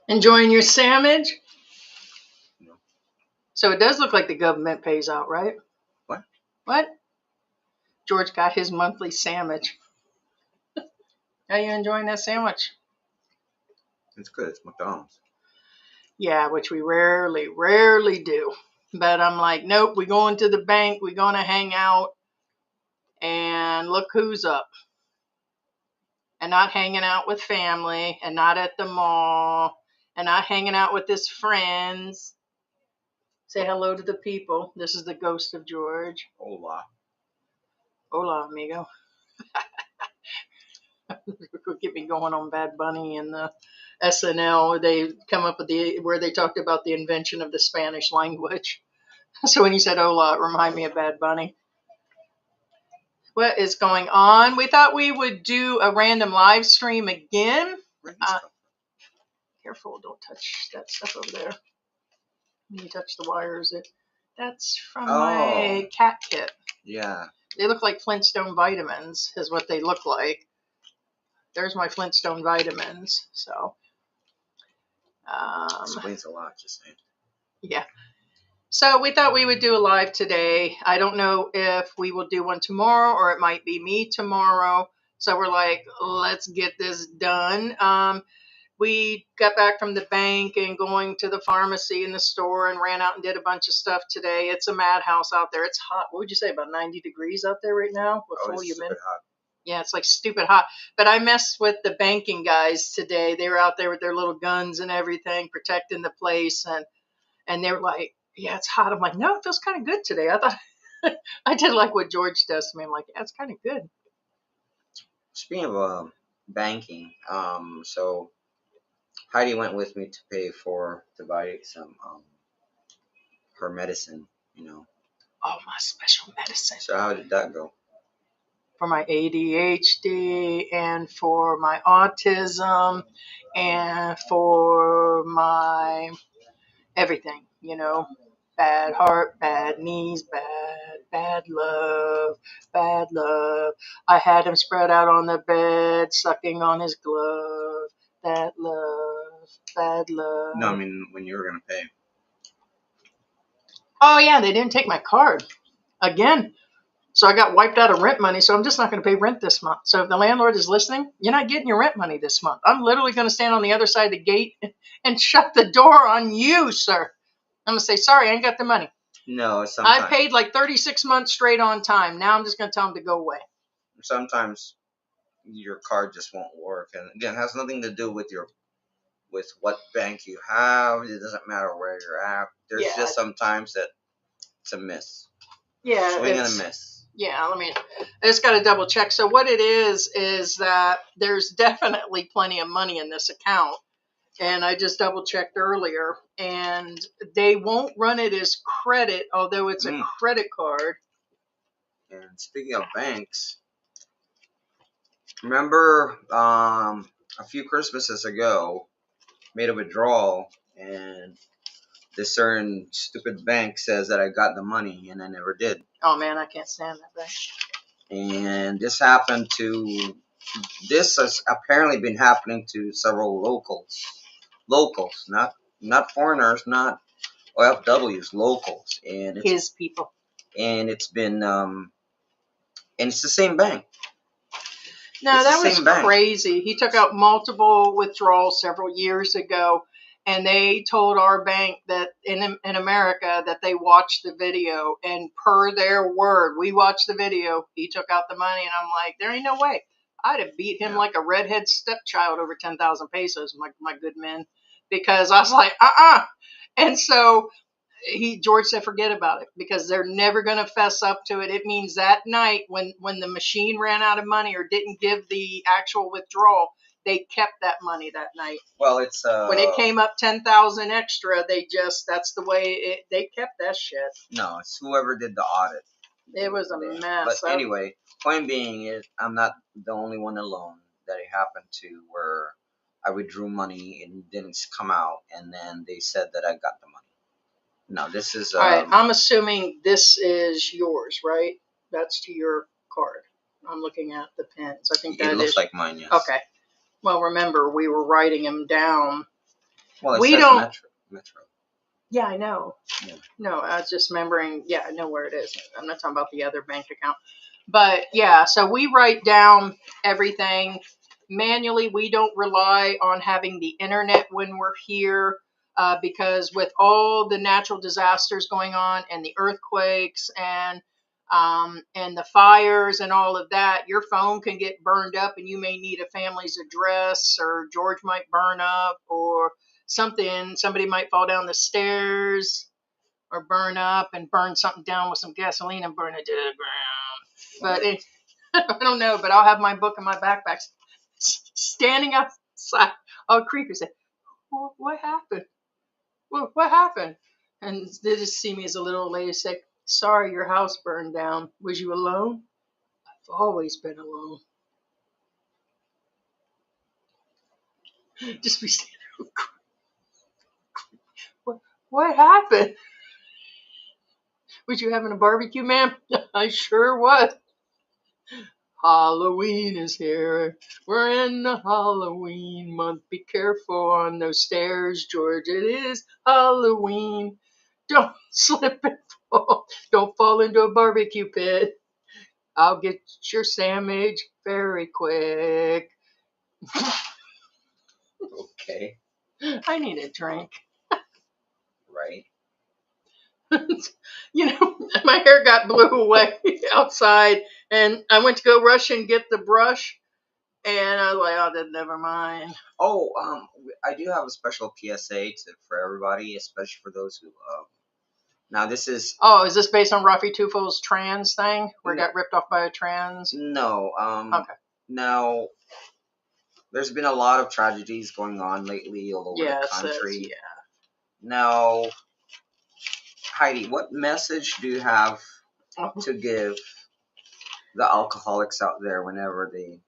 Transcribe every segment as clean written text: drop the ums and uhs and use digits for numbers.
Enjoying your sandwich? No. So it does look like the government pays out, right? What? What? George got his monthly sandwich. How you enjoying that sandwich? It's good. It's McDonald's. Yeah, which we rarely do. But I'm like, nope, we're going to the bank. We're going to hang out. And look who's up. And not hanging out with family. And not at the mall. And not hanging out with his friends. Say hello to the people. This is the ghost of George. Hola. Hola, amigo. Get me going on Bad Bunny and the SNL. They come up with where they talked about the invention of the Spanish language. So when you said hola, it reminded me of Bad Bunny. What is going on? We thought we would do a random live stream again. Careful, don't touch that stuff over there. When you touch the wires, that's from my cat kit. Yeah. They look like Flintstone vitamins, is what they look like. There's my Flintstone vitamins. So explains a lot, just saying. Yeah. So we thought we would do a live today. I don't know if we will do one tomorrow or it might be me tomorrow. So we're like, let's get this done. We got back from the bank and going to the pharmacy and the store and ran out and did a bunch of stuff today. It's a madhouse out there. It's hot. What would you say, about 90 degrees out there right now? It's stupid hot. Yeah, it's like stupid hot. But I messed with the banking guys today. They were out there with their little guns and everything, protecting the place. And they were like, yeah, it's hot. I'm like, no, it feels kind of good today. I thought I did like what George does to me. I'm like, yeah, it's kind of good. Speaking of banking, so Heidi went with me to buy some her medicine, Oh, my special medicine. So how did that go? For my ADHD and for my autism and for my everything, bad heart, bad knees, bad love, bad love. I had him spread out on the bed, sucking on his glove. That love, bad love. No, I mean when you were gonna pay. Oh yeah, they didn't take my card again. So I got wiped out of rent money, so I'm just not going to pay rent this month. So if the landlord is listening, you're not getting your rent money this month. I'm literally going to stand on the other side of the gate and shut the door on you, sir. I'm going to say, sorry, I ain't got the money. No, sometimes. I paid like 36 months straight on time. Now I'm just going to tell them to go away. Sometimes your card just won't work. And again, it has nothing to do with what bank you have. It doesn't matter where you're at. There's just sometimes that it's a miss. Yeah. Swing and a miss. Yeah, I just got to double check. So what it is that there's definitely plenty of money in this account. And I just double checked earlier, and they won't run it as credit, although it's a credit card. And speaking of banks, remember a few Christmases ago, made a withdrawal, and this certain stupid bank says that I got the money, and I never did. Oh man, I can't stand that bank. And this has apparently been happening to several locals, not foreigners, not OFWs, locals, and it's his people. And it's been and it's the same bank. No, that was crazy. He took out multiple withdrawals several years ago, and they told our bank that in America that they watched the video, and per their word, we watched the video. He took out the money, and I'm like, there ain't no way. I'd have beat him like a redhead stepchild over 10,000 pesos, my good man, because I was like, And so George said, forget about it, because they're never going to fess up to it. It means that night when the machine ran out of money or didn't give the actual withdrawal, they kept that money that night. Well, it's when it came up 10,000 extra, that's the way they kept that shit. No, it's whoever did the audit. It was a mess. But anyway, point being is I'm not the only one alone that it happened to, where I withdrew money and it didn't come out, and then they said that I got the money. No, this is all right. I'm assuming this is yours, right? That's to your card. I'm looking at the pins. I think that it looks like mine. Yes. Okay. Well, remember, we were writing them down Well, it we says don't. Metro. Yeah, I know. Yeah. No, I was just remembering. Yeah, I know where it is. I'm not talking about the other bank account. But yeah, so we write down everything manually. We don't rely on having the internet when we're here because with all the natural disasters going on and the earthquakes and the fires and all of that, your phone can get burned up and you may need a family's address, or George might burn up, or something. Somebody might fall down the stairs or burn up and burn something down with some gasoline and burn it to the ground. But I don't know. But I'll have my book in my backpack, standing outside. I'll creep and say, "What happened? What happened?" And they just see me as a little old lady say, "Sorry, your house burned down. Was you alone?" I've always been alone. Just be standing there. What happened? Was you having a barbecue, ma'am? I sure was. Halloween is here. We're in the Halloween month. Be careful on those stairs, George. It is Halloween. Don't slip and fall. Don't fall into a barbecue pit. I'll get your sandwich very quick. Okay. I need a drink. Right. My hair got blew away outside, and I went to go rush and get the brush. And I was like, oh, never mind. Oh, I do have a special PSA for everybody, especially for those who. Now this is. Oh, is this based on Rafi Tufo's trans thing, where he No, got ripped off by a trans? No. Okay. Now, there's been a lot of tragedies going on lately all over the country. Yeah. Now, Heidi, what message do you have to give the alcoholics out there whenever they,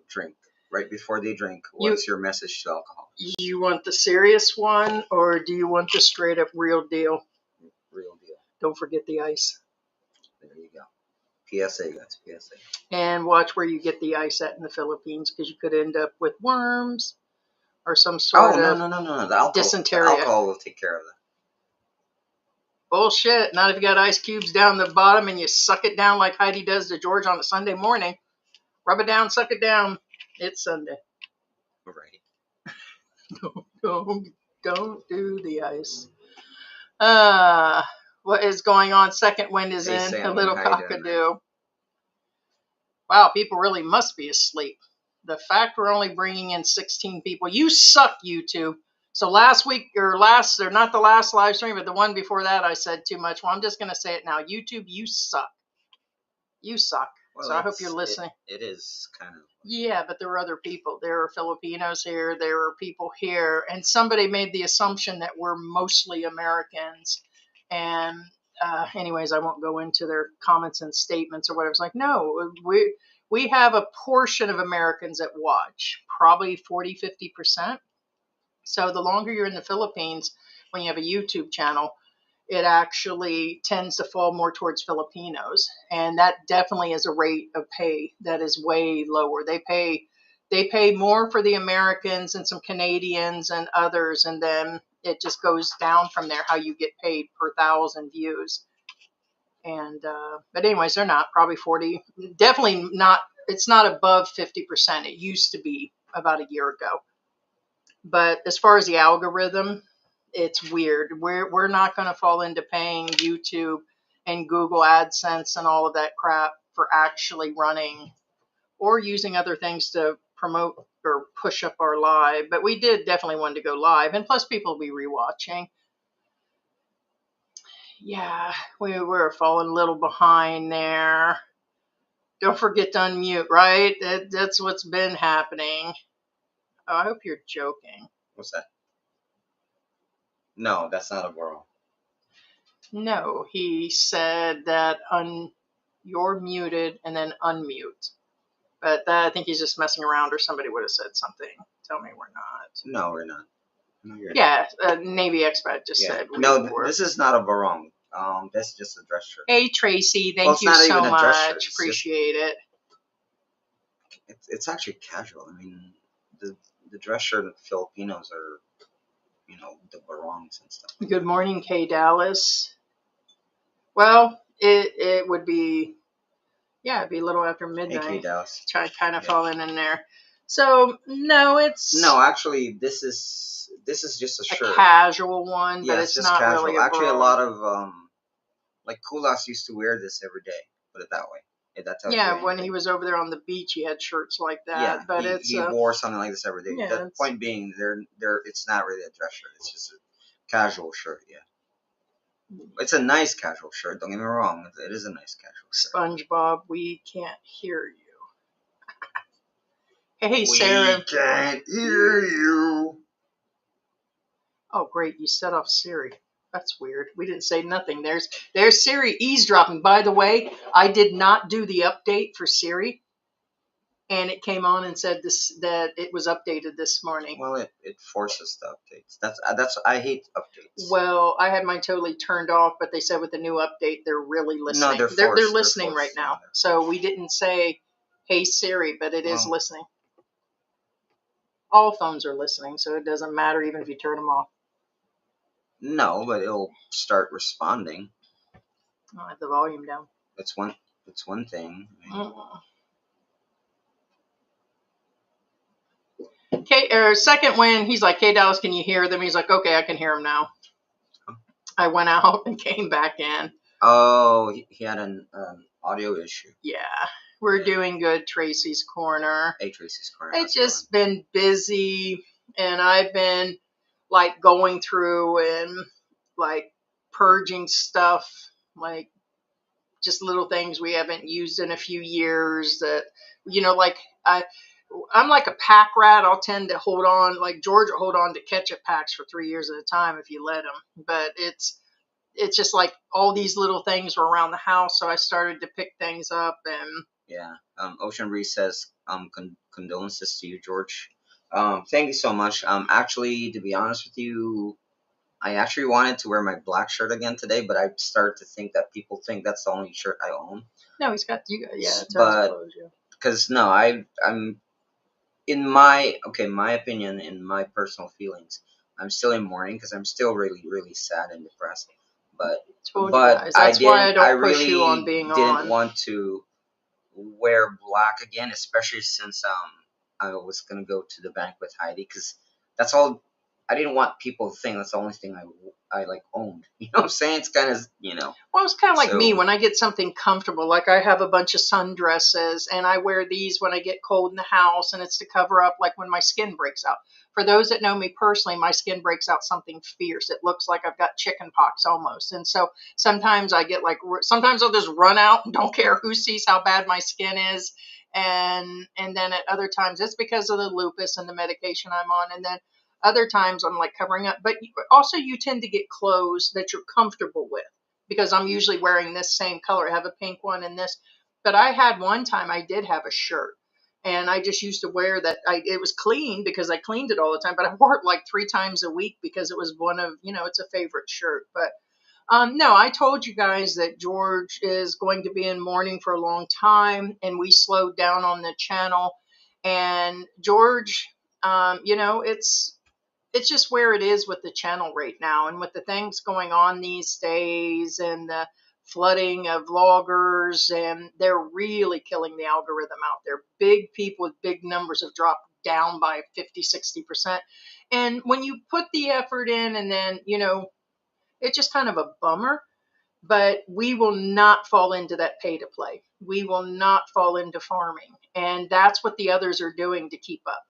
drink? Right before they drink, what's your message to alcoholics? You want the serious one, or do you want the straight up real deal? Real deal. Don't forget the ice. There you go. PSA, that's PSA. And watch where you get the ice at in the Philippines, because you could end up with worms or some sort of no. Dysentery. The alcohol will take care of that. Bullshit. Not if you got ice cubes down the bottom and you suck it down like Heidi does to George on a Sunday morning. Rub it down, suck it down. It's Sunday. Right. Don't do the ice. What is going on? Second wind is in. A little cockadoo. Wow, people really must be asleep. The fact we're only bringing in 16 people. You suck, YouTube. So last week, or not the last live stream, but the one before that, I said too much. Well, I'm just going to say it now. YouTube, you suck. You suck. Well, so I hope you're listening. It is kind of. Yeah, but there are other people. There are Filipinos here. There are people here. And somebody made the assumption that we're mostly Americans. And anyways, I won't go into their comments and statements or whatever. It's like, no, we have a portion of Americans that watch, probably 40, 50%. So the longer you're in the Philippines, when you have a YouTube channel, it actually tends to fall more towards Filipinos. And that definitely is a rate of pay that is way lower. They pay more for the Americans and some Canadians and others, and then it just goes down from there, how you get paid per 1,000 views. And but anyways, they're not, probably 40, definitely not. It's not above 50%. It used to be about a year ago. But as far as the algorithm, it's weird. We're not going to fall into paying YouTube and Google AdSense and all of that crap for actually running or using other things to promote or push up our live. But we did definitely want to go live, and plus people will be rewatching. Yeah, we're falling a little behind there. Don't forget to unmute, right? That's what's been happening. Oh, I hope you're joking. What's that? No, that's not a girl. No, he said that you're muted and then unmute. But I think he's just messing around, or somebody would have said something. Tell me we're not. No, we're not. No, yeah, Navy expat just said. This is not a barong. That's just a dress shirt. Hey, Tracy, thank you so much. Appreciate it. It's actually casual. I mean, the dress shirt Filipinos are the barongs and stuff. Good morning, Kay Dallas. Well, it would be, yeah, it'd be a little after midnight. Hey, Kay Dallas. Try kind of falling in there. So no, no. Actually, this is just a shirt. Casual one, but Yeah, it's just not casual. really a Actually, bra. a lot of like Kulas used to wear this every day. Put it that way. Yeah, when he was over there on the beach, he had shirts like that. Yeah, but he wore something like this every day. Yeah, the point being, it's not really a dress shirt. It's just a casual shirt. Yeah, it's a nice casual shirt. Don't get me wrong. It is a nice casual shirt. SpongeBob, we can't hear you. Hey, Sarah. We can't hear you. Oh, great! You set off Siri. That's weird. We didn't say nothing. There's Siri eavesdropping. By the way, I did not do the update for Siri, and it came on and said that it was updated this morning. Well, it forces the updates. That's I hate updates. Well, I had mine totally turned off, but they said with the new update they're really listening. No, they're listening right now. So we didn't say, "Hey Siri," but it is listening. All phones are listening, so it doesn't matter even if you turn them off. No, but it'll start responding. I'll have the volume down. That's one thing. Second when he's like, "Hey Dallas, can you hear them?" He's like, "Okay, I can hear them now." I went out and came back in. Oh, he had an audio issue. Yeah, we're doing good. Tracy's Corner. Hey, Tracy's Corner. It's just been busy, and I've been like going through and like purging stuff, like just little things we haven't used in a few years that, like I'm like a pack rat. I'll tend to hold on, like George will hold on to ketchup packs for 3 years at a time if you let him. But it's just like all these little things were around the house, so I started to pick things up. And yeah, Ocean Breeze says condolences to you, George. Thank you so much. Actually, to be honest with you, I actually wanted to wear my black shirt again today, but I started to think that people think that's the only shirt I own. No, he's got you. Yeah, but because no, I'm in my opinion, in my personal feelings, I'm still in mourning because I'm still really, really sad and depressed. But that's why I don't push you on being didn't want to wear black again, especially since I was gonna go to the bank with Heidi because that's all. I didn't want people to think that's the only thing I like owned. You know what I'm saying? It's kind of Well, it's kind of like me when I get something comfortable. Like I have a bunch of sundresses, and I wear these when I get cold in the house, and it's to cover up like when my skin breaks out. For those that know me personally, my skin breaks out something fierce. It looks like I've got chicken pox almost. And so sometimes I get sometimes I'll just run out and don't care who sees how bad my skin is. And then at other times it's because of the lupus and the medication I'm on. And then other times I'm like covering up, but also you tend to get clothes that you're comfortable with because I'm usually wearing this same color. I have a pink one and this, but I had one time I did have a shirt and I just used to wear that. It was clean because I cleaned it all the time, but I wore it like 3 times a week because it was one of, it's a favorite shirt. But no, I told you guys that George is going to be in mourning for a long time and we slowed down on the channel and George, it's just where it is with the channel right now and with the things going on these days and the flooding of vloggers, and they're really killing the algorithm out there. Big people with big numbers have dropped down by 50-60%. And when you put the effort in and then it's just kind of a bummer, but we will not fall into that pay to play. We will not fall into farming, and that's what the others are doing to keep up.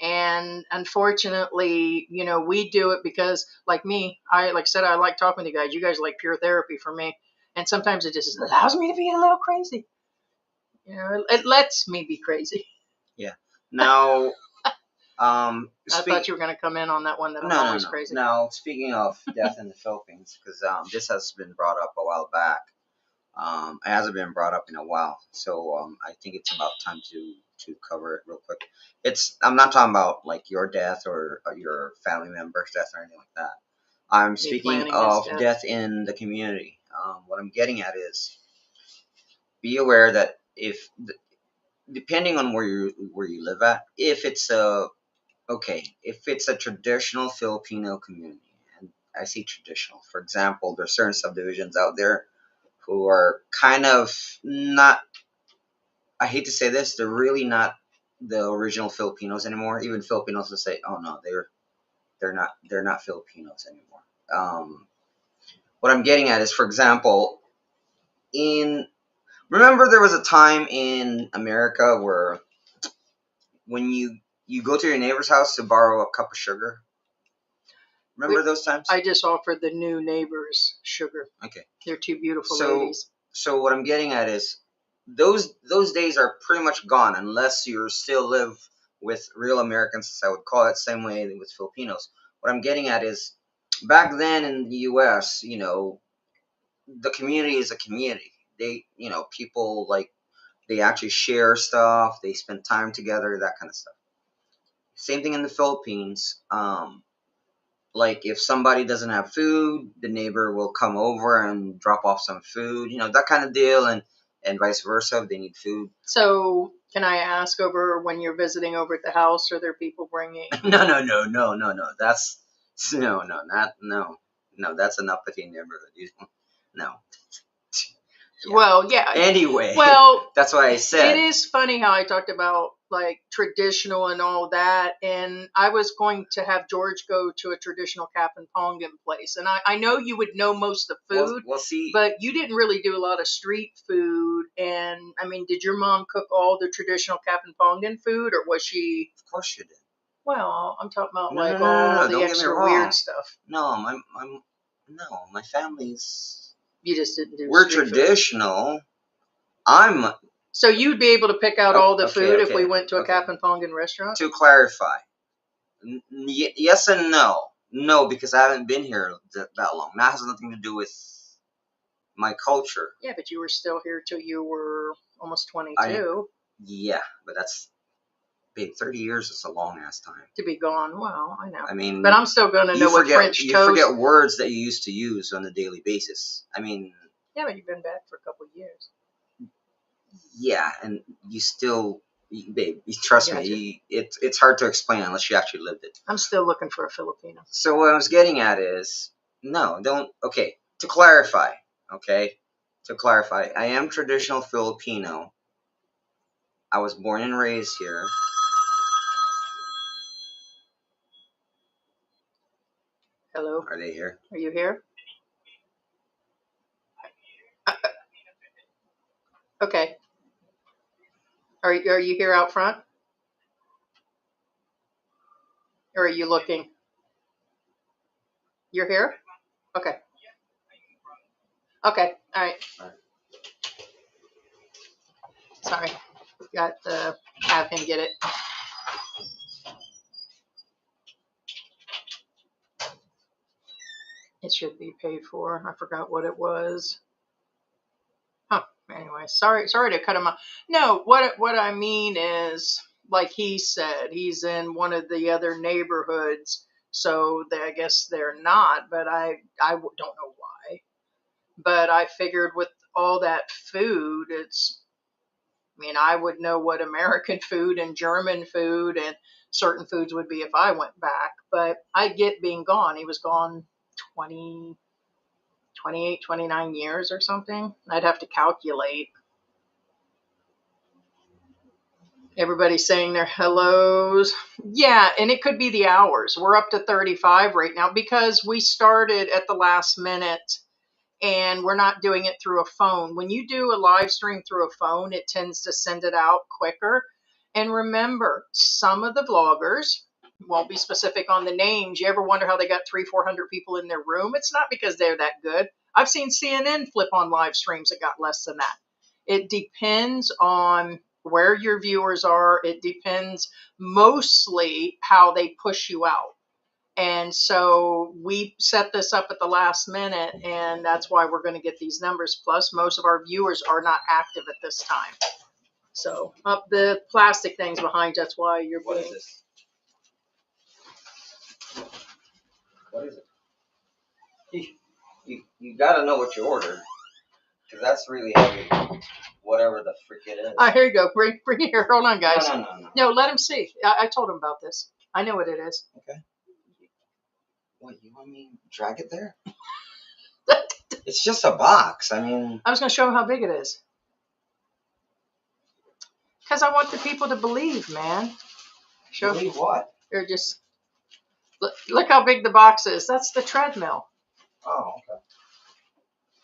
And unfortunately, we do it because like me, I said, I like talking to you guys. You guys are like pure therapy for me. And sometimes it just allows me to be a little crazy. It lets me be crazy. Yeah. Now, I thought you were going to come in on that one that I'm always crazy. Now, speaking of death in the Philippines, because this has been brought up a while back. It hasn't been brought up in a while, so I think it's about time to cover it real quick. I'm not talking about like your death or your family member's death or anything like that. I'm speaking of death in the community. What I'm getting at is be aware that if depending on where you live at, if it's a okay, if it's a traditional Filipino community, and I say traditional, for example, there's certain subdivisions out there who are kind of not, I hate to say this, they're really not the original Filipinos anymore. Even Filipinos will say, "Oh no, they're not Filipinos anymore." What I'm getting at is, for example, in remember there was a time in America where when you go to your neighbor's house to borrow a cup of sugar. Remember those times? I just offered the new neighbors sugar. Okay. They're two beautiful ladies. So what I'm getting at is those days are pretty much gone unless you still live with real Americans, I would call it, same way with Filipinos. What I'm getting at is back then in the US, the community is a community. They, people they actually share stuff, they spend time together, that kind of stuff. Same thing in the Philippines. Like if somebody doesn't have food, the neighbor will come over and drop off some food, that kind of deal, and vice versa if they need food. So can I ask, over when you're visiting over at the house, are there people bringing? No. That's no. That's an uppity neighborhood. No. Yeah. Well, yeah. Anyway, that's why I said it is funny how I talked about like traditional and all that, and I was going to have George go to a traditional Kapampangan place, and I know you would know most of the food, we'll see, but you didn't really do a lot of street food. And I mean, did your mom cook all the traditional Kapampangan food, or was she? Of course she did. Well, I'm talking about all the extra weird stuff. No, my family's. You just didn't do. We're traditional. Food. So you'd be able to pick out all the food if we went to a Kapampangan restaurant? To clarify, yes and no. No, because I haven't been here that long. That has nothing to do with my culture. Yeah, but you were still here till you were almost 22. Yeah, but that's, babe, 30 years is a long-ass time. To be gone. Well, I know. I mean, but I'm still going to know what French toast... You forget words that you used to use on a daily basis. I mean... Yeah, but you've been back for a couple of years. Yeah, and you still... Babe, trust me, it's hard to explain unless you actually lived it. I'm still looking for a Filipino. So what I was getting at is... No, don't... Okay, to clarify, I am traditional Filipino. I was born and raised here. Hello? Are they here? Are you here? Okay. Are you here out front? Or are you looking? You're here? Okay. Okay. All right. Sorry. Got to have him get it. It should be paid for. I forgot what it was. Huh. Anyway, sorry to cut him off. No, what I mean is, like he said, he's in one of the other neighborhoods, so I guess they're not. But I don't know why. But I figured with all that food, I would know what American food and German food and certain foods would be if I went back. But I get being gone. He was gone 28, 29 years or something. I'd have to calculate. Everybody's saying their hellos. Yeah, and it could be the hours. We're up to 35 right now because we started at the last minute and we're not doing it through a phone. When you do a live stream through a phone, it tends to send it out quicker. And remember, some of the vloggers, won't be specific on the names. You ever wonder how they got 300-400 people in their room? It's not because they're that good. I've seen CNN flip on live streams that got less than that. It depends on where your viewers are. It depends mostly how they push you out. And so we set this up at the last minute, and that's why we're going to get these numbers. Plus, most of our viewers are not active at this time. So up the plastic things behind, that's why you're being... What is this? What is it? You gotta know what you ordered, because that's really heavy. Whatever the frick it is. Here you go. Bring it here. Hold on, guys. No. No, let him see. I told him about this. I know what it is. Okay. What, you want me to drag it there? It's just a box. I mean, I was going to show them how big it is. Because I want the people to believe, man. believe what? They're just look how big the box is. That's the treadmill. Oh, okay.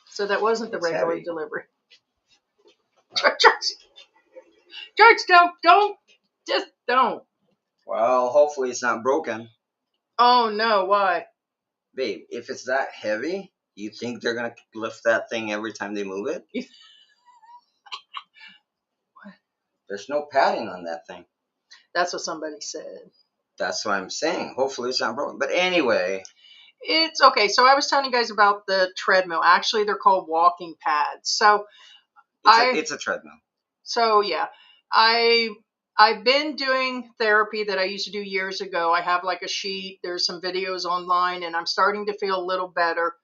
So that wasn't the It's regular heavy. delivery. George, just don't. Well, hopefully it's not broken. Oh no, why? Babe, if it's that heavy, you think they're gonna lift that thing every time they move it? There's no padding on that thing. That's what somebody said. That's what I'm saying. Hopefully it's not broken. But anyway. It's okay. So I was telling you guys about the treadmill. Actually, they're called walking pads. So it's a treadmill. So yeah, I've been doing therapy that I used to do years ago. I have like a sheet. There's some videos online, and I'm starting to feel a little better.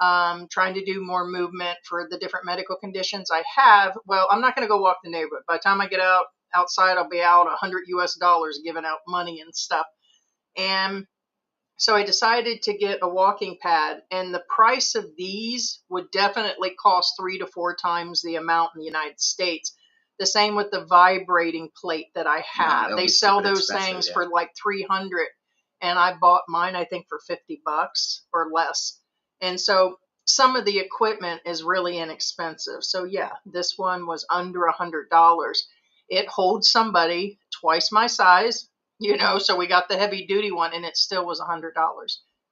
Trying to do more movement for the different medical conditions I have. Well, I'm not going to go walk the neighborhood. By the time I get outside, I'll be out $100 giving out money and stuff. And so I decided to get a walking pad, and the price of these would definitely cost 3 to 4 times the amount in the United States. The same with the vibrating plate that I have. No, they sell those things for like $300, and I bought mine I think for $50 or less. And so some of the equipment is really inexpensive. So yeah, this one was under $100. It holds somebody twice my size. So we got the heavy duty one, and it still was $100.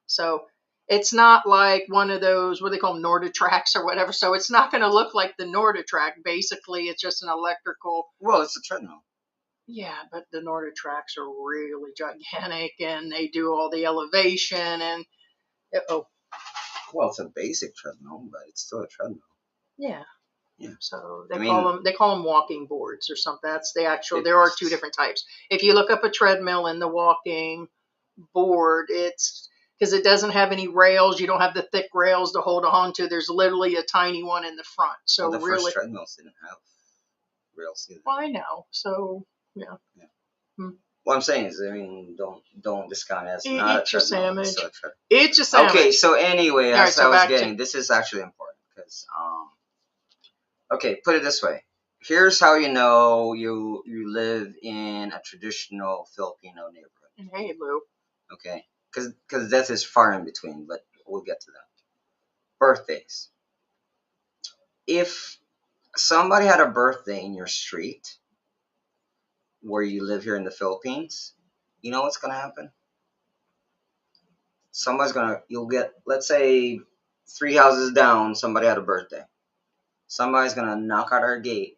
So it's not like one of those, what they call Norditracks or whatever. So it's not going to look like the Norditrack. Basically, it's just an electrical. Well, it's a treadmill. Yeah, but the Norditracks are really gigantic, and they do all the elevation and. Well, it's a basic treadmill, but it's still a treadmill. Yeah. Yeah. So they call them walking boards or something. That's the actual. There are 2 different types. If you look up a treadmill and the walking board, it's because it doesn't have any rails. You don't have the thick rails to hold on to. There's literally a tiny one in the front. So the first treadmills didn't have rails either. Well, I know. So yeah. What I'm saying is, don't discount it as not a treadmill. It's a sandwich. Okay, so anyway, as I was getting, this is actually important because, okay, put it this way. Here's how you know you live in a traditional Filipino neighborhood. Hey, Lou. Okay, because death is far in between, but we'll get to that. Birthdays. If somebody had a birthday in your street where you live here in the Philippines, you know what's going to happen? You'll get, let's say, 3 houses down, somebody had a birthday. Somebody's going to knock out our gate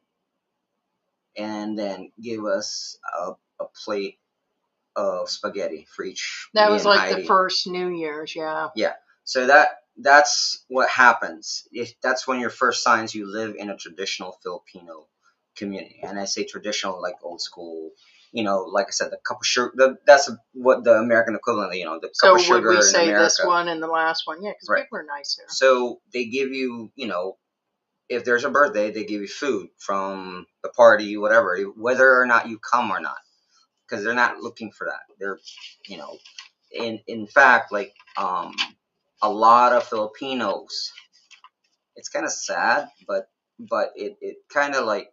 and then give us a plate of spaghetti for each. That was like Heidi. The first New Year's, yeah. Yeah. So that's what happens. That's when your first signs you live in a traditional Filipino community. And I say traditional, like old school, like I said, the cup of sugar. That's what the American equivalent, the cup of sugar in America. So would we say this one and the last one? Yeah, because people are nice here. So they give you, if there's a birthday, they give you food from the party, whatever, whether or not you come or not. Because they're not looking for that. They're, in fact, like, a lot of Filipinos, it's kind of sad, but it kind of like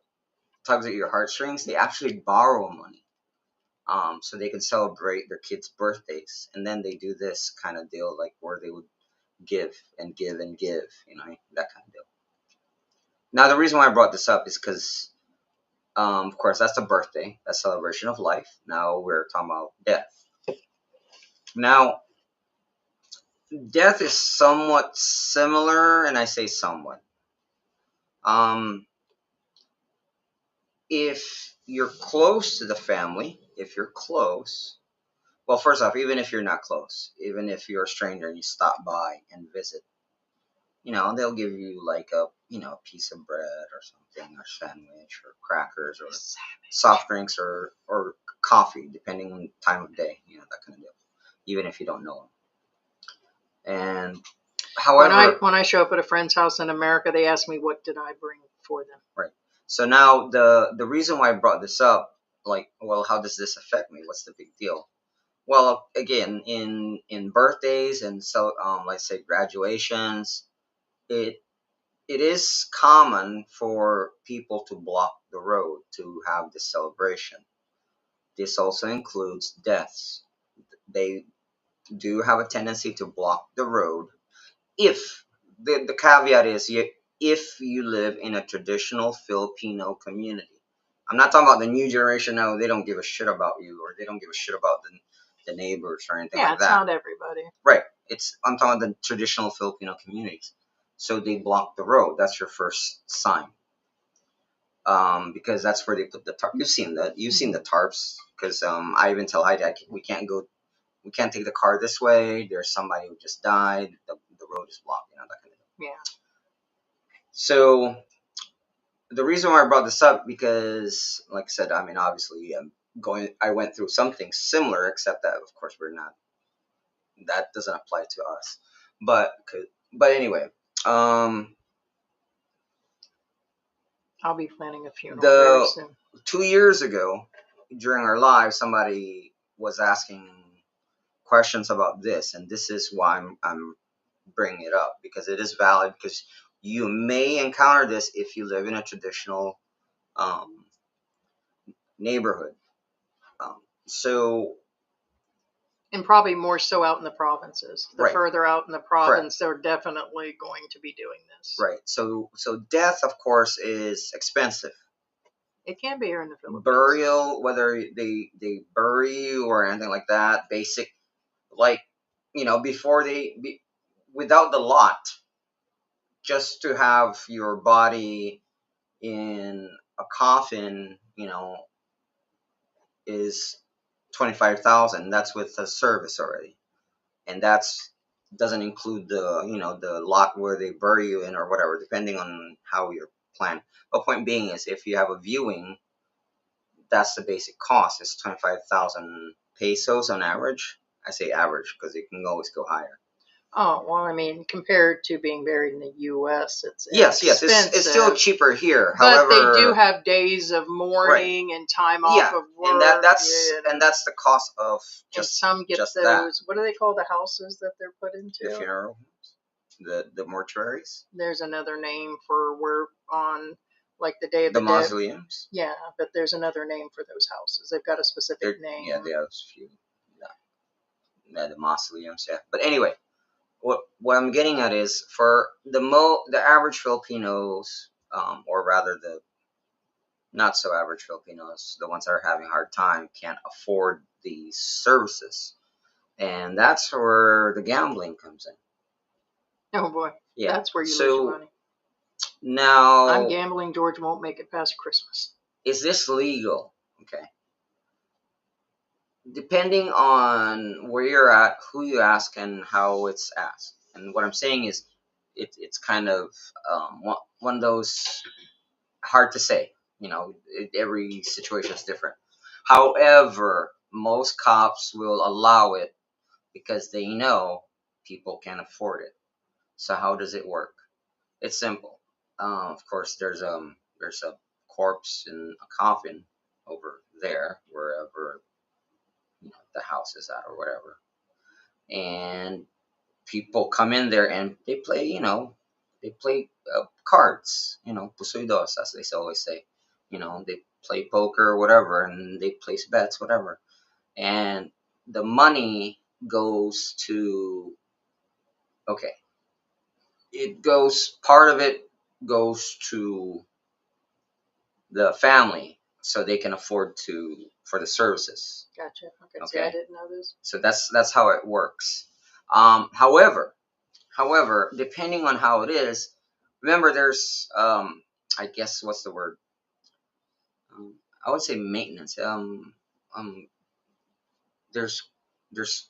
tugs at your heartstrings. They actually borrow money, so they can celebrate their kids' birthdays, and then they do this kind of deal, like where they would give and give and give, that kind of deal. Now, the reason why I brought this up is because, of course, that's the birthday, that's celebration of life. Now we're talking about death. Now, death is somewhat similar, and I say somewhat. If you're close to the family, well, first off, even if you're not close, even if you're a stranger and you stop by and visit, they'll give you like a piece of bread or something, or sandwich, or crackers, or soft drinks, or coffee, depending on the time of day, that kind of deal, even if you don't know them. And however, when I show up at a friend's house in America, they ask me what did I bring for them. Right. So now the reason why I brought this up, like, well, how does this affect me? What's the big deal? Well, again, in birthdays and so let's say graduations, it it is common for people to block the road to have this celebration. This also includes deaths. They do have a tendency to block the road if the caveat is if you live in a traditional Filipino community. I'm not talking about the new generation now. They don't give a shit about you, or they don't give a shit about the neighbors or anything like it's that. not everybody. Right. I'm talking about the traditional Filipino communities. So they block the road. That's your first sign. Because that's where they put the tarp. You've seen that. You've seen the tarps. Because I even tell Heidi, we can't go. We can't take the car this way. There's somebody who just died. The road is blocked. That kind of thing. Yeah. So the reason why I brought this up, because like I said, I mean, obviously, I went through something similar, except that of course we're not. That doesn't apply to us. But anyway, I'll be planning a funeral very soon. 2 years ago, during our live, somebody was asking questions about this, and this is why I'm bringing it up, because it is valid, because you may encounter this if you live in a traditional neighborhood. So, and probably more so out in the provinces. The right. further out in the province, they're definitely going to be doing this. Right. So death, of course, is expensive. It can be here in the Philippines. Burial, whether they bury you or anything like that, basic, like, before without the lot, just to have your body in a coffin, is 25,000. That's with the service already, and that's doesn't include the lot where they bury you in or whatever, depending on how you're planned. But point being is, if you have a viewing, that's the basic cost. It's 25,000 pesos on average. I say average because it can always go higher. Oh, well, I mean, compared to being buried in the U.S., it's yes, it's still cheaper here. But however, they do have days of mourning and time off of work. And that's the cost of just. And some get just those. That. What do they call the houses that they're put into? The funeral homes, the mortuaries. There's another name for where on like the day of the mausoleums. Yeah, but there's another name for those houses. They've got a specific name. Yeah, they have a few. Yeah, the mausoleums. Yeah, but anyway. What I'm getting at is, for the average Filipinos, or rather the not so average Filipinos, the ones that are having a hard time, can't afford these services, and that's where the gambling comes in. Oh boy, yeah, that's where you lose your money. Now, I'm gambling George won't make it past Christmas. Is this legal? Okay. Depending on where you're at, who you ask, and how it's asked. And what I'm saying is, it's kind of one of those, hard to say. Every situation is different. However, most cops will allow it because they know people can afford it. So how does it work? It's simple. Of course, there's a corpse in a coffin over there, wherever the house is at or whatever, and people come in there and they play cards, pusuidos, as they always say. They play poker or whatever, and they place bets, whatever, and the money goes to, okay, part of it goes to the family, so they can afford for the services. Gotcha. Okay. See, I didn't know this. So that's how it works. However, depending on how it is, remember, there's I guess, what's the word? I would say maintenance. There's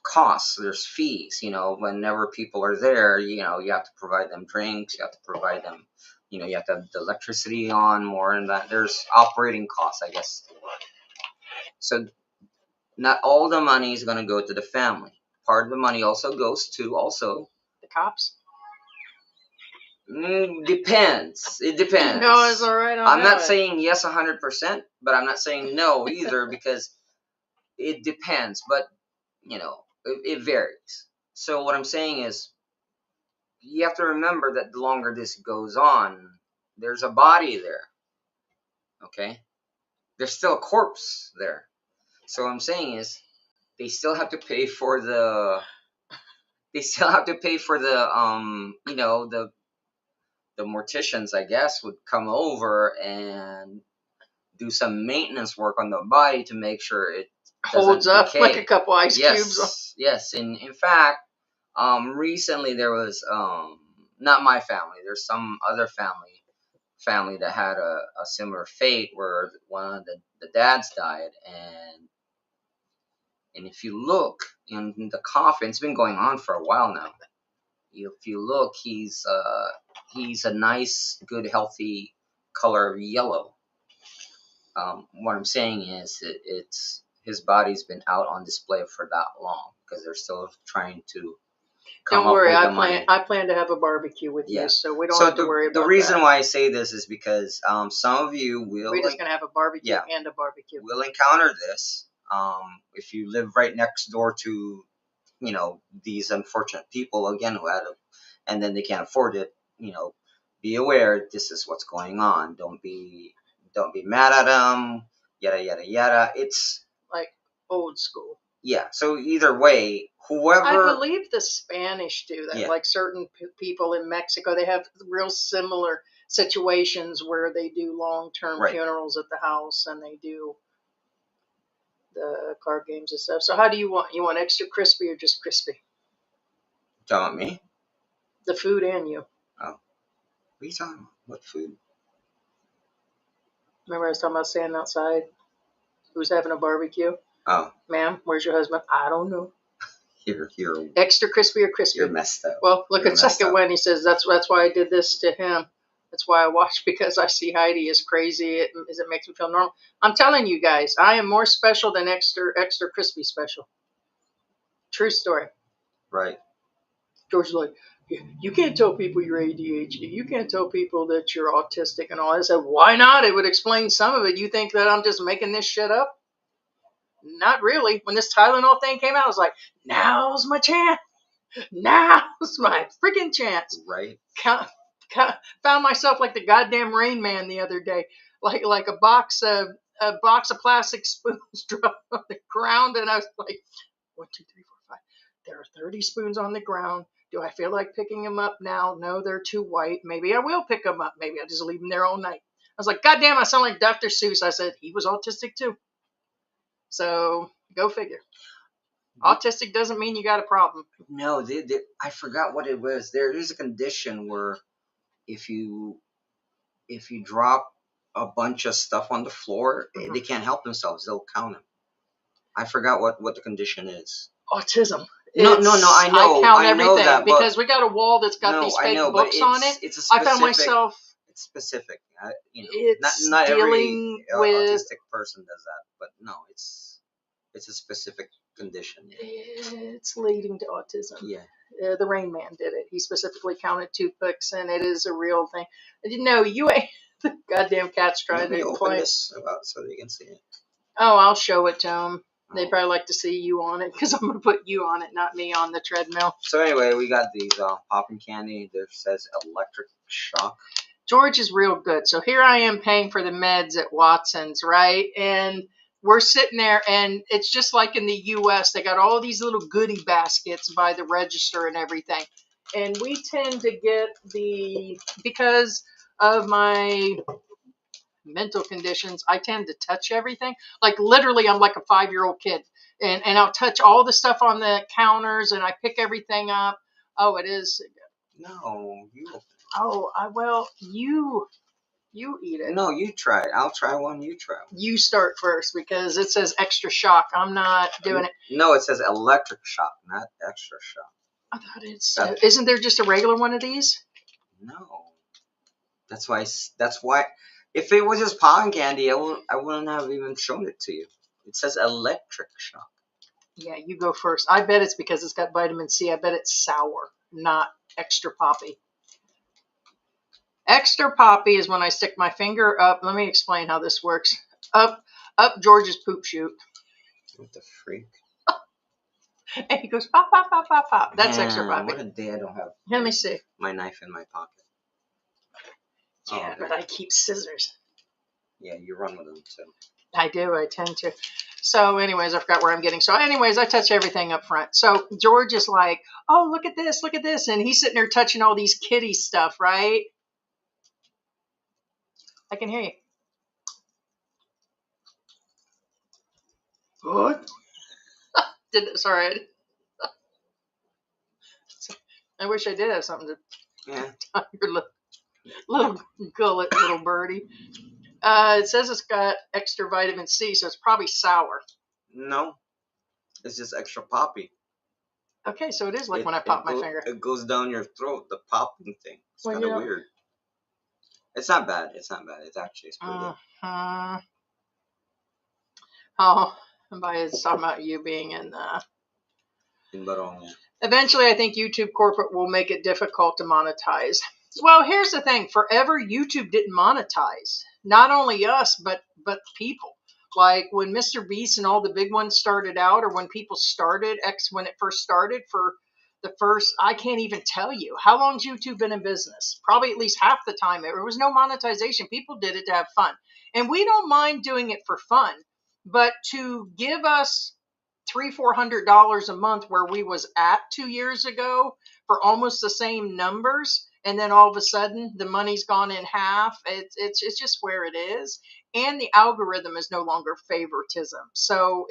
costs, there's fees. Whenever people are there, you have to provide them drinks, you have to provide them, you have to have the electricity on, more than that. There's operating costs, I guess. So not all the money is going to go to the family. Part of the money also goes to the cops. Depends. It depends. No, it's all right. I'm not saying yes 100%, but I'm not saying no either, because it depends. But it varies. So what I'm saying is, you have to remember that the longer this goes on, there's a body there. Okay? There's still a corpse there. So what I'm saying is, they still have to pay for the the morticians, I guess, would come over and do some maintenance work on the body to make sure it holds up decay. Like a couple ice cubes. Yes. And in fact, recently there was not my family. There's some other family that had a similar fate where one of the dads died, and if you look in the coffin, it's been going on for a while now. If you look, he's a nice, good, healthy color of yellow. What I'm saying is, it's his body's been out on display for that long because they're still trying to come Don't worry, up with the money. I plan to have a barbecue with you, so we don't have to worry about that. The reason why I say this is because some of you will... We're just going to have a barbecue and a barbecue. Will encounter this if you live right next door to, these unfortunate people, again, who had and then they can't afford it. Be aware this is what's going on. Don't be mad at them. Yada yada yada. It's like old school. Yeah. So either way, whoever... I believe the Spanish do that. Yeah. Like certain people in Mexico, they have real similar situations where they do long-term funerals at the house, and they do the card games and stuff. So how do you want? You want extra crispy or just crispy? You talking about me? The food and you. Oh. What are you talking about? What food? Remember I was talking about standing outside? Who's having a barbecue? Oh. Ma'am, where's your husband? I don't know. You're extra crispy or crispy? You're messed up. Well, look at second when he says that's why I did this to him. That's why I watch, because I see Heidi is crazy. It makes me feel normal. I'm telling you guys, I am more special than extra crispy special. True story. Right. George's like, you can't tell people you're ADHD. You can't tell people that you're autistic and all. I said, why not? It would explain some of it. You think that I'm just making this shit up? Not really. When this Tylenol thing came out, I was like, now's my chance. Now's my freaking chance. Right. Found myself like the goddamn Rain Man the other day, like a box of plastic spoons dropped on the ground, and I was like, 1, 2, 3, 4, 5. There are 30 spoons on the ground. Do I feel like picking them up now? No, they're too white. Maybe I will pick them up. Maybe I'll just leave them there all night. I was like, goddamn, I sound like Dr. Seuss. I said he was autistic too. So go figure. Autistic doesn't mean you got a problem. No, I forgot what it was. There is a condition where if you drop a bunch of stuff on the floor, they can't help themselves. They'll count them. I forgot what the condition is. Autism. No, I know. I count everything that, because we got a wall that's got these fake books on it. It's a specific, I found myself. It's specific. It's not every with, autistic person does that, but no, it's a specific condition. It's leading to autism. Yeah. The Rain Man did it. He specifically counted toothpicks, and it is a real thing. No, you ain't. The goddamn cat's trying to open this about so they can see it. Oh, I'll show it to them. They'd probably like to see you on it, because I'm going to put you on it, not me on the treadmill. So anyway, we got these popping candy. There says electric shock. George is real good. So here I am paying for the meds at Watson's, right? And we're sitting there, and it's just like in the U.S. They got all these little goodie baskets by the register and everything. And we tend to get because of my mental conditions, I tend to touch everything. Like literally, I'm like a 5-year-old kid, and I'll touch all the stuff on the counters, and I pick everything up. Oh, it is. No, you. Oh, you eat it. No, you try it. I'll try one. You try one. You start first, because it says extra shock. I'm not doing it. No, it says electric shock, not extra shock. I thought it's. Isn't there just a regular one of these? No. That's why. If it was just pollen candy, I wouldn't have even shown it to you. It says electric shock. Yeah, you go first. I bet it's because it's got vitamin C. I bet it's sour, not extra poppy. Extra poppy is when I stick my finger up. Let me explain how this works. Up George's poop chute. What the freak? And he goes, pop, pop, pop, pop, pop. That's extra poppy. What a day I don't have. Let me see. My knife in my pocket. Yeah, but I keep scissors. Yeah, you run with them too. I do. I tend to. So anyways, I forgot where I'm getting. So anyways, I touch everything up front. So George is like, oh, look at this. Look at this. And he's sitting there touching all these kitty stuff, right? I can hear you. What? Sorry. I wish I did have something to tie your little gullet, little birdie. It says it's got extra vitamin C, so it's probably sour. No, it's just extra poppy. Okay, so it is like when I pop my finger. It goes down your throat, the popping thing. It's kind of weird. It's not bad. It's not bad. It's pretty good. Oh, but it's talking about you being in Barong. Eventually, I think YouTube corporate will make it difficult to monetize. Well, here's the thing. Forever, YouTube didn't monetize. Not only us, but people. Like when Mr. Beast and all the big ones started out, or when people started, when it first started, for the first, I can't even tell you. How long's YouTube been in business? Probably at least half the time. There was no monetization. People did it to have fun. And we don't mind doing it for fun. But to give us $300-400 a month where we was at 2 years ago for almost the same numbers, and then all of a sudden the money's gone in half. It's just where it is, and the algorithm is no longer favoritism. So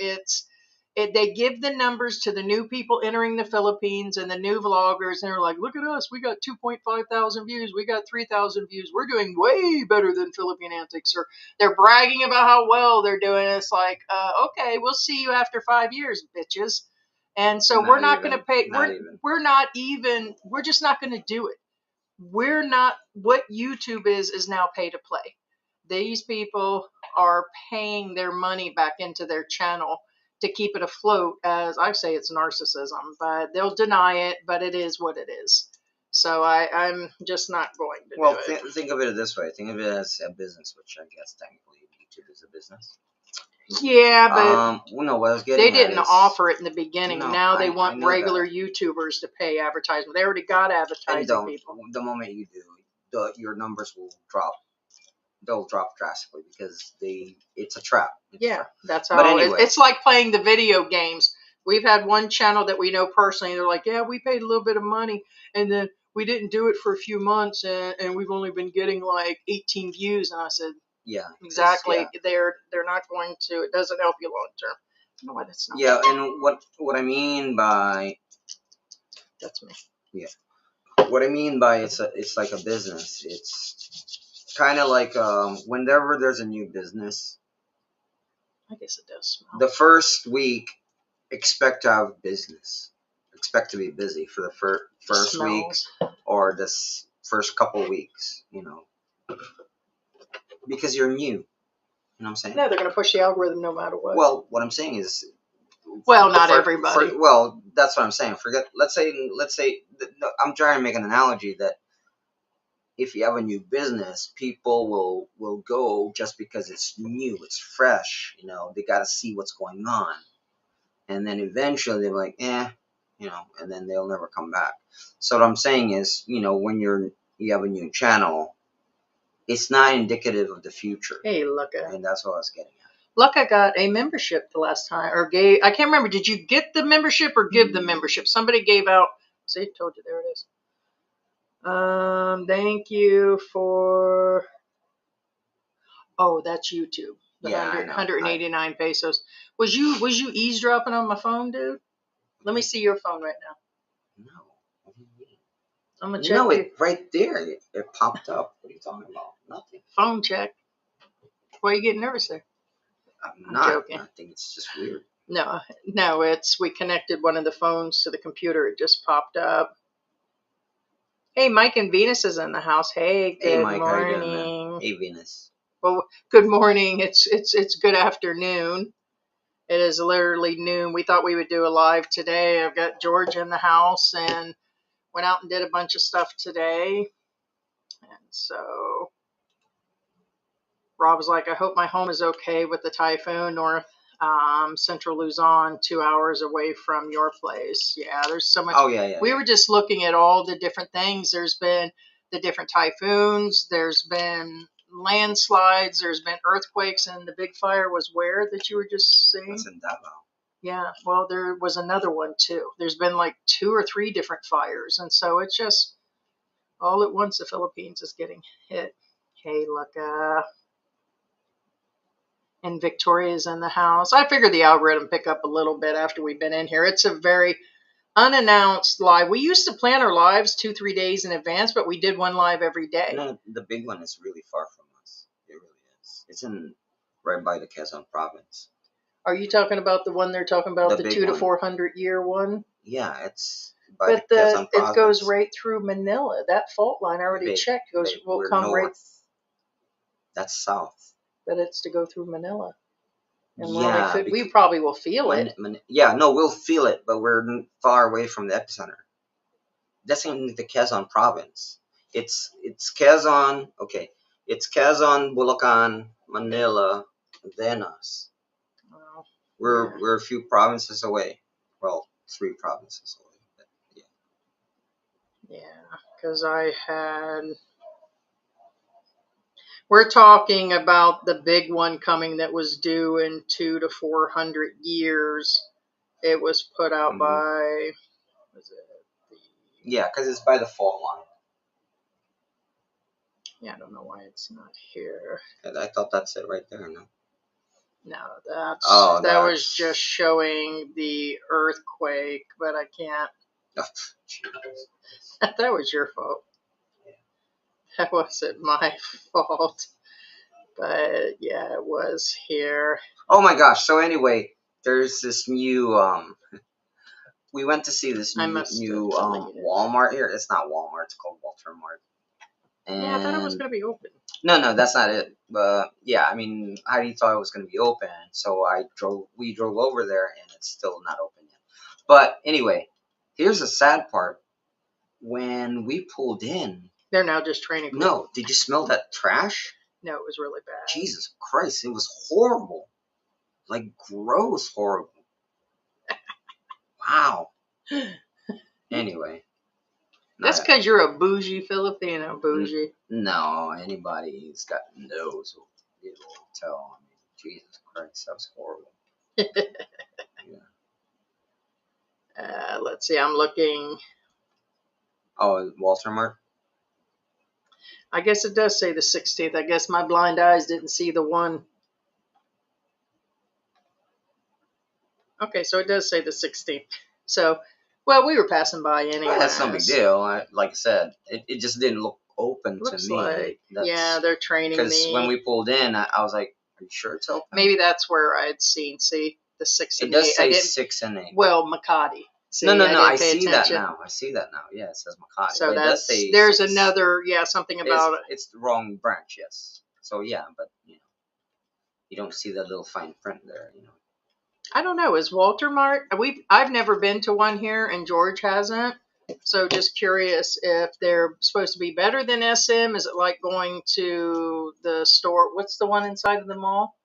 they give the numbers to the new people entering the Philippines and the new vloggers, and they're like, look at us, we got 2.5 thousand views, we got 3,000 views, we're doing way better than Philippine Antics, or they're bragging about how well they're doing. It's like, okay, we'll see you after 5 years, bitches. And so we're not going to pay. We're just not going to do it. We're not, what YouTube is now pay to play. These people are paying their money back into their channel to keep it afloat. As I say, it's narcissism, but they'll deny it, but it is what it is. So I'm just not going to do it. Well, think of it this way. Think of it as a business, which I guess technically YouTube is a business. Yeah, but no, what I was they didn't offer it in the beginning. No, now they want regular YouTubers to pay advertisement. They already got advertising people. The moment you do, your numbers will drop. They'll drop drastically because it's a trap. That's how. But anyway, it's like playing the video games. We've had one channel that we know personally. They're like, yeah, we paid a little bit of money, and then we didn't do it for a few months, and we've only been getting like 18 views. And I said, yeah, exactly. Yeah. They're not going to. It doesn't help you long term. No, why that's not. Yeah, and what I mean by that's me. Yeah, what I mean by it's like a business. It's kind of like whenever there's a new business. I guess it does smell. The first week, expect to have business. Expect to be busy for the first week or this first couple weeks. Because you're new. You know what I'm saying? No, they're going to push the algorithm no matter what. Well, what I'm saying is... Well, not everybody. Well, that's what I'm saying. Let's say, I'm trying to make an analogy that if you have a new business, people will go just because it's new, it's fresh. They got to see what's going on. And then eventually they're like, and then they'll never come back. So what I'm saying is, when you have a new channel, it's not indicative of the future. Hey, Lucca. And that's what I was getting at. Lucca got a membership the last time, or gave. I can't remember. Did you get the membership or give the membership? Somebody gave out. See, I told you. There it is. Thank you for. Oh, that's YouTube. The 189 pesos. Was you eavesdropping on my phone, dude? Let me see your phone right now. No. What do you mean? I'm gonna check. It right there. It popped up. What are you talking about? Nothing. Phone check. Why are you getting nervous there? I'm not joking. I think it's just weird. No, we connected one of the phones to the computer. It just popped up. Hey, Mike and Venus is in the house. Hey, good Mike, morning. How you doing, man? Hey, Venus. Well, good morning. It's good afternoon. It is literally noon. We thought we would do a live today. I've got George in the house and went out and did a bunch of stuff today. And so Rob was like, I hope my home is okay with the typhoon north Central Luzon, 2 hours away from your place. Yeah, there's so much. Oh, yeah. We were just looking at all the different things. There's been the different typhoons. There's been landslides. There's been earthquakes. And the big fire was where that you were just saying? That's in Davao. Yeah, well, there was another one too. There's been like 2 or 3 different fires. And so it's just all at once the Philippines is getting hit. Hey, look, and Victoria's in the house. I figured the algorithm pick up a little bit after we've been in here. It's a very unannounced live. We used to plan our lives 2-3 days in advance, but we did one live every day. No, the big one is really far from us. It really is. It's right by the Quezon province. Are you talking about the one they're talking about, the 200 to 400 year one? Yeah, it's by the Quezon province. It goes right through Manila. That fault line I already checked will come north. Right. That's south. But it's to go through Manila. And we probably will feel it. We'll feel it, but we're far away from the epicenter. That's in the Quezon province. It's Quezon. Okay, it's Quezon, Bulacan, Manila, then us. Wow. We're a few provinces away. Well, 3 provinces away. But yeah, because we're talking about the big one coming that was due in 200 to 400 years. It was put out by, yeah, because it's by the fault line. Yeah, I don't know why it's not here. I thought that's it right there, no? No, that was just showing the earthquake, but I can't. That was your fault. That wasn't my fault. But yeah, it was here. Oh my gosh. So anyway, there's this new we went to see this new Walmart here. It's not Walmart, it's called Walter Mart. And yeah, I thought it was gonna be open. No, that's not it. But yeah, I mean Heidi thought it was gonna be open, so we drove over there and it's still not open yet. But anyway, here's the sad part. When we pulled in, they're now just training. No, did you smell that trash? No, it was really bad. Jesus Christ, it was horrible. Like, gross, horrible. Wow. Anyway. That's because you're a bougie Filipino, bougie. No, anybody who's got a nose will tell. I mean, Jesus Christ, that was horrible. Yeah. Let's see, I'm looking. Oh, Walter Mart? I guess it does say the 16th. I guess my blind eyes didn't see the one. Okay, so it does say the 16th. So, well, we were passing by anyway. Well, that's no big deal. Like I said, it just didn't look open to me. Like, yeah, they're training me. Because when we pulled in, I was like, are you sure it's open? Maybe that's where I had seen, the 6 and 8. It does say 6 and 8. Well, Makati. See, no, I see that now. Yeah, it says Makati. So that's, there's another, something about it. It's the wrong branch, yes. So, yeah, but, you don't see that little fine print there, I don't know. Is Walter Mart? I've never been to one here, and George hasn't. So just curious if they're supposed to be better than SM. Is it like going to the store? What's the one inside of the mall?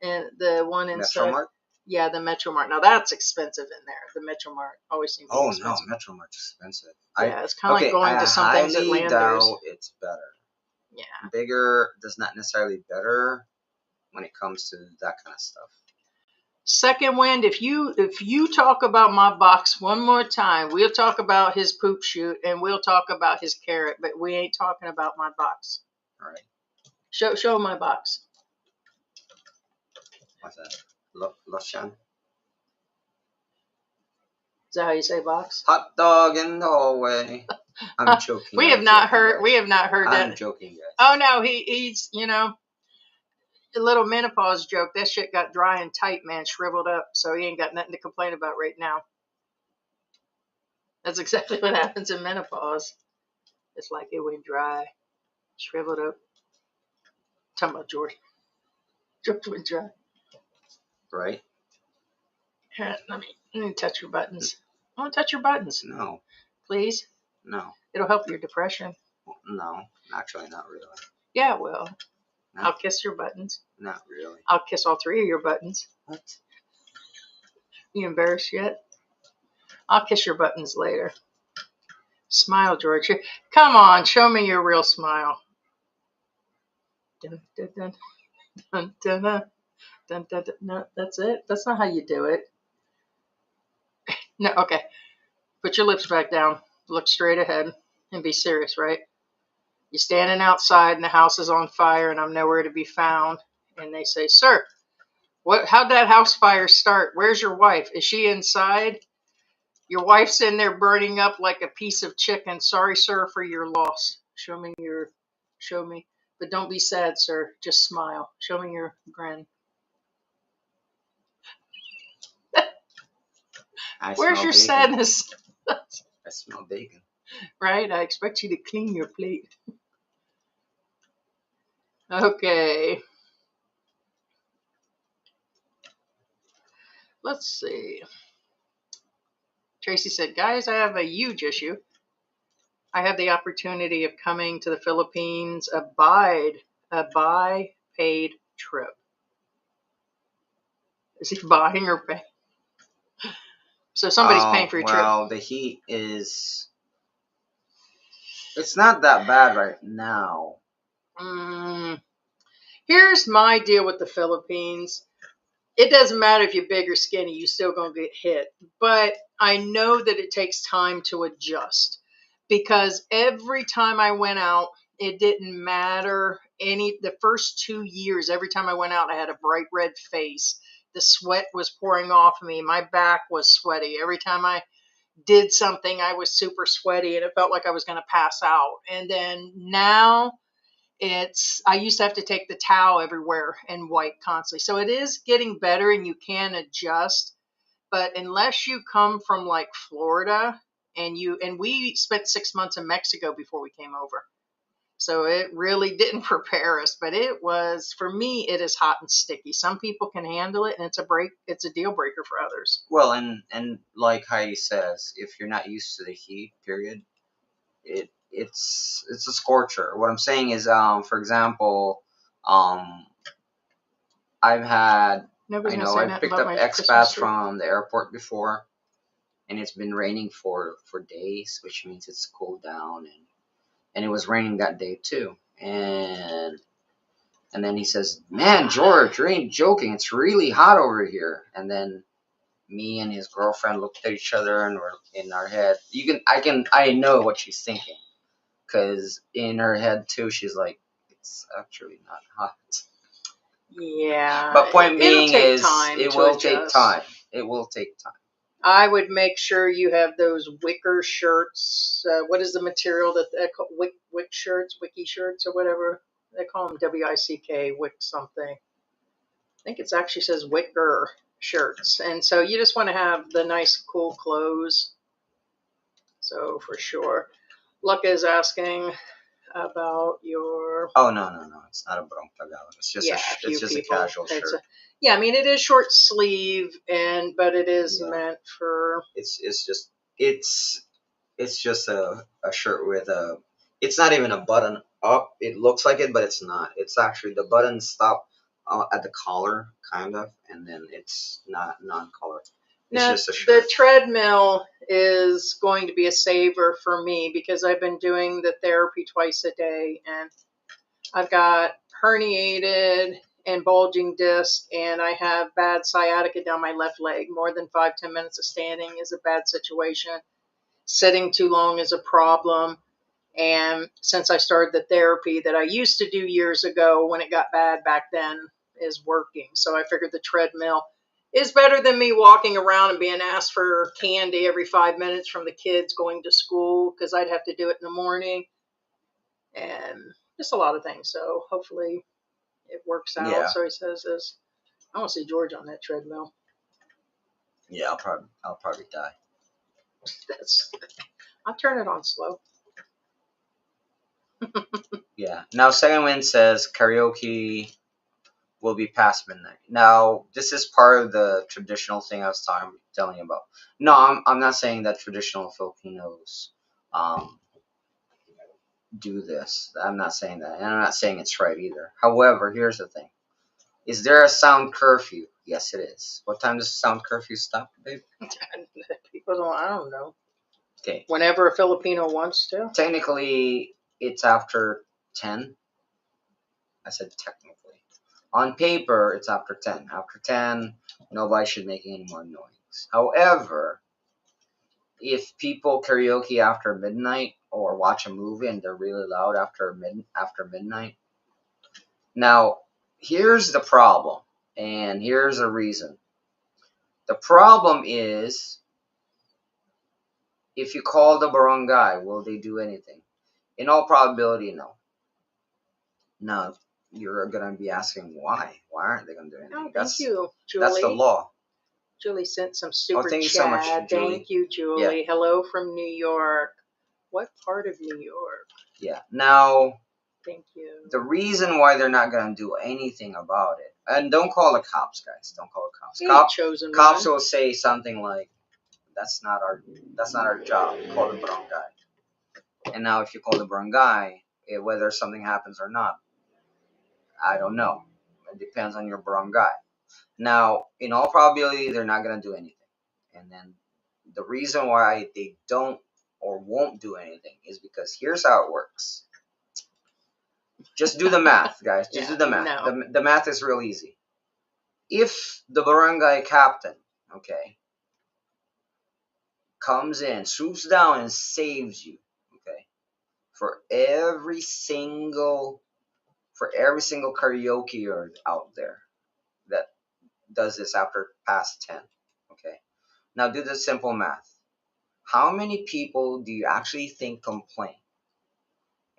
And the one inside. Metro Mart? Yeah, the Metro Mart. Now that's expensive in there. The Metro Mart always seems to be expensive. No, Metro Mart's expensive. Yeah, it's kind of like going to some things at Landers. Doubt it's better. Yeah. Bigger does not necessarily better when it comes to that kind of stuff. Second Wind, if you talk about my box one more time, we'll talk about his poop shoot and we'll talk about his carrot, but we ain't talking about my box. All right. Show my box. What's that? Loshan? Is that how you say box? Hot dog in the hallway. I'm joking. We have not heard that. I'm joking, guys. Oh no, he's a little menopause joke. That shit got dry and tight, man, shriveled up. So he ain't got nothing to complain about right now. That's exactly what happens in menopause. It's like it went dry, shriveled up. Talking about George. George went dry. Right. Here, let me touch your buttons. I want to touch your buttons. No. Please? No. It'll help your depression. No, actually not really. Yeah, it will. No. I'll kiss your buttons. Not really. I'll kiss all 3 of your buttons. What? You embarrassed yet? I'll kiss your buttons later. Smile, George. Come on, show me your real smile. Dun, dun, dun, dun, dun, dun, dun, dun, dun. No, that's it. That's not how you do it. No, okay. Put your lips back down. Look straight ahead and be serious, right? You're standing outside and the house is on fire and I'm nowhere to be found. And they say, "Sir, how'd that house fire start? Where's your wife? Is she inside? Your wife's in there burning up like a piece of chicken. Sorry, sir, for your loss. Show me. But don't be sad, sir. Just smile. Show me your grin." Where's your sadness? I smell bacon. Right? I expect you to clean your plate. Okay. Let's see. Tracy said, "Guys, I have a huge issue. I have the opportunity of coming to the Philippines, a buy paid trip." Is he buying or paying? So somebody's paying for your trip. Well, the heat is... It's not that bad right now. Here's my deal with the Philippines. It doesn't matter if you're big or skinny, you're still going to get hit. But I know that it takes time to adjust. Because every time I went out, it didn't matter. The first 2 years, every time I went out, I had a bright red face. The sweat was pouring off me. My back was sweaty. Every time I did something, I was super sweaty and it felt like I was going to pass out. And then now I used to have to take the towel everywhere and wipe constantly. So it is getting better and you can adjust. But unless you come from like Florida and we spent 6 months in Mexico before we came over. So it really didn't prepare us, but for me, it is hot and sticky. Some people can handle it and it's a deal breaker for others. Well, and like Heidi says, if you're not used to the heat, period, it's a scorcher. What I'm saying is, for example, I've picked up expats from the airport before, and it's been raining for days, which means it's cooled down, and it was raining that day too. And then he says, "Man, George, you ain't joking. It's really hot over here." And then me and his girlfriend looked at each other and we're in our head. I know what she's thinking, because in her head too, she's like, "It's actually not hot." Yeah. But point being is, it will take time. It will take time. I would make sure you have those wicker shirts. What is the material that they call wick shirts, wiki shirts, or whatever they call them? WICK, wick something. I think it actually says wicker shirts. And so you just want to have the nice, cool clothes. So for sure. Luck is asking about your... Oh, no. It's not a Barong Tagalog. It's just a casual shirt. Yeah, I mean, it is short sleeve, but it is meant for... It's just a shirt with a... It's not even a button up. It looks like it, but it's not. It's actually the buttons stop at the collar, kind of, and then it's not non-collar. It's just a shirt. The treadmill is going to be a saver for me because I've been doing the therapy twice a day, and I've got herniated and bulging disc, and I have bad sciatica down my left leg. More than 5-10 minutes of standing is a bad situation. Sitting too long is a problem. And since I started the therapy that I used to do years ago when it got bad back then is working. So I figured the treadmill is better than me walking around and being asked for candy every 5 minutes from the kids going to school, because I'd have to do it in the morning and just a lot of things. So hopefully it works out. Yeah. So he says this. I want to see George on that treadmill. Yeah, I'll probably die. I'll turn it on slow. Yeah. Now, Second Wind says karaoke will be past midnight. Now, this is part of the traditional thing I was telling you about. No, I'm not saying that traditional Filipinos do this. I'm not saying that. And I'm not saying it's right either. However, here's the thing. Is there a sound curfew? Yes, it is. What time does sound curfew stop, babe? People don't. I don't know. Okay. Whenever a Filipino wants to. Technically, it's after 10. I said technically. On paper, it's after 10. After 10, nobody should make any more noise. However, if people karaoke after midnight or watch a movie and they're really loud after midnight. Now, here's the problem, and here's a reason. The problem is, if you call the barangay, will they do anything? In all probability, no. Now, you're going to be asking why. Why aren't they going to do anything? Oh, thank you, Julie. That's the law. Julie sent some super thank chat. You so much, Julie. Thank you, Julie. Yeah. Hello from New York. What part of New York? Yeah. Now, thank you. The reason why they're not going to do anything about it, and don't call the cops, guys. Don't call the cops. Cops will say something like, "That's not our job. Call the barangay." And now, if you call the barangay, whether something happens or not, I don't know. It depends on your barangay. Now, in all probability, they're not going to do anything. And then the reason why they don't or won't do anything is because here's how it works. Just do the math, guys. Just do the math. No. The math is real easy. If the barangay captain, okay, comes in, swoops down, and saves you, okay, for every single karaoke out there that does this after past 10, okay. Now do the simple math. How many people do you actually think complain?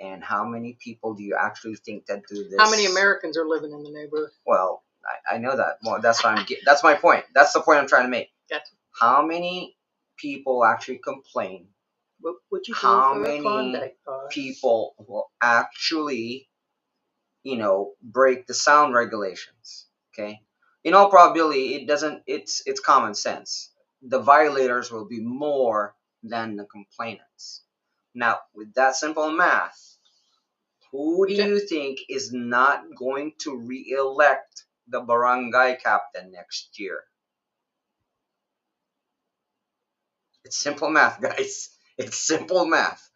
And how many people do you actually think that do this? How many Americans are living in the neighborhood? Well, I know that. Well, that's my point. That's the point I'm trying to make. Gotcha. How many people actually complain? What you how many people will actually, break the sound regulations? Okay. In all probability, it doesn't. It's common sense. The violators will be more than the complainants. Now, with that simple math, who do you think is not going to re-elect the barangay captain next year? It's simple math, guys. It's simple math.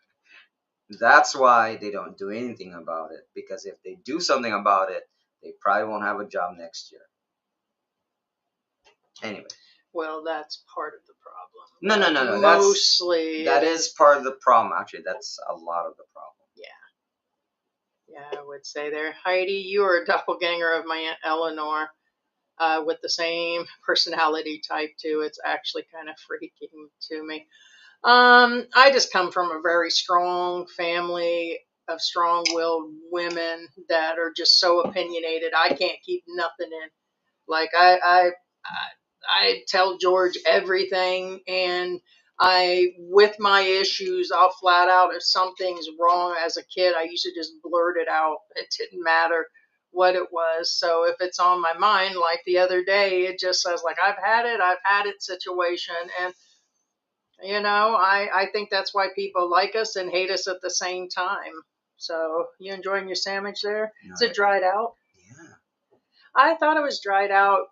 That's why they don't do anything about it. Because if they do something about it, they probably won't have a job next year. Anyway. Well, that's part of the problem. No. Mostly. That is part of the problem. Actually, that's a lot of the problem. Yeah, I would say there. Heidi, you are a doppelganger of my Aunt Eleanor with the same personality type, too. It's actually kind of freaking to me. I just come from a very strong family of strong-willed women that are just so opinionated. I can't keep nothing in. Like, I tell George everything, and with my issues, I'll flat out, if something's wrong. As a kid, I used to just blurt it out. It didn't matter what it was. So if it's on my mind, like the other day, it just says, like, I've had it situation. And, I think that's why people like us and hate us at the same time. So you enjoying your sandwich there? No. Is it dried out? Yeah. I thought it was dried out.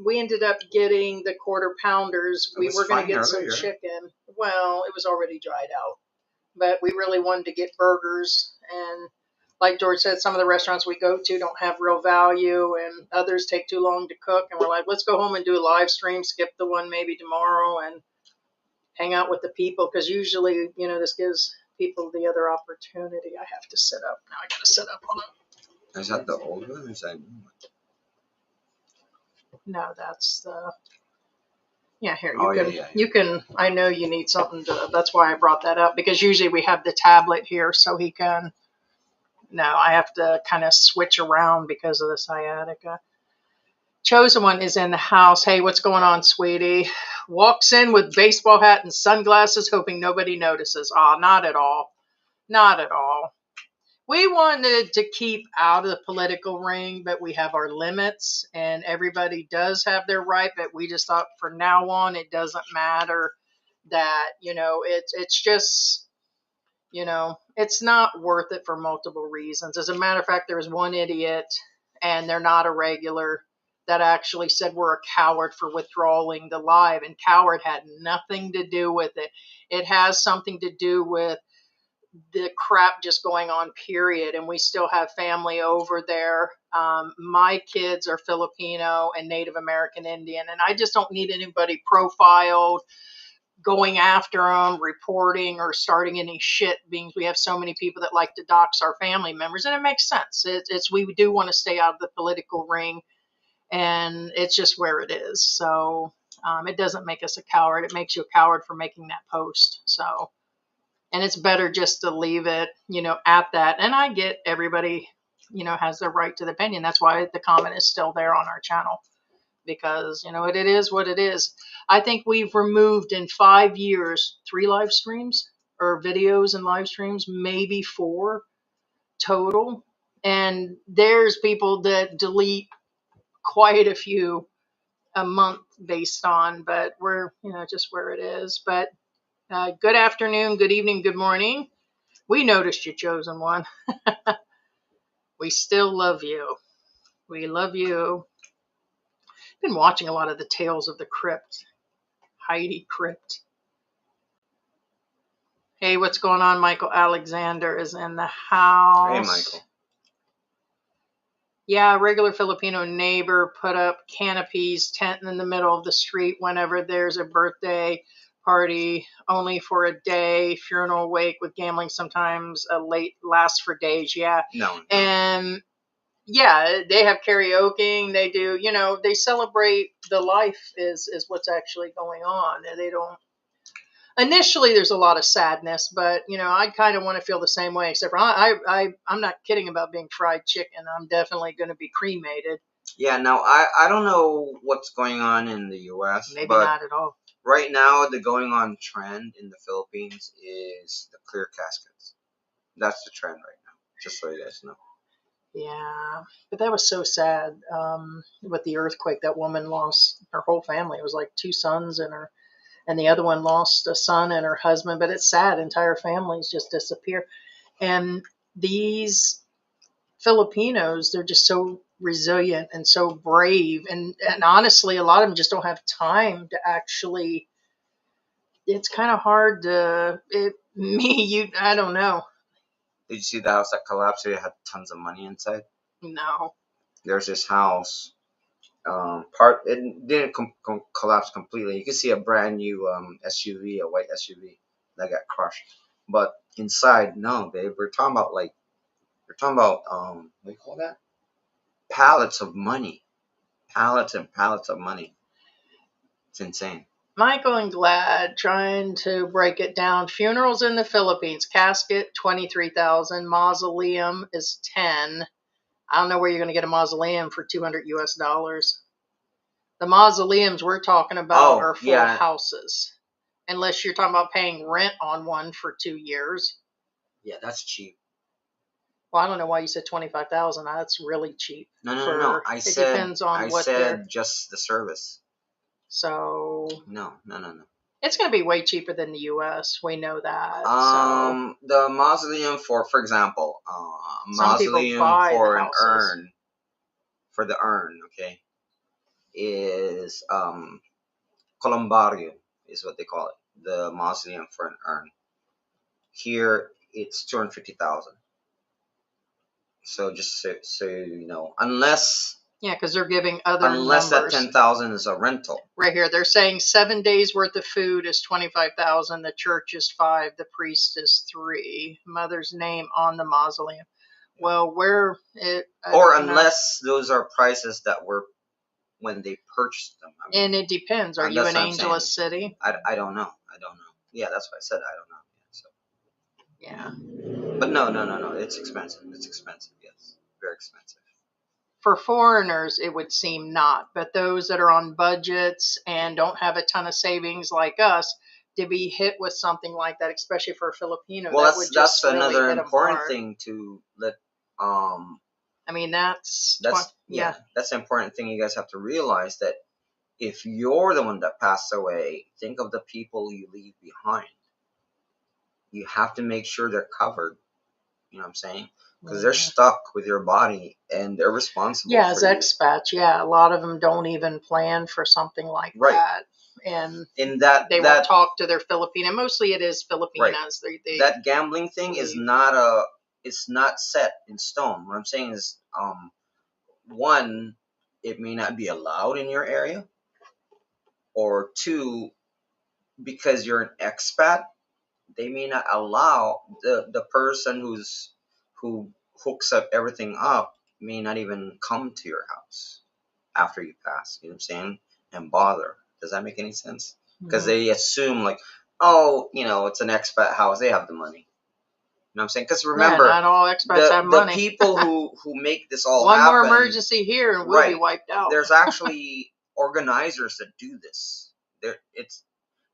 We ended up getting the quarter pounders. We were going to get some chicken. Well, it was already dried out. But we really wanted to get burgers. And like George said, some of the restaurants we go to don't have real value, and others take too long to cook. And we're like, let's go home and do a live stream, skip the one maybe tomorrow, and hang out with the people. Because usually, this gives people the other opportunity. I have to sit up. Now I got to sit up. Hold on. Is that the old one or is that new one? No, that's the. Yeah, here you you can. I know you need something to. That's why I brought that up, because usually we have the tablet here so he can. No, I have to kind of switch around because of the sciatica. Chosen one is in the house. Hey, what's going on, sweetie? Walks in with baseball hat and sunglasses, hoping nobody notices. Not at all. Not at all. We wanted to keep out of the political ring, but we have our limits, and everybody does have their right. But we just thought from now on, it doesn't matter that, it's just, it's not worth it for multiple reasons. As a matter of fact, there was one idiot, and they're not a regular, that actually said we're a coward for withdrawing the live, and coward had nothing to do with it. It has something to do with the crap just going on, period. And we still have family over there. My kids are Filipino and Native American Indian, and I just don't need anybody profiled, going after them, reporting, or starting any shit, being we have so many people that like to dox our family members, and it makes sense. We do want to stay out of the political ring, and it's just where it is. So it doesn't make us a coward. It makes you a coward for making that post. So, and it's better just to leave it, at that. And I get everybody, has their right to the opinion. That's why the comment is still there on our channel, because, it is what it is. I think we've removed in 5 years 3 live streams or videos and live streams, maybe 4 total. And there's people that delete quite a few a month based on, but we're, just where it is. But good afternoon, good evening, good morning. We noticed you, chosen one. We still love you. We love you. Been watching a lot of the Tales of the Crypt. Heidi Crypt. Hey, what's going on? Michael Alexander is in the house. Hey, Michael. Yeah, a regular Filipino neighbor put up canopies, tent in the middle of the street whenever there's a birthday party, only for a day, funeral wake with gambling, sometimes a late lasts for days. Yeah. No. And yeah, they have karaoke. They do, they celebrate the life is what's actually going on. They don't. Initially, there's a lot of sadness, but I kind of want to feel the same way. Except for I'm not kidding about being fried chicken. I'm definitely going to be cremated. Yeah. Now I don't know what's going on in the U.S. Maybe not at all. Right now, the going on trend in the Philippines is the clear caskets. That's the trend right now. Just so you guys know. Yeah, but that was so sad. With the earthquake, that woman lost her whole family. It was like 2 sons and the other one lost a son and her husband. But it's sad. Entire families just disappear. And these Filipinos, they're just so resilient and so brave. And honestly, a lot of them just don't have time to actually. It's kind of hard to I don't know. Did you see the house that collapsed? It had tons of money inside. No. There's this house. It didn't collapse completely. You can see a brand new SUV, a white SUV that got crushed. But inside, no, babe. We're talking about what do you call that? Pallets of money. Pallets and pallets of money. It's insane. Michael and Glad trying to break it down. Funerals in the Philippines. Casket, $23,000. Mausoleum is $10,000. I don't know where you're going to get a mausoleum for $200 US. The mausoleums we're talking about are full houses. Unless you're talking about paying rent on one for 2 years. Yeah, that's cheap. Well, I don't know why you said $25,000. That's really cheap. No. It depends on what said just the service. So No. it's going to be way cheaper than the U.S. We know that. The mausoleum for example, mausoleum for an urn, for the urn, okay, is columbario is what they call it. The mausoleum for an urn. Here it's 250,000. So just so you know, unless. Yeah, because they're giving other unless numbers. That 10,000 is a rental. Right here, they're saying 7 days worth of food is 25,000. The church is 5. The priest is 3. Mother's name on the mausoleum. Well, unless those are prices that were when they purchased them. I mean, and it depends. Are you in Angeles City? I don't know. Yeah, that's what I said. I don't know. So. Yeah. But no. It's expensive. Yes, very expensive. For foreigners, it would seem not, but those that are on budgets and don't have a ton of savings like us, to be hit with something like that, especially for a Filipino, well, that's really another important thing to let. I mean, that's an important thing you guys have to realize, that if you're the one that passed away, think of the people you leave behind. You have to make sure they're covered. You know what I'm saying? because they're stuck with your body and they're responsible. Yeah, as expats, a lot of them don't even plan for something like that, and in that they will talk to their Filipino. Mostly, it is Filipinas. Right. That gambling thing is not it's not set in stone. What I'm saying is, one, it may not be allowed in your area, or two, because you're an expat, they may not allow the person who hooks up everything up may not even come to your house after you pass. You know what I'm saying? And bother. Does that make any sense? Because they assume like, oh, it's an expat house. They have the money. You know what I'm saying? Because remember, not all expats have money. The people who make this all one happen. One more emergency here and we'll be wiped out. There's actually organizers that do this.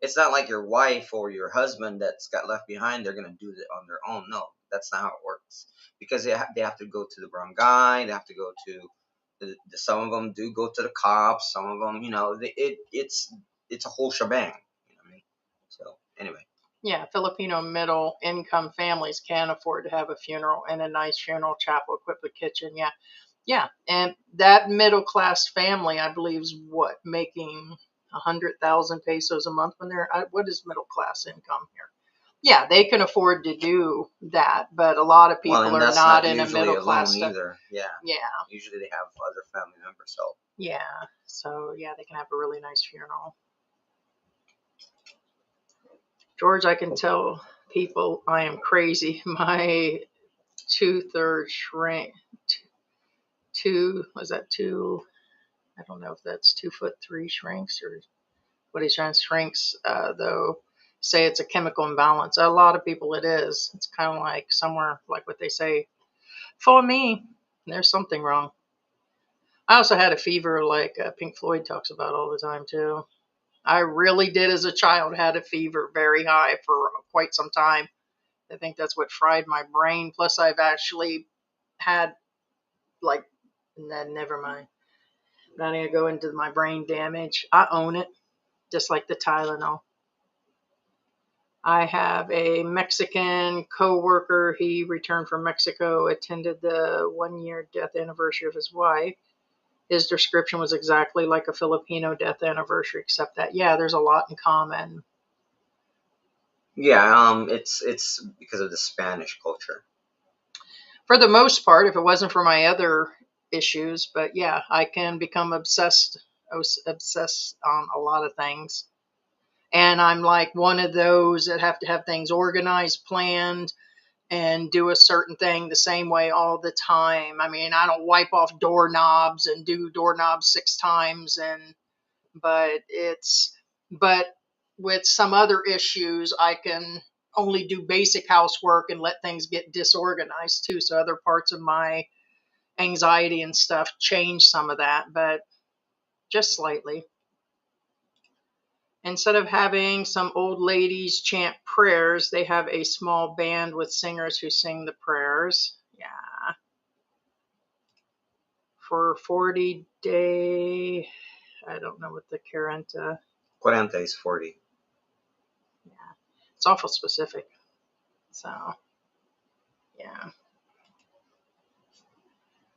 It's not like your wife or your husband that's got left behind. They're gonna do it on their own. No, that's not how it works. Because they have to go to the barangay. They have to go to some of them do go to the cops. Some of them, it's a whole shebang. You know what I mean? So anyway. Yeah, Filipino middle income families can afford to have a funeral and a nice funeral chapel equipped with kitchen. Yeah, and that middle class family, I believe, is making 100,000 pesos a month when they're what is middle class income here? Yeah, they can afford to do that, but a lot of people are not in a middle class either. Yeah. Usually they have other family members help. Yeah, so they can have a really nice funeral. George, I can tell people I am crazy. My 2/3 shrink. Was that two? I don't know if that's 2'3" shrinks or what he's trying to shrinks, though. Say it's a chemical imbalance. A lot of people it is. It's kind of like somewhere like what they say. For me, there's something wrong. I also had a fever like Pink Floyd talks about all the time too. I really did as a child had a fever very high for quite some time. I think that's what fried my brain. Plus I've actually had never mind. I'm not going to go into my brain damage. I own it, just like the Tylenol. I have a Mexican co-worker. He returned from Mexico, attended the 1-year death anniversary of his wife. His description was exactly like a Filipino death anniversary, except that, there's a lot in common. Yeah, it's because of the Spanish culture. For the most part, if it wasn't for my other issues, but I can become obsessed on a lot of things. And I'm like one of those that have to have things organized, planned, and do a certain thing the same way all the time. I mean, I don't wipe off doorknobs and do doorknobs 6 times, but with some other issues, I can only do basic housework and let things get disorganized too. So other parts of my anxiety and stuff change some of that, but just slightly. Instead of having some old ladies chant prayers, they have a small band with singers who sing the prayers. Yeah. For 40 day, I don't know what the 40 is 40. Yeah. It's awful specific. So, yeah.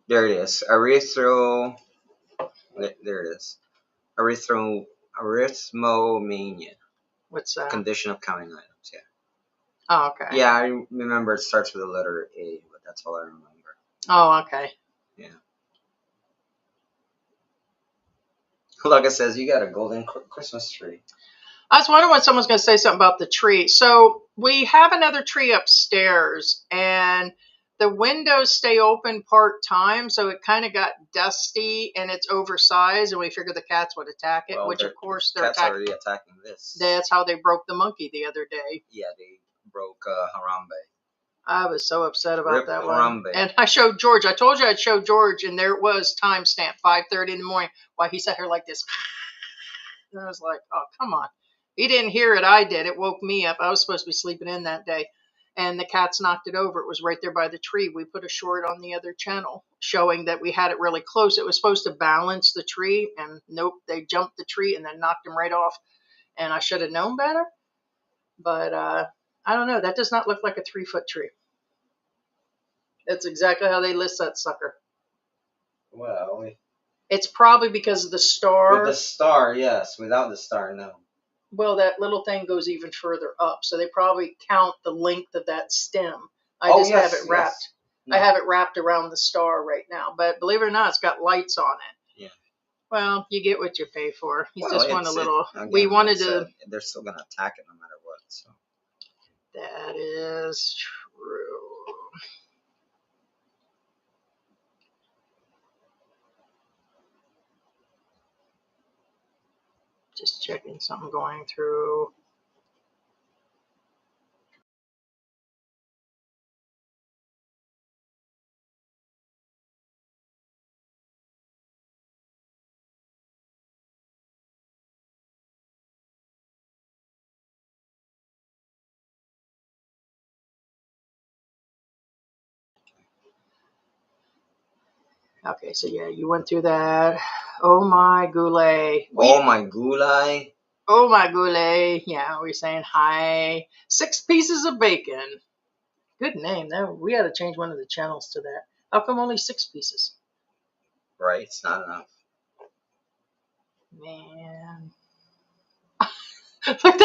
There it is. There it is. Arithmomania. What's that? Condition of counting items, yeah. Oh, okay. Yeah, I remember it starts with the letter A, but that's all I remember. Oh, okay. Yeah. Like I says, you got a golden Christmas tree. I was wondering when someone's going to say something about the tree. So we have another tree upstairs, and the windows stay open part-time, so it kind of got dusty, and it's oversized, and we figured the cats would attack it, which, of course, they're cats are already attacking this. That's how they broke the monkey the other day. Yeah, they broke Harambe. I was so upset about Rip that Harambe. one. And I showed George. I told you I'd show George, and there it was, timestamp, 5:30 in the morning, while he sat here like this. And I was like, oh, come on. He didn't hear it. I did. It woke me up. I was supposed to be sleeping in that day. And the cats knocked it over. It was right there by the tree. We put a short on the other channel showing that we had it really close. It was supposed to balance the tree. And nope, they jumped the tree and then knocked him right off. And I should have known better. But I don't know. That does not look like a 3-foot tree. That's exactly how they list that sucker. Well, it's probably because of the star. With the star, yes. Without the star, no. Well, that little thing goes even further up, so they probably count the length of that stem. I have it wrapped. Yes. No. I have it wrapped around the star right now, but believe it or not, it's got lights on it. Yeah. Well, you get what you pay for. You just want a little. Again, we wanted to. They're still gonna attack it no matter what. So. That is true. Just checking something going through. Okay, so yeah, you went through that. Oh my goulet. Oh my goulet. Oh my goulet. Yeah, we're saying hi. 6 pieces of bacon. Good name. Now we got to change one of the channels to that. How come only 6 pieces? Right, it's not enough. Man. Like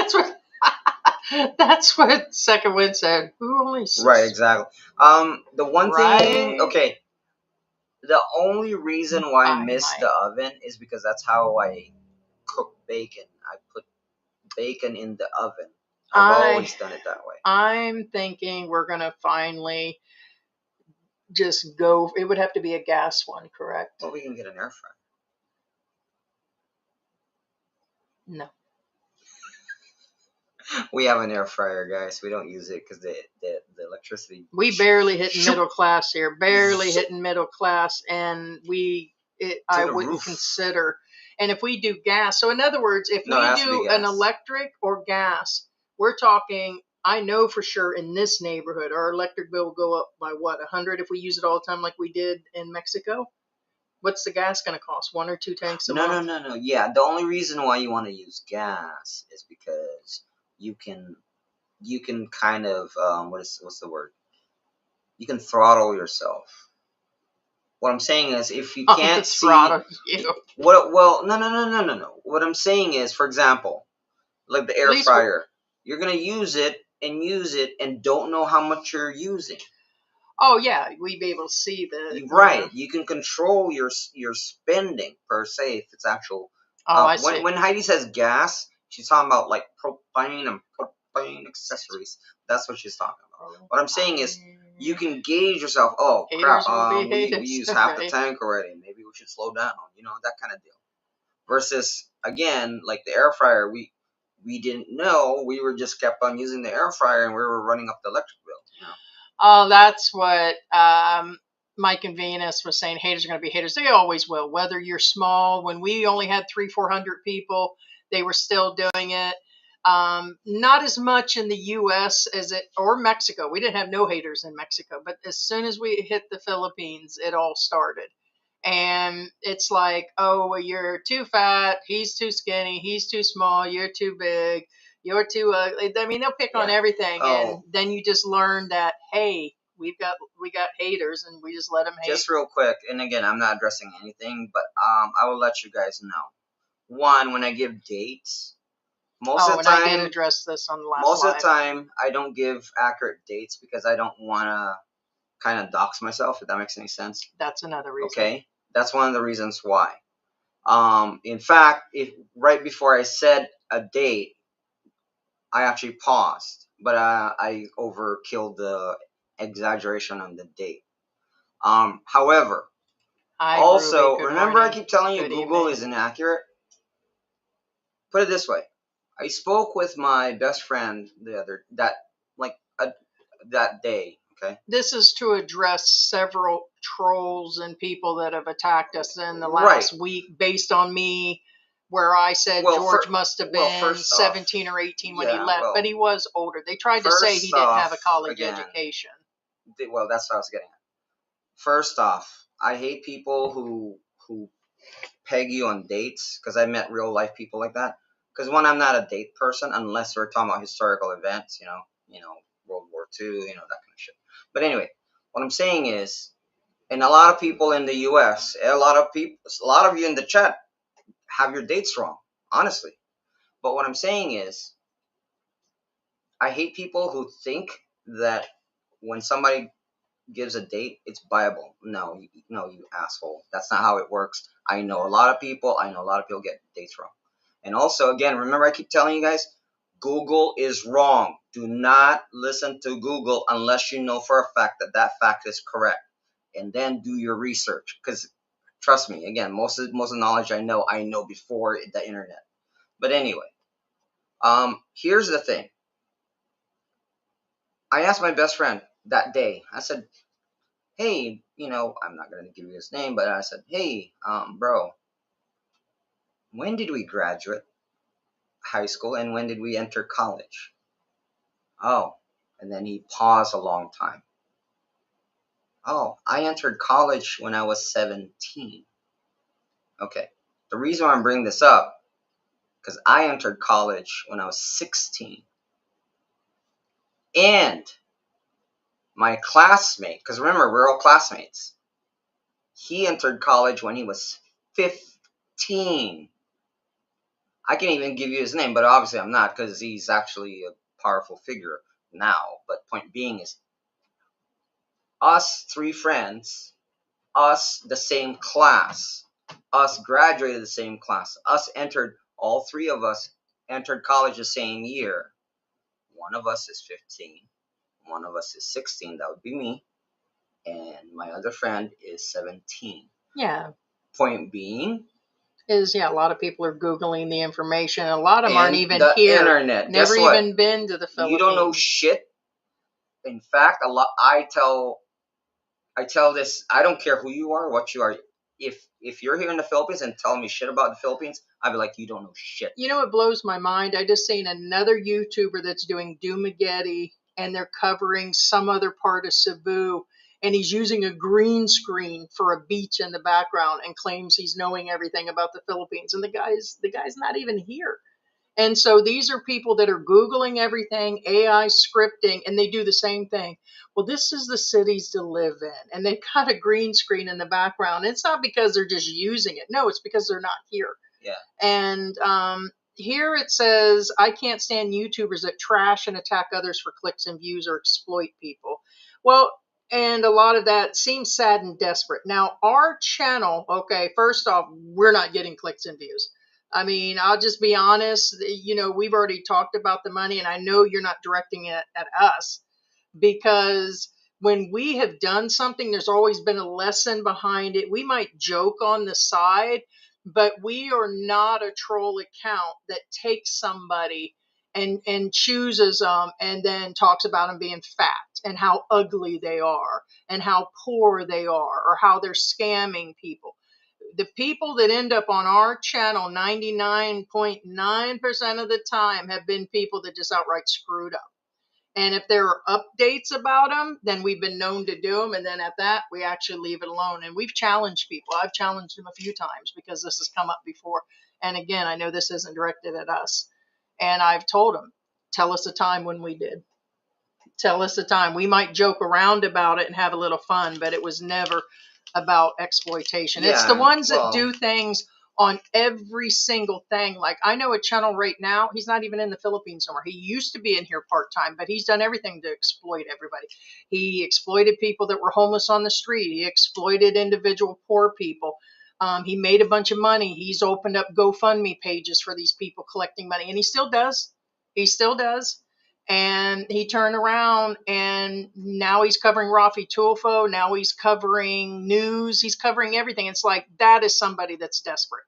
that's what Second Wind said. Who only 6? Right, exactly. The one thing, okay. The only reason why I missed the oven is because that's how I cook bacon. I put bacon in the oven. I've always done it that way. I'm thinking we're going to finally just go. It would have to be a gas one, correct? Well, we can get an air fryer. No. We have an air fryer, guys. We don't use it because the electricity. We barely hitting middle class here. Barely hitting middle class, and I wouldn't consider. And if we do gas, so in other words, if we do an electric or gas, we're talking. I know for sure in this neighborhood, our electric bill will go up by what, 100 if we use it all the time like we did in Mexico. What's the gas going to cost? 1 or 2 tanks a month? No. Yeah, the only reason why you want to use gas is because you can kind of what's the word? You can throttle yourself. What I'm saying is, if you can't see what, well, no. What I'm saying is, for example, like the air fryer, you're gonna use it and don't know how much you're using. Oh yeah, we'd be able to see the right. You can control your spending per se if it's actual. I see. When Heidi says gas, she's talking about like propane and propane accessories. That's what she's talking about. What I'm saying is, you can gauge yourself. Oh crap! We used half the tank already. Maybe we should slow down. You know, that kind of deal. Versus again, like the air fryer, we didn't know. We were just kept on using the air fryer, and we were running up the electric bill. You know? Oh, that's what Mike and Venus was saying. Haters are going to be haters. They always will. Whether you're small, when we only had 300-400 people, they were still doing it. Not as much in the U.S. or Mexico. We didn't have no haters in Mexico, but as soon as we hit the Philippines, it all started. And it's like, oh, well, you're too fat. He's too skinny. He's too small. You're too big. You're too ugly. I mean, they'll pick on everything, and then you just learn that, hey, we got haters, and we just let them hate. Just real quick, and again, I'm not addressing anything, but I will let you guys know. One, when I give dates, most of the time, I did address this on the last most of the time, I don't give accurate dates because I don't want to kind of dox myself, if that makes any sense. That's another reason. Okay, that's one of the reasons why. In fact, right before I said a date, I actually paused, but I overkilled the exaggeration on the date. However, also remember I keep telling you Google is inaccurate. Put it this way: I spoke with my best friend that day. Okay. This is to address several trolls and people that have attacked us in the last week based on me, where I said George must have been 17 or 18 when he left, but he was older. They tried to say he didn't have a college education. Well, that's what I was getting at. First off, I hate people who peg you on dates, because I met real life people like that. Because one, I'm not a date person unless we're talking about historical events, you know, World War II, that kind of shit. But anyway, What I'm saying is, and a lot of people in the U.S., a lot of you in the chat have your dates wrong, honestly. But what I'm saying is, I hate people who think that when somebody gives a date, it's viable. No, you asshole. That's not how it works. I know a lot of people get dates wrong. And also, again, remember I keep telling you guys, Google is wrong. Do not listen to Google unless you know for a fact that that fact is correct. And then do your research. Because trust me, again, most of the knowledge I know before the internet. But anyway, here's the thing. I asked my best friend that day. I said, hey, I'm not going to give you his name, but I said, hey, bro, when did we graduate high school and when did we enter college? Oh, and then he paused a long time. Oh, I entered college when I was 17. Okay, the reason why I'm bringing this up, because I entered college when I was 16. And my classmate, because remember, we're all classmates, he entered college when he was 15. I can even give you his name, but obviously I'm not, because he's actually a powerful figure now. But point being is, us three friends, us the same class, us graduated the same class, all three of us entered college the same year. One of us is 15, one of us is 16, that would be me, and my other friend is 17. Yeah. Point being is, a lot of people are Googling the information. A lot of them aren't even the here. Internet. Never Guess what? even been to the Philippines. You don't know shit. In fact, I tell this, I don't care who you are, what you are. If you're here in the Philippines and telling me shit about the Philippines, I'd be like, you don't know shit. You know, it blows my mind. I just seen another YouTuber that's doing Dumaguete, and they're covering some other part of Cebu, and he's using a green screen for a beach in the background and claims he's knowing everything about the Philippines. And the guy's not even here. And so these are people that are Googling everything, AI scripting, and they do the same thing. Well, this is the cities to live in. And they've got a green screen in the background. It's not because they're just using it. No, it's because they're not here. Yeah. And here it says, I can't stand YouTubers that trash and attack others for clicks and views or exploit people. Well, and a lot of that seems sad and desperate. Now, our channel, okay, first off, we're not getting clicks and views. I mean, I'll just be honest, we've already talked about the money, and I know you're not directing it at us, because when we have done something, there's always been a lesson behind it. We might joke on the side, but we are not a troll account that takes somebody and chooses them and then talks about them being fat and how ugly they are and how poor they are or how they're scamming people. The people that end up on our channel 99.9% of the time have been people that just outright screwed up. And if there are updates about them, then we've been known to do them. And then at that, we actually leave it alone. And we've challenged people. I've challenged them a few times because this has come up before. And again, I know this isn't directed at us. And I've told them, tell us a time when we did. Tell us a time. We might joke around about it and have a little fun, but it was never about exploitation. Yeah, it's the ones that do things on every single thing. Like, I know a channel right now, he's not even in the Philippines somewhere. He used to be in here part-time, but he's done everything to exploit everybody. He exploited people that were homeless on the street. He exploited individual poor people. He made a bunch of money. He's opened up GoFundMe pages for these people collecting money, and he still does. He still does. And he turned around and now he's covering Rafi Tulfo. Now he's covering news. He's covering everything. It's like, that is somebody that's desperate.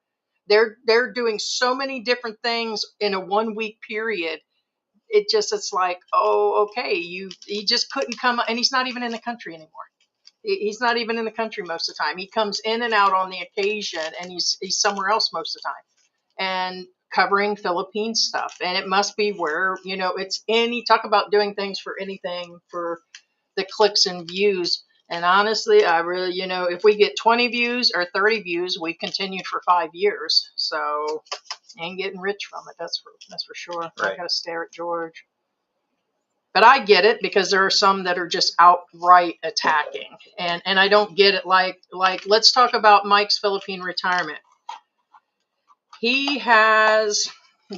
They're doing so many different things in a 1 week period. It's like, oh, okay. He just couldn't come, and he's not even in the country anymore. He's not even in the country most of the time. He comes in and out on the occasion, and he's somewhere else most of the time. And covering Philippine stuff. And it must be where, it's talk about doing things for anything for the clicks and views. And honestly, I really, if we get 20 views or 30 views, we've continued for 5 years. So ain't getting rich from it. That's for sure. Right. I got to stare at George. But I get it, because there are some that are just outright attacking, and I don't get it. Like let's talk about Mike's Philippine Retirement. He has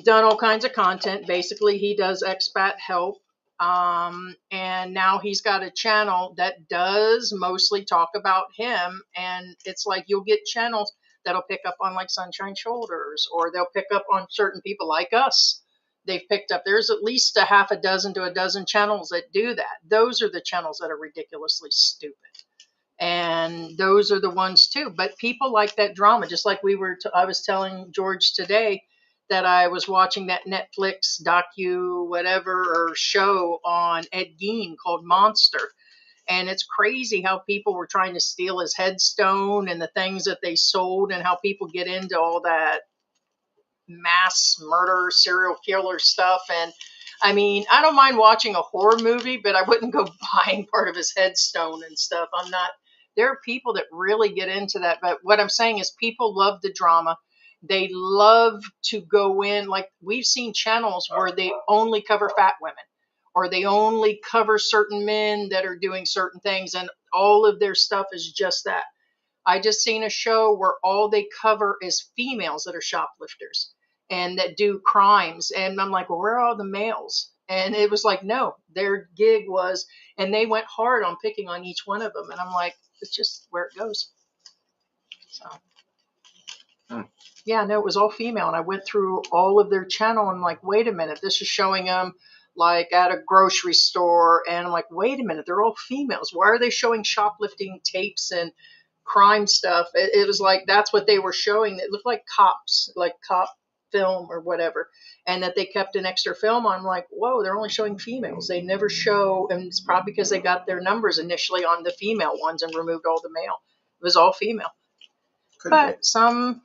done all kinds of content. Basically, he does expat help. And now he's got a channel that does mostly talk about him. And it's like, you'll get channels that'll pick up on like Sunshine Shoulders, or they'll pick up on certain people like us. They've picked up, there's at least a half a dozen to a dozen channels that do that. Those are the channels that are ridiculously stupid. And those are the ones too. But people like that drama, just like I was telling George today that I was watching that Netflix docu whatever or show on Ed Gein called Monster. And it's crazy how people were trying to steal his headstone and the things that they sold, and how people get into all that mass murder, serial killer stuff. And I mean, I don't mind watching a horror movie, but I wouldn't go buying part of his headstone and stuff. There are people that really get into that. But what I'm saying is, people love the drama. They love to go in, like we've seen channels where they only cover fat women, or they only cover certain men that are doing certain things, and all of their stuff is just that. I just seen a show where all they cover is females that are shoplifters and that do crimes. And I'm like, well, where are all the males? And it was like, no, their gig was, and they went hard on picking on each one of them. And I'm like, it's just where it goes. So, yeah, no, it was all female. And I went through all of their channel, and I'm like, wait a minute, this is showing them like at a grocery store. And I'm like, wait a minute, they're all females. Why are they showing shoplifting tapes and crime stuff? It was like, that's what they were showing. It looked like cops, like cop film or whatever, and that they kept an extra film on. I'm like, whoa, they're only showing females. They never show, and it's probably because they got their numbers initially on the female ones and removed all the male. It was all female. But some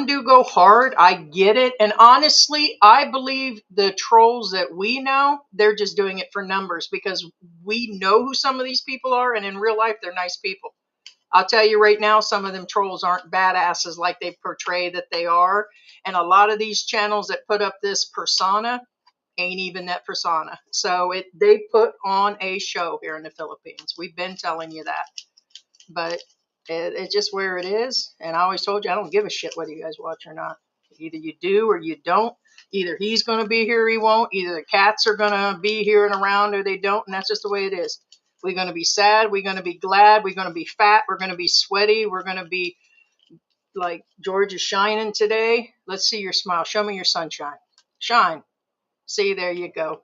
do go hard. I get it. And honestly, I believe the trolls that we know, they're just doing it for numbers, because we know who some of these people are, and in real life, they're nice people. I'll tell you right now, some of them trolls aren't badasses like they portray that they are. And a lot of these channels that put up this persona ain't even that persona. So they put on a show here in the Philippines. We've been telling you that. But it's just where it is. And I always told you, I don't give a shit whether you guys watch or not. Either you do or you don't. Either he's going to be here or he won't. Either the cats are going to be here and around or they don't. And that's just the way it is. We're going to be sad. We're going to be glad. We're going to be fat. We're going to be sweaty. We're going to be like, George is shining today. Let's see your smile. Show me your sunshine. Shine. See, there you go.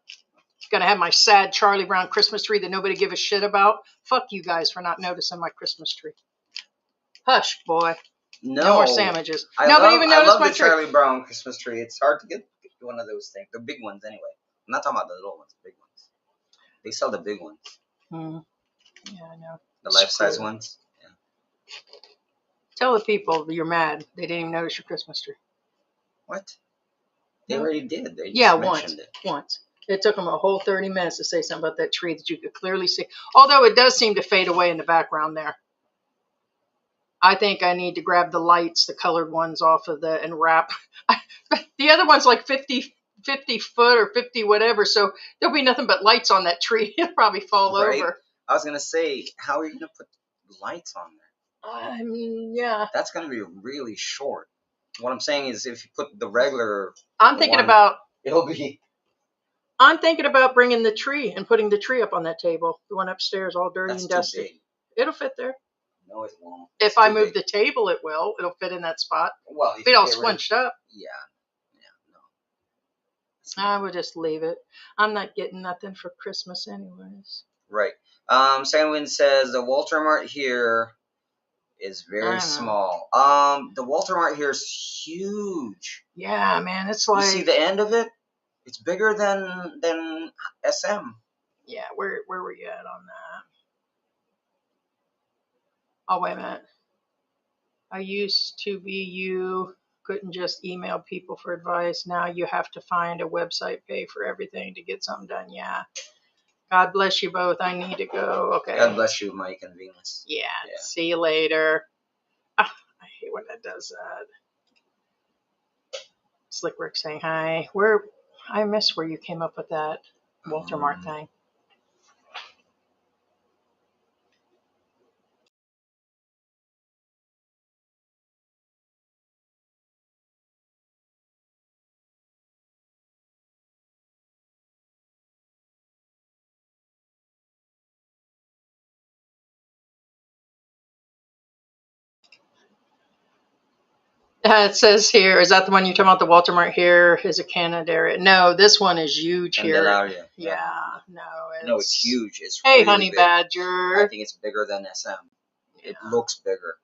Going to have my sad Charlie Brown Christmas tree that nobody give a shit about. Fuck you guys for not noticing my Christmas tree. Hush, boy. No more sandwiches. Nobody even noticed my tree. I love the Charlie Brown Christmas tree. It's hard to get one of those things. The big ones, anyway. I'm not talking about the little ones, the big ones. They sell the big ones. Yeah, I know. The life-size ones. Yeah. Tell the people you're mad. They didn't even notice your Christmas tree. What? They already did. They just mentioned it. Once. It took them a whole 30 minutes to say something about that tree that you could clearly see. Although it does seem to fade away in the background there. I think I need to grab the lights, the colored ones off of and wrap. The other one's like 50 foot or 50 whatever, so there'll be nothing but lights on that tree. It'll probably fall over. I was going to say, how are you going to put lights on there? Yeah. That's going to be really short. What I'm saying is, if you put the regular I'm thinking about bringing the tree and putting the tree up on that table. The one upstairs, all dirty and dusty. Too big. It'll fit there. No, it won't. If I move the table, it will. It'll fit in that spot. Well, if it all squinched up. Yeah, no. I would just leave it. I'm not getting nothing for Christmas anyways. Right. Sanwin says the Walter Mart here is very small. The Walter Mart here is huge. Yeah, man, it's like, you see the end of it? It's bigger than SM. Yeah, where were you at on that? Oh, wait a minute. I used to be you. Couldn't just email people for advice. Now you have to find a website, pay for everything to get something done. Yeah. God bless you both. I need to go. Okay. God bless you, Mike and Venus. Yeah. See you later. I hate when that does that. Slick Rick saying hi. I miss where you came up with that Walter Mart thing. It says here, is that the one you're talking about? The Walter Mart here is a Canada area. No, this one is huge here. Candelaria. Yeah, No, it's huge. It's Hey, really honey big. badger. I think it's bigger than SM. It looks bigger.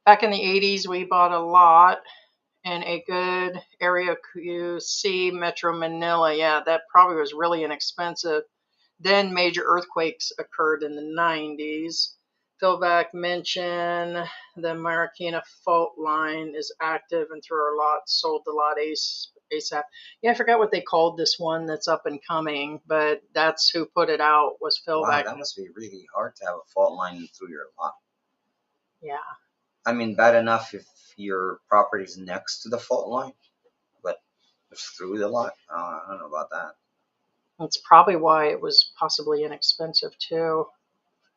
Back in the 80s, we bought a lot in a good area QC, Metro Manila. Yeah, that probably was really inexpensive. Then major earthquakes occurred in the 90s. Philback mentioned the Marikina fault line is active and through our lot, sold the lot ASAP. Yeah, I forgot what they called this one that's up and coming, but that's who put it out was Philback. Wow, that must be really hard to have a fault line through your lot. Yeah. I mean, bad enough if your property's next to the fault line, but through the lot, I don't know about that. That's probably why it was possibly inexpensive too.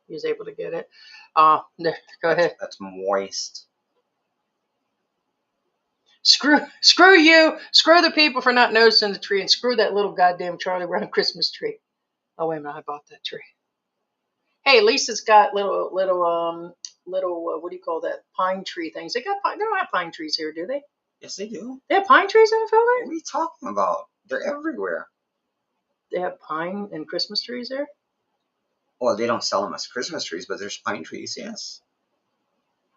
He was able to get it. Go ahead. That's moist. Screw you. Screw the people for not noticing the tree, and screw that little goddamn Charlie Brown Christmas tree. Oh wait a minute, I bought that tree. Hey, at least it's got little what do you call that? Pine tree things. They don't have pine trees here, do they? Yes, they do. They have pine trees in the Philippines? What are you talking about? They're everywhere. They have pine and Christmas trees there? Well, they don't sell them as Christmas trees, but there's pine trees, yes.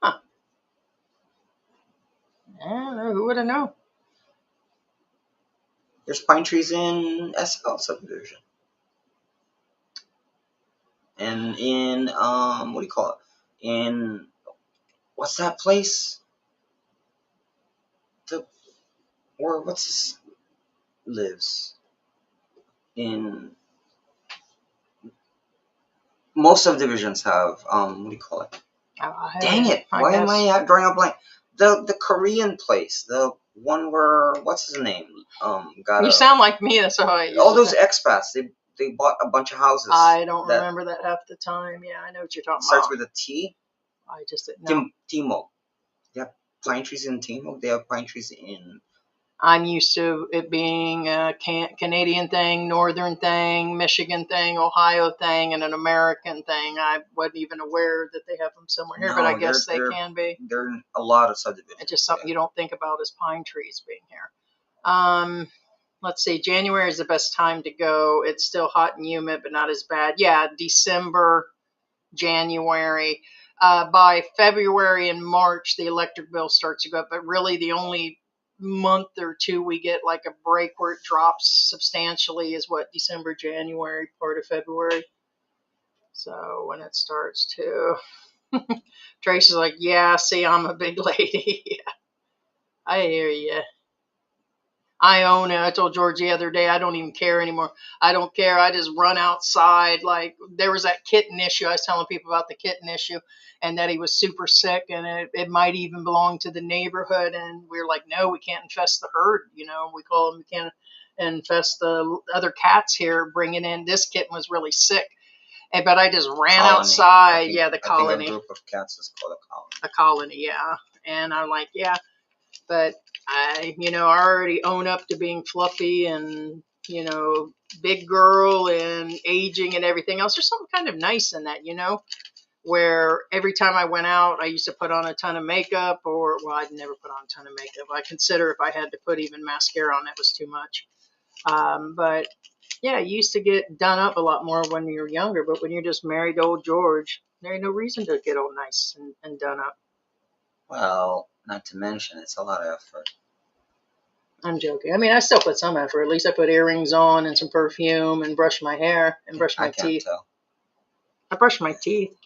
Huh. I don't know. Who would have known? There's pine trees in SL subdivision. And in, what do you call it? In, what's that place? What's this lives? In, most subdivisions have, what do you call it? Dang it! Why am I drawing a blank? The Korean place, the one where, what's his name? You sound like me. That's how I use all those expats. They bought a bunch of houses. I don't remember that half the time. Yeah, I know what you're talking starts about. with a T. I just didn't know. Timog. They have pine trees in Timog. They have pine trees in. I'm used to it being a Canadian thing, Northern thing, Michigan thing, Ohio thing, and an American thing. I wasn't even aware that they have them somewhere here, but I guess they can be. There are a lot of subdivisions. It's just something you don't think about as pine trees being here. Let's see, January is the best time to go. It's still hot and humid, but not as bad. Yeah, December, January. By February and March, the electric bill starts to go up, but really the only month or two we get like a break where it drops substantially is what, December, January, part of February. So when it starts to Tracy's like, yeah, see, I'm a big lady. Yeah, I hear you. I own it. I told George the other day, I don't even care anymore. I don't care. I just run outside. Like there was that kitten issue. I was telling people about the kitten issue and that he was super sick and it might even belong to the neighborhood. And we were like, no, we can't infest the herd. You know, we call them, we can't infest the other cats here bringing in. This kitten was really sick. But I just ran outside. Yeah, the colony. I think a group of cats is called a colony. A colony, yeah. And I'm like, yeah. But I already own up to being fluffy and, big girl and aging and everything else. There's something kind of nice in that, where every time I went out, I used to put on a ton of makeup I'd never put on a ton of makeup. I consider if I had to put even mascara on, it was too much. But yeah, you used to get done up a lot more when you were younger, but when you're just married to old George, there ain't no reason to get all nice and done up. Well, not to mention, it's a lot of effort. I'm joking. I mean, I still put some effort. At least I put earrings on and some perfume and brush my hair and brush my teeth. Tell. I brush my teeth.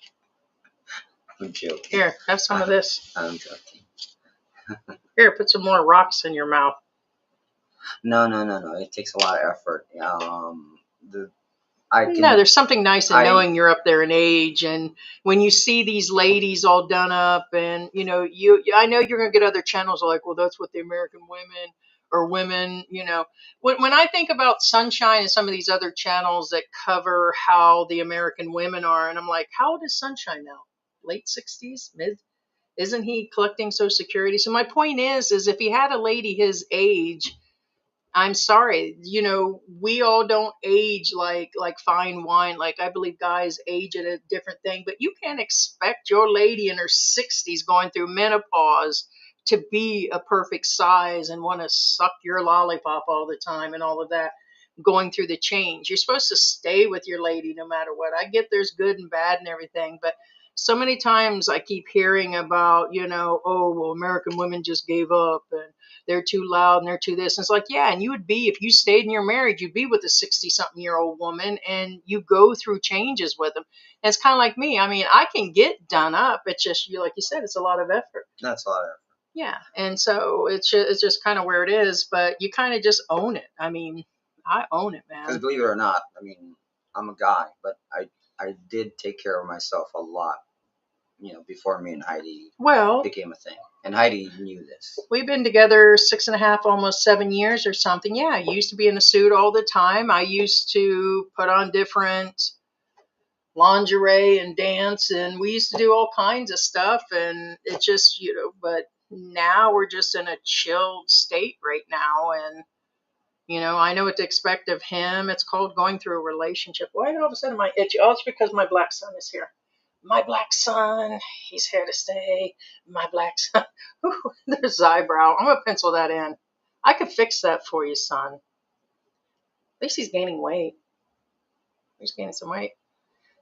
I'm joking. Here, have some of this. I'm joking. Here, put some more rocks in your mouth. No. It takes a lot of effort. There's something nice in knowing you're up there in age, and when you see these ladies all done up, and I know you're gonna get other channels like, well, that's what the American women or women, When I think about Sunshine and some of these other channels that cover how the American women are, and I'm like, how old is Sunshine now? Late 60s, mid? Isn't he collecting Social Security? So my point is if he had a lady his age, I'm sorry, we all don't age like fine wine. Like, I believe guys age at a different thing, but you can't expect your lady in her 60s going through menopause to be a perfect size and want to suck your lollipop all the time and all of that, going through the change. You're supposed to stay with your lady no matter what. I get there's good and bad and everything, but so many times I keep hearing about, oh, well, American women just gave up and they're too loud and they're too this. And it's like, yeah, and you would be, if you stayed in your marriage, you'd be with a 60-something-year-old woman and you go through changes with them. And it's kind of like me. I mean, I can get done up. It's just, like you said, it's a lot of effort. That's a lot of effort. Yeah. And so it's just kind of where it is, but you kind of just own it. I mean, I own it, man. Because believe it or not, I mean, I'm a guy, but I did take care of myself a lot, before me and Heidi became a thing. And Heidi knew this. We've been together 6.5, almost 7 years or something. Yeah, I used to be in a suit all the time. I used to put on different lingerie and dance, and we used to do all kinds of stuff. And it just, but now we're just in a chilled state right now. And, I know what to expect of him. It's called going through a relationship. Why all of a sudden am I itchy? Oh, it's because my black son is here. My black son, he's here to stay. My black son. Ooh, there's his eyebrow. I'm going to pencil that in. I could fix that for you, son. At least he's gaining weight. He's gaining some weight.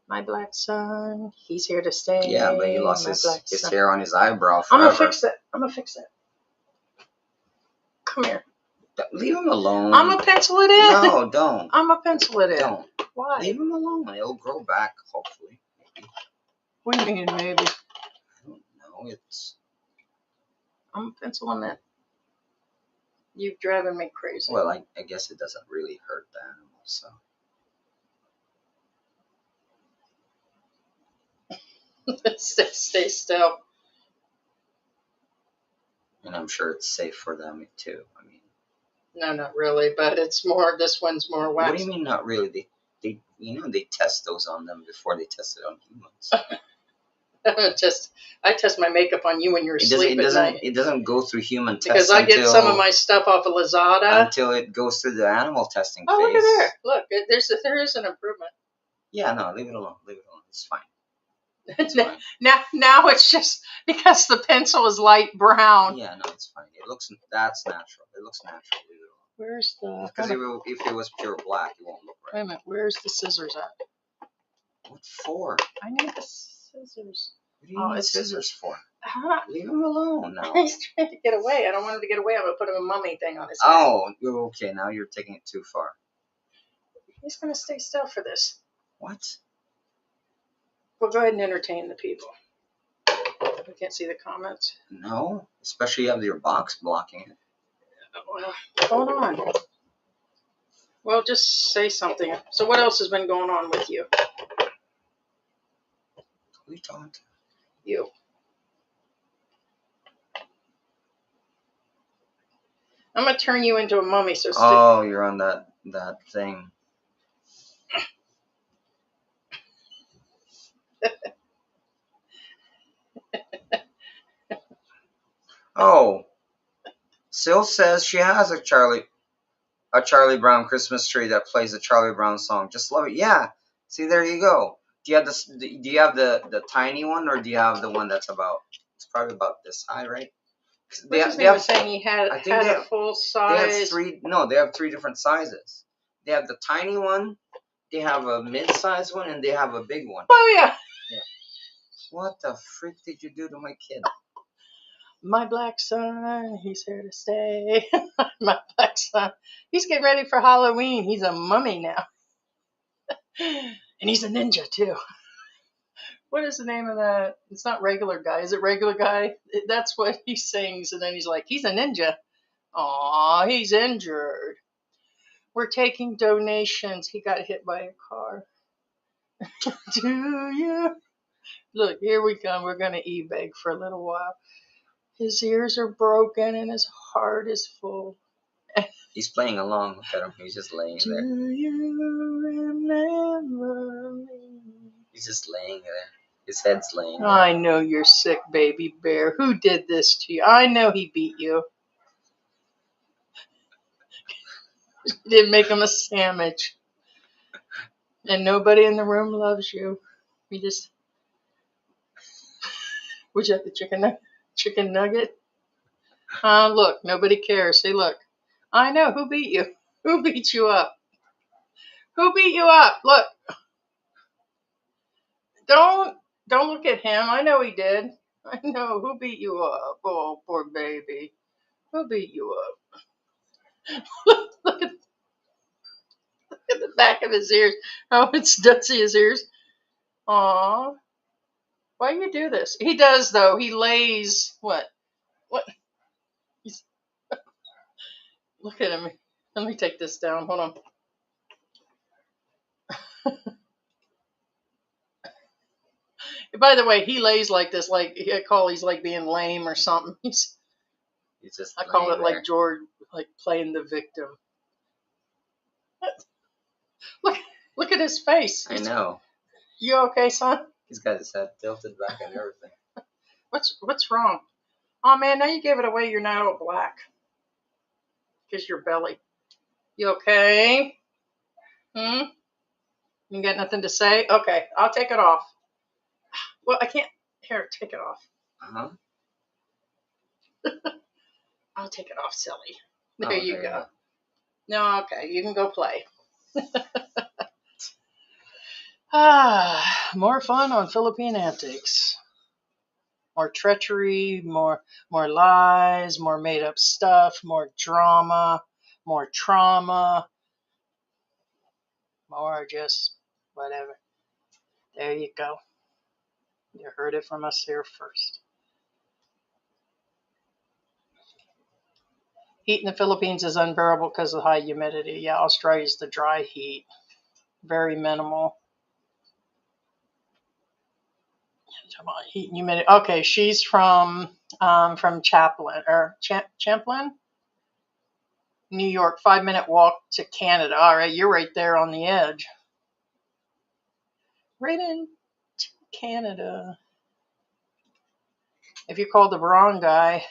My black son, he's here to stay. Yeah, but he lost his hair on his eyebrow forever. I'm going to fix that. Come here. Leave him alone. I'm going to pencil it in. No, don't. I'm going to pencil it in. Don't. Why? Leave him alone. It'll grow back, hopefully. What do you mean, maybe? I don't know. I'm penciling it. You're driving me crazy. Well, I guess it doesn't really hurt the animal, so. Stay still. And I'm sure it's safe for them too. I mean. No, not really, but it's more. This one's more wax. What do you mean, not really? They test those on them before they test it on humans. I test my makeup on you when you're asleep at night. It doesn't go through human tests because I get some of my stuff off of Lazada until it goes through the animal testing phase. Oh, look at there! Look, there is an improvement. Yeah, no, leave it alone. It's fine. It's fine. Now it's just because the pencil is light brown. Yeah, no, it's fine. That's natural. It looks natural. Leave it alone. Where's the? Because if it was pure black, it won't look right. Wait a minute. Where's the scissors at? What for? I need the scissors. What do you need scissors for? Leave him alone now. He's trying to get away. I don't want him to get away. I'm going to put him a mummy thing on his head. Oh, okay. Now you're taking it too far. He's going to stay still for this. What? Well, go ahead and entertain the people. We can't see the comments. No, especially you have your box blocking it. Well, hold on. Well, just say something. So what else has been going on with you? Who are you talking to? You. I'm going to turn you into a mummy. So oh, you're on that thing. Oh, Sil says she has a Charlie Brown Christmas tree that plays a Charlie Brown song. Just love it. Yeah. See, there you go. Do you have the tiny one, or do you have the one that's it's probably about this high, right? They was saying he had a full size. They have 3 different sizes. They have the tiny one, they have a mid-sized one, and they have a big one. Oh, yeah. Yeah. What the freak did you do to my kid? My black son, he's here to stay. My black son. He's getting ready for Halloween. He's a mummy now. And he's a ninja, too. What is the name of that? It's not Regular Guy. Is it Regular Guy? That's what he sings. And then he's like, he's a ninja. Aw, he's injured. We're taking donations. He got hit by a car. Do you? Look, here we come. We're going to e-beg for a little while. His ears are broken and his heart is full. He's playing along. Look at him. He's just laying there. Do you remember me? He's just laying there. His head's laying there. I know you're sick, baby bear. Who did this to you? I know he beat you. You didn't make him a sandwich. And nobody in the room loves you. You just... Would you have the chicken nugget? Look, nobody cares. Say, look. I know. Who beat you? Who beat you up? Who beat you up? Look. Don't look at him. I know he did. I know. Who beat you up? Oh, poor baby. Who beat you up? look at the back of his ears. Oh, it's Dutzy his ears. Aw. Why do you do this? He does, though. He lays... What? He's, look at him. Let me take this down. Hold on. By the way, he lays like this, like I call he's like being lame or something. He's just I call it like George, like playing the victim. Look at his face. I know. You okay, son? He's got his head tilted back and everything. What's wrong? Oh man, now you gave it away. You're now all black. Just your belly. You okay? You got nothing to say? Okay, I'll take it off. Well, I can't. Here, take it off. I'll take it off, silly. There you go. No, okay, you can go play. More fun on Philippine Antics. More treachery, more lies, more made up stuff, more drama, more trauma, more just whatever. There you go. You heard it from us here first. Heat in the Philippines is unbearable because of high humidity. Yeah, Australia's the dry heat. Very minimal. Heat and humidity. Okay, she's from Champlain, New York. 5-minute walk to Canada. All right, you're right there on the edge. Right into Canada. If you call the wrong guy,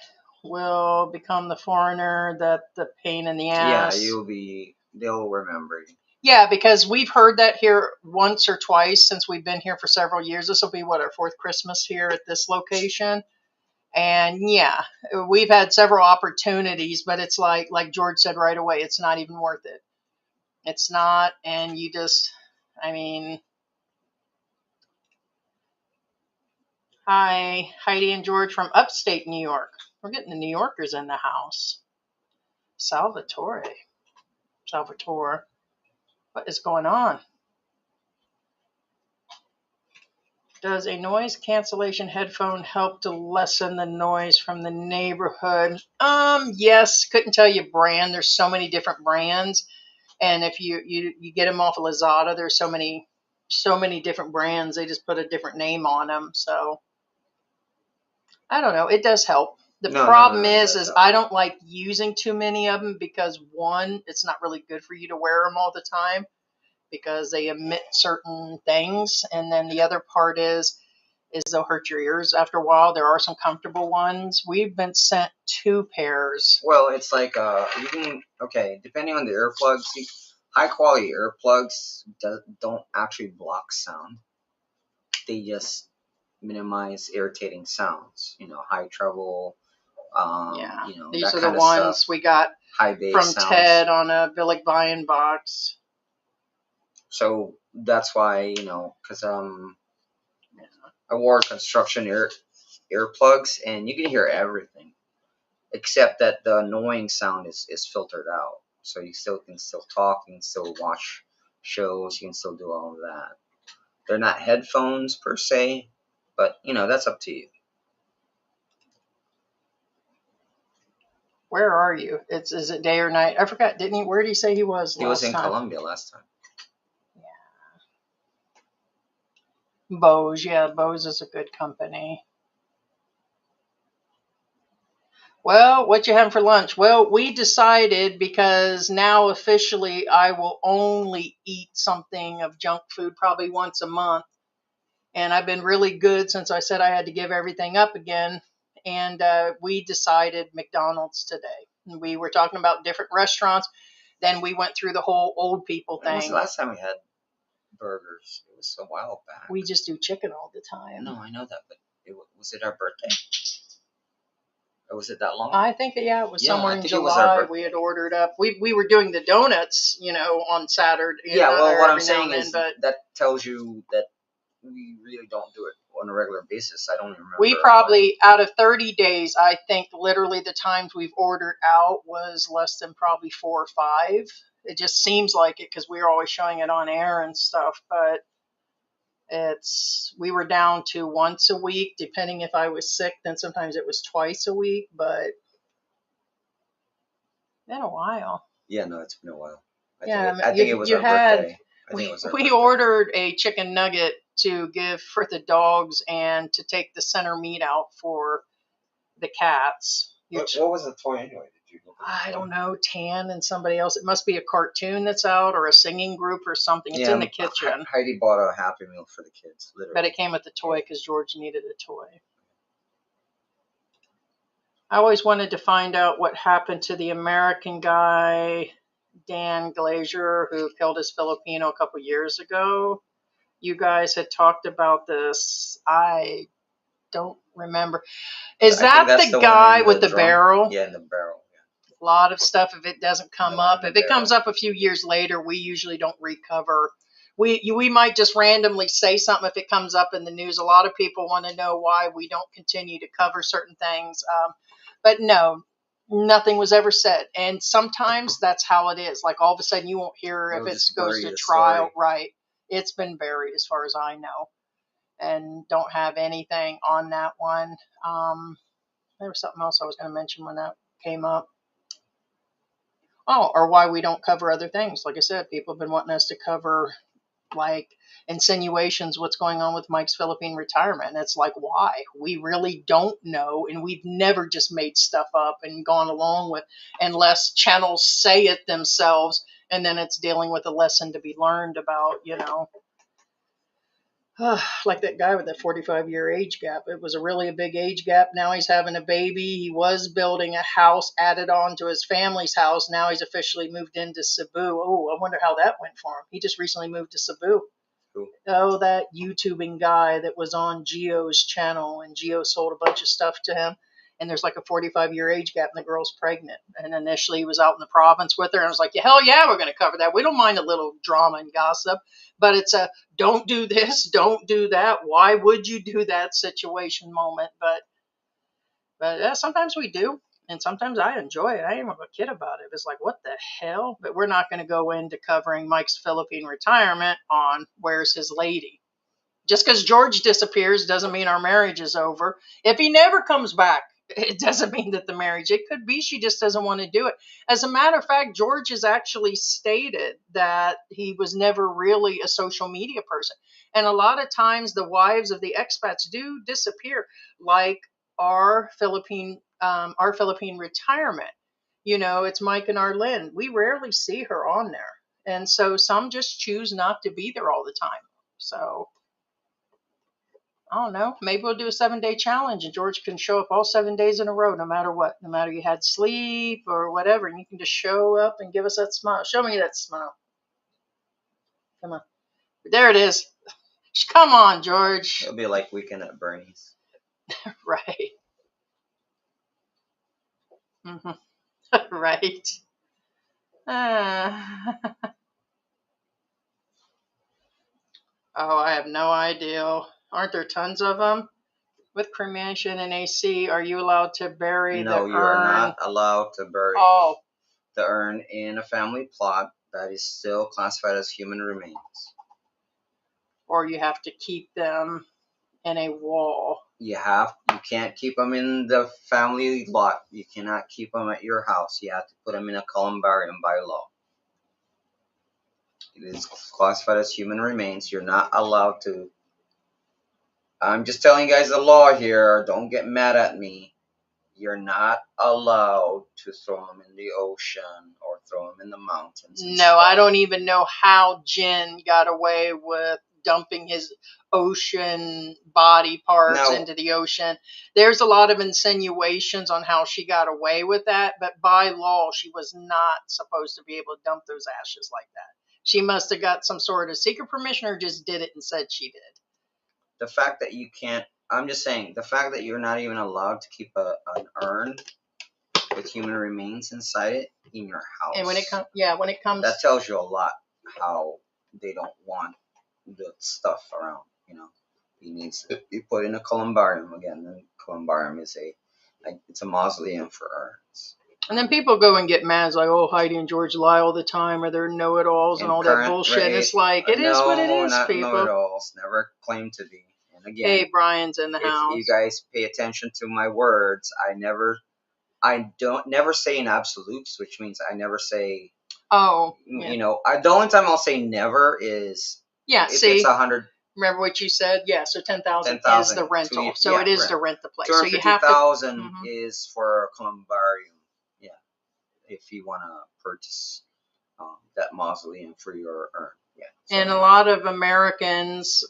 will become the foreigner that the pain in the ass. Yeah, they'll remember you. Yeah, because we've heard that here once or twice since we've been here for several years. This will be our 4th Christmas here at this location. And yeah, we've had several opportunities, but it's like George said right away, it's not even worth it. It's not, and you just, I mean, hi, Heidi and George from upstate New York. We're getting the New Yorkers in the house. Salvatore. What is going on? Does a noise cancellation headphone help to lessen the noise from the neighborhood? Yes. Couldn't tell you brand. There's so many different brands. And if you get them off of Lazada, there's so many different brands. They just put a different name on them. So I don't know. It does help. The problem is I don't like using too many of them because one, it's not really good for you to wear them all the time because they emit certain things. And then the other part is they'll hurt your ears after a while. There are some comfortable ones. We've been sent 2 pairs. Well, it's like depending on the earplugs, high quality earplugs don't actually block sound. They just minimize irritating sounds. High treble. These are the ones we got from sounds. Ted on a Billig Buy-in box. So that's why, because I wore construction earplugs, and you can hear everything, except that the annoying sound is filtered out. So you can still talk, you can still watch shows, you can still do all of that. They're not headphones per se, but that's up to you. Where are you? Is it day or night? I forgot. Didn't he? Where did he say he was? He was in Colombia last time. Bose, Bose is a good company. Well, what you having for lunch? Well, we decided because now officially I will only eat something of junk food probably once a month. And I've been really good since I said I had to give everything up again. And we decided McDonald's today. And we were talking about different restaurants. Then we went through the whole old people When was the thing. last time we had burgers? It was a while back. We just do chicken all the time. No, I know that, but was it our birthday? Or was it that long? I think, yeah, it was somewhere in it was our July. birthday. We had ordered up. We were doing the donuts, you know, on Saturday. Yeah, well, what I'm every now saying and is then, but that tells you that we really don't do it on a regular basis. I don't even remember. we probably, out of 30 days, I think literally the times we've ordered out was less than probably 4 or 5. It just seems like it because we were always showing it on air and stuff, but we were down to once a week, depending if I was sick, then sometimes it was twice a week, but been a while. Yeah, no, it's been a while. I think it was our birthday. We ordered a chicken nugget to give for the dogs and to take the center meat out for the cats. What was the toy anyway? Did you look at I don't know, Tan and somebody else. It must be a cartoon that's out or a singing group or something. It's in the kitchen. Heidi bought a Happy Meal for the kids, literally. But it came with the toy because George needed a toy. I always wanted to find out what happened to the American guy, Dan Glazier, who killed his Filipino a couple years ago. You guys had talked about this. I don't remember. Is that the guy with the barrel? Yeah, in the barrel. Yeah. A lot of stuff, if it doesn't come up. If it comes up a few years later, we usually don't recover. We might just randomly say something if it comes up in the news. A lot of people want to know why we don't continue to cover certain things. But no, nothing was ever said. And sometimes that's how it is. Like all of a sudden you won't hear if it goes to trial. Right. It's been buried as far as I know. And don't have anything on that one. There was something else I was going to mention when that came up. Oh, or why we don't cover other things. Like I said, people have been wanting us to cover like insinuations, what's going on with Mike's Philippine retirement. And it's like, why? We really don't know. And we've never just made stuff up and gone along with, unless channels say it themselves. And then it's dealing with a lesson to be learned about, you know. Like that guy with that 45-year age gap. It was a big age gap. Now he's having a baby. He was building a house added on to his family's house. Now he's officially moved into Cebu. Oh, I wonder how that went for him. He just recently moved to Cebu. Cool. Oh, that YouTubing guy that was on Gio's channel, and Gio sold a bunch of stuff to him. And there's like a 45-year age gap, and the girl's pregnant. And initially he was out in the province with her, and I was like, yeah, hell yeah, we're going to cover that. We don't mind a little drama and gossip, but it's a don't do this, don't do that. Why would you do that situation moment? But yeah, sometimes we do, and sometimes I enjoy it. I ain't have a kid about it. It's like, what the hell? But we're not going to go into covering Mike's Philippine retirement on Where's His Lady. Just because George disappears doesn't mean our marriage is over. If he never comes back, it doesn't mean that the marriage, it could be she just doesn't want to do it. As a matter of fact, George has actually stated that he was never really a social media person. And a lot of times the wives of the expats do disappear, like our Philippine retirement. You know, it's Mike and Arlene. We rarely see her on there. And so some just choose not to be there all the time. So I don't know. Maybe we'll do a 7-day challenge and George can show up all 7 days in a row, no matter what. No matter you had sleep or whatever. And you can just show up and give us that smile. Show me that smile. Come on. There it is. Come on, George. It'll be like Weekend at Bernie's. Right. Right. Oh, I have no idea. Aren't there tons of them? With cremation and AC, are you allowed to bury the urn? No, you are not allowed to bury the urn in a family plot that is still classified as human remains. Or you have to keep them in a wall. You can't keep them in the family lot. You cannot keep them at your house. You have to put them in a columbarium by law. It is classified as human remains. You're not allowed to. I'm just telling you guys the law here. Don't get mad at me. You're not allowed to throw them in the ocean or throw them in the mountains. No, I don't even know how Jen got away with dumping his ocean body parts into the ocean. There's a lot of insinuations on how she got away with that, but by law, she was not supposed to be able to dump those ashes like that. She must have got some sort of secret permission or just did it and said she did. The fact that you can't, I'm just saying, the fact that you're not even allowed to keep an urn with human remains inside it in your house. And when it comes, that tells you a lot how they don't want the stuff around. You put in a columbarium again. The columbarium is it's a mausoleum for urns. And then people go and get mad, like, oh, Heidi and George lie all the time, or they're know-it-alls and all that bullshit. And it's like, it is what it is, not people. Know-it-alls. Never claim to be. And again, hey, Brian's in the house. If you guys pay attention to my words, I never say in absolutes, which means I never say. Oh. Yeah. The only time I'll say never is if it's 100. Remember what you said? Yeah, so 10,000 is the rental. It is to rent the place. So you have to. 250,000 is for a columbarium. Yeah, if you want to purchase that mausoleum for your urn. Yeah. So. And a lot of Americans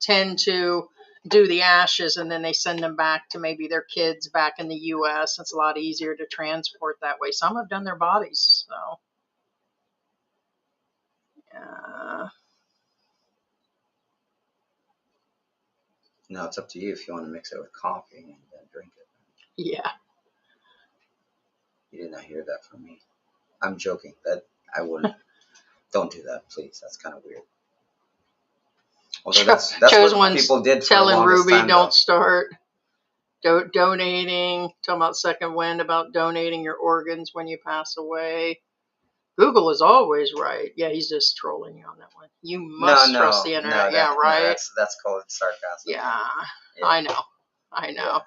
tend to do the ashes and then they send them back to maybe their kids back in the U.S. It's a lot easier to transport that way. Some have done their bodies, so. Yeah. No, it's up to you if you want to mix it with coffee and then drink it. Yeah. You did not hear that from me. I'm joking. That I wouldn't. Don't do that, please. That's kind of weird. Although that's what people did for telling the longest Ruby time, don't start donating. Talking about Second Wind about donating your organs when you pass away. Google is always right. Yeah, he's just trolling you on that one. You must trust the internet. Right. No, that's called sarcasm. Yeah. I know. Yeah.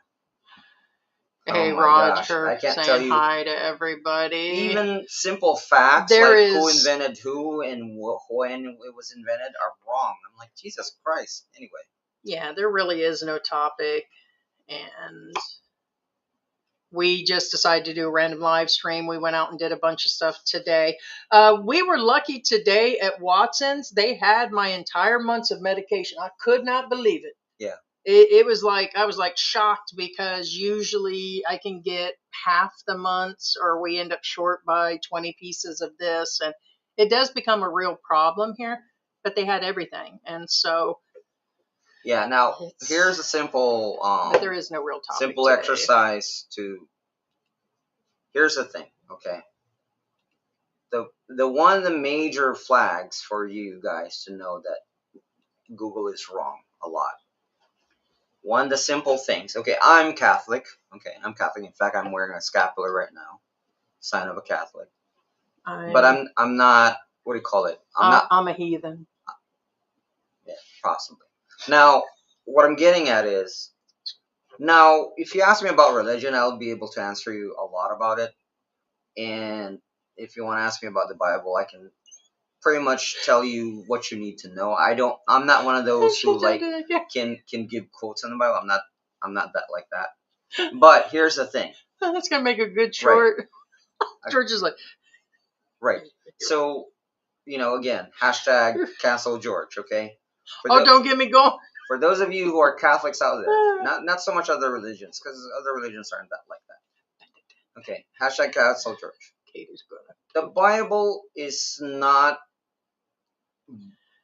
Hey, Roger, saying hi to everybody. Even simple facts who invented who and when it was invented are wrong. I'm like, Jesus Christ. Anyway. Yeah, there really is no topic. And we just decided to do a random live stream. We went out and did a bunch of stuff today. We were lucky today at Watson's. They had my entire months of medication. I could not believe it. Yeah. It was like, I was like shocked because usually I can get half the months or we end up short by 20 pieces of this. And it does become a real problem here, but they had everything. And so. Yeah, now here's a simple. But there is no real topic. Simple today. exercise to. Here's the thing, okay? One of the major flags for you guys to know that Google is wrong a lot. One of the simple things. Okay, I'm Catholic. In fact, I'm wearing a scapular right now, sign of a Catholic. But I'm not. What do you call it? I'm a heathen. Yeah, possibly. Now, what I'm getting at is, now, if you ask me about religion, I'll be able to answer you a lot about it. And if you want to ask me about the Bible, I can pretty much tell you what you need to know. I'm not one of those who can give quotes on the Bible. I'm not that like that. But here's the thing. That's gonna make a good short. Right. George is like. Right. So, again, hashtag cancel George. Okay. Don't get me going. For those of you who are Catholics out there, not so much other religions, because other religions aren't that like that. Okay, hashtag cancel George. The Bible is not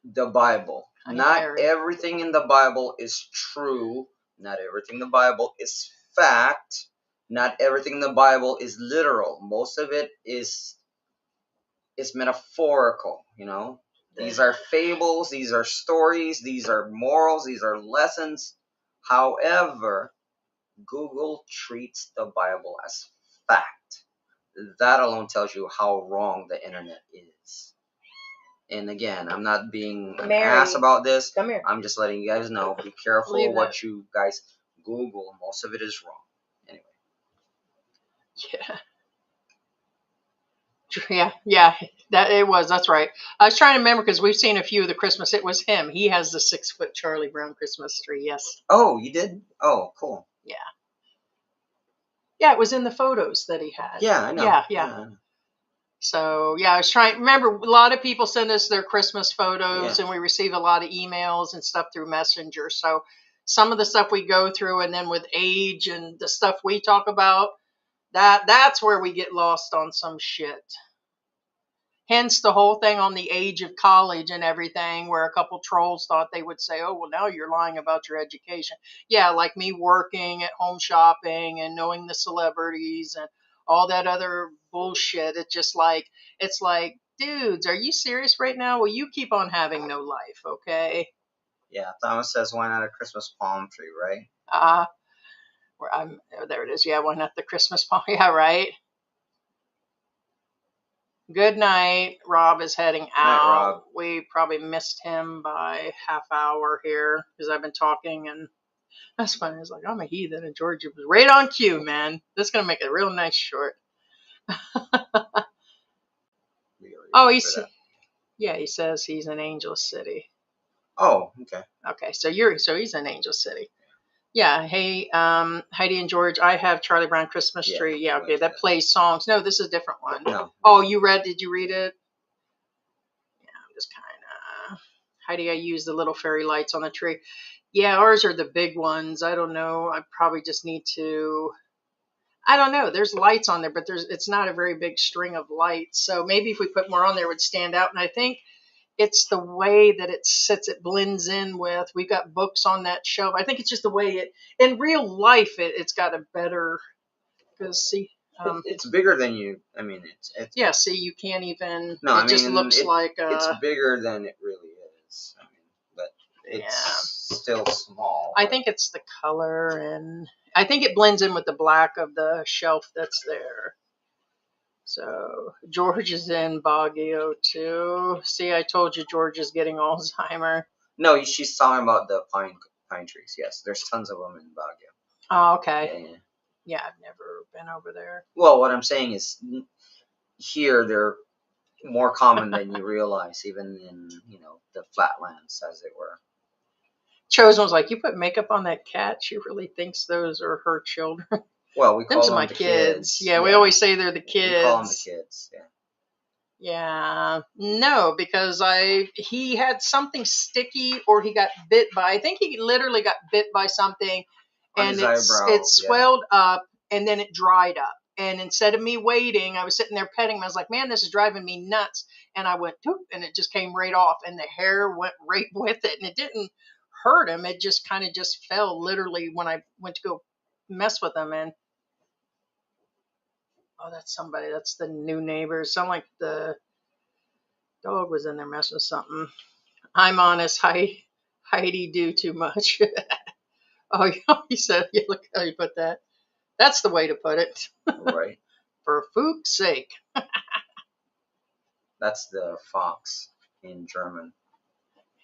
the Bible. Not everything in the Bible is true. Not everything in the Bible is fact. Not everything in the Bible is literal. Most of it is metaphorical, These are fables, these are stories, these are morals, these are lessons. However, Google treats the Bible as fact. That alone tells you how wrong the internet is. And again, I'm not being an ass about this. Come here. I'm just letting you guys know. Be careful what you guys Google. Most of it is wrong. Anyway. Yeah. That's right. I was trying to remember because we've seen a few of the Christmas. It was him. He has the 6-foot Charlie Brown Christmas tree. Yes. Oh, you did? Oh, cool. Yeah. Yeah, it was in the photos that he had. Yeah, I know. Yeah. So yeah, I was trying. Remember, a lot of people send us their Christmas photos, and we receive a lot of emails and stuff through Messenger. So some of the stuff we go through, and then with age and the stuff we talk about, that's where we get lost on some shit. Hence the whole thing on the age of college and everything, where a couple trolls thought they would say, oh, well, now you're lying about your education. Yeah, like me working at home shopping and knowing the celebrities and all that other bullshit. It's like, dudes, are you serious right now? Well, you keep on having no life, okay? Yeah, Thomas says, why not a Christmas palm tree, right? There it is. Yeah, why not the Christmas palm? Yeah, right. Good night. Rob is heading out. Night, Rob. We probably missed him by half hour here because I've been talking, and that's funny. It's like, I'm a heathen, and George was right on cue, man. This is going to make it a real nice short. Oh, he says he's in Angel City. Oh, okay. Okay, so he's in Angel City. Yeah, hey, Heidi and George, I have Charlie Brown Christmas Tree. Yeah, okay, that plays songs. No, this is a different one. No. Oh, did you read it? Yeah, I'm just kind of, Heidi, I use the little fairy lights on the tree. Yeah, ours are the big ones. I don't know. I probably just need to, I don't know. There's lights on there, but it's not a very big string of lights. So maybe if we put more on there, it would stand out. And I think it's the way that it sits, it blends in with, we've got books on that shelf. I think it's just the way in real life, it's got a better, because see, it's bigger than you, it's yeah, see, you can't even, no, it just looks like, it's bigger than it really is, but it's still small. I think it's the color, and I think it blends in with the black of the shelf that's there. So George is in Baguio too. See, I told you George is getting Alzheimer. No, she's talking about the pine trees. Yes, there's tons of them in Baguio. Oh, okay. Yeah, I've never been over there. Well, what I'm saying is, here they're more common than you realize, even in the flatlands, as it were. Chosen was like, you put makeup on that cat. She really thinks those are her children. Well, we call them my the kids. Yeah, we always say they're the kids. We call them the kids. Yeah. Yeah, no, because he had something sticky, or he got bit by. I think he literally got bit by something, and it swelled up, and then it dried up. And instead of me waiting, I was sitting there petting him. I was like, "Man, this is driving me nuts." And I went, "Toop," and it just came right off, and the hair went right with it, and it didn't hurt him. It just kind of just fell literally when I went to go mess with him, and. Oh, that's somebody. That's the new neighbors. Sound like the dog was in there messing with something. I'm honest, Heidi do too much. Oh, he said, yeah, look how you put that. That's the way to put it. Right. For fuck's sake. That's the fox in German.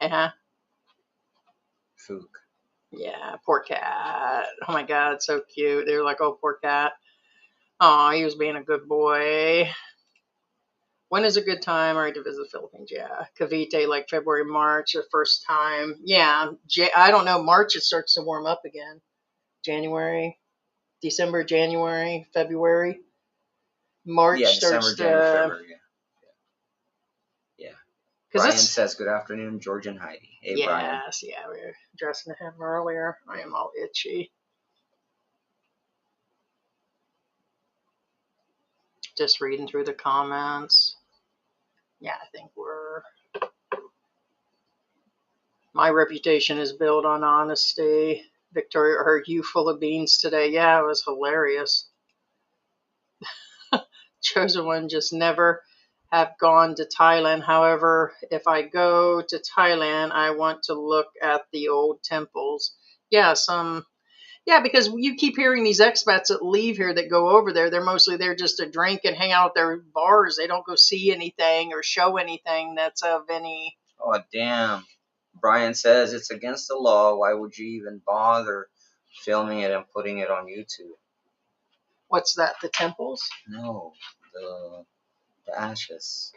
Yeah. Fook. Yeah, poor cat. Oh my God, so cute. They were like, oh, poor cat. Oh, he was being a good boy. When is a good time, all right, to visit the Philippines? Yeah, Cavite, like February, March, the first time. Yeah, I don't know. March, it starts to warm up again. January, December, January, February. March starts December, January, February. Yeah. Brian says, good afternoon, George and Heidi. Hey, Brian. Yes, yeah, we were dressing him earlier. I am all itchy. Just reading through the comments. Yeah, I think my reputation is built on honesty. Victoria, are you full of beans today? Yeah, it was hilarious. Chosen one, just never have gone to Thailand. However, if I go to Thailand, I want to look at the old temples. Yeah, because you keep hearing these expats that leave here that go over there. They're mostly there just to drink and hang out at their bars. They don't go see anything or show anything that's of any. Oh, damn. Brian says it's against the law. Why would you even bother filming it and putting it on YouTube? What's that? The temples? No, the ashes.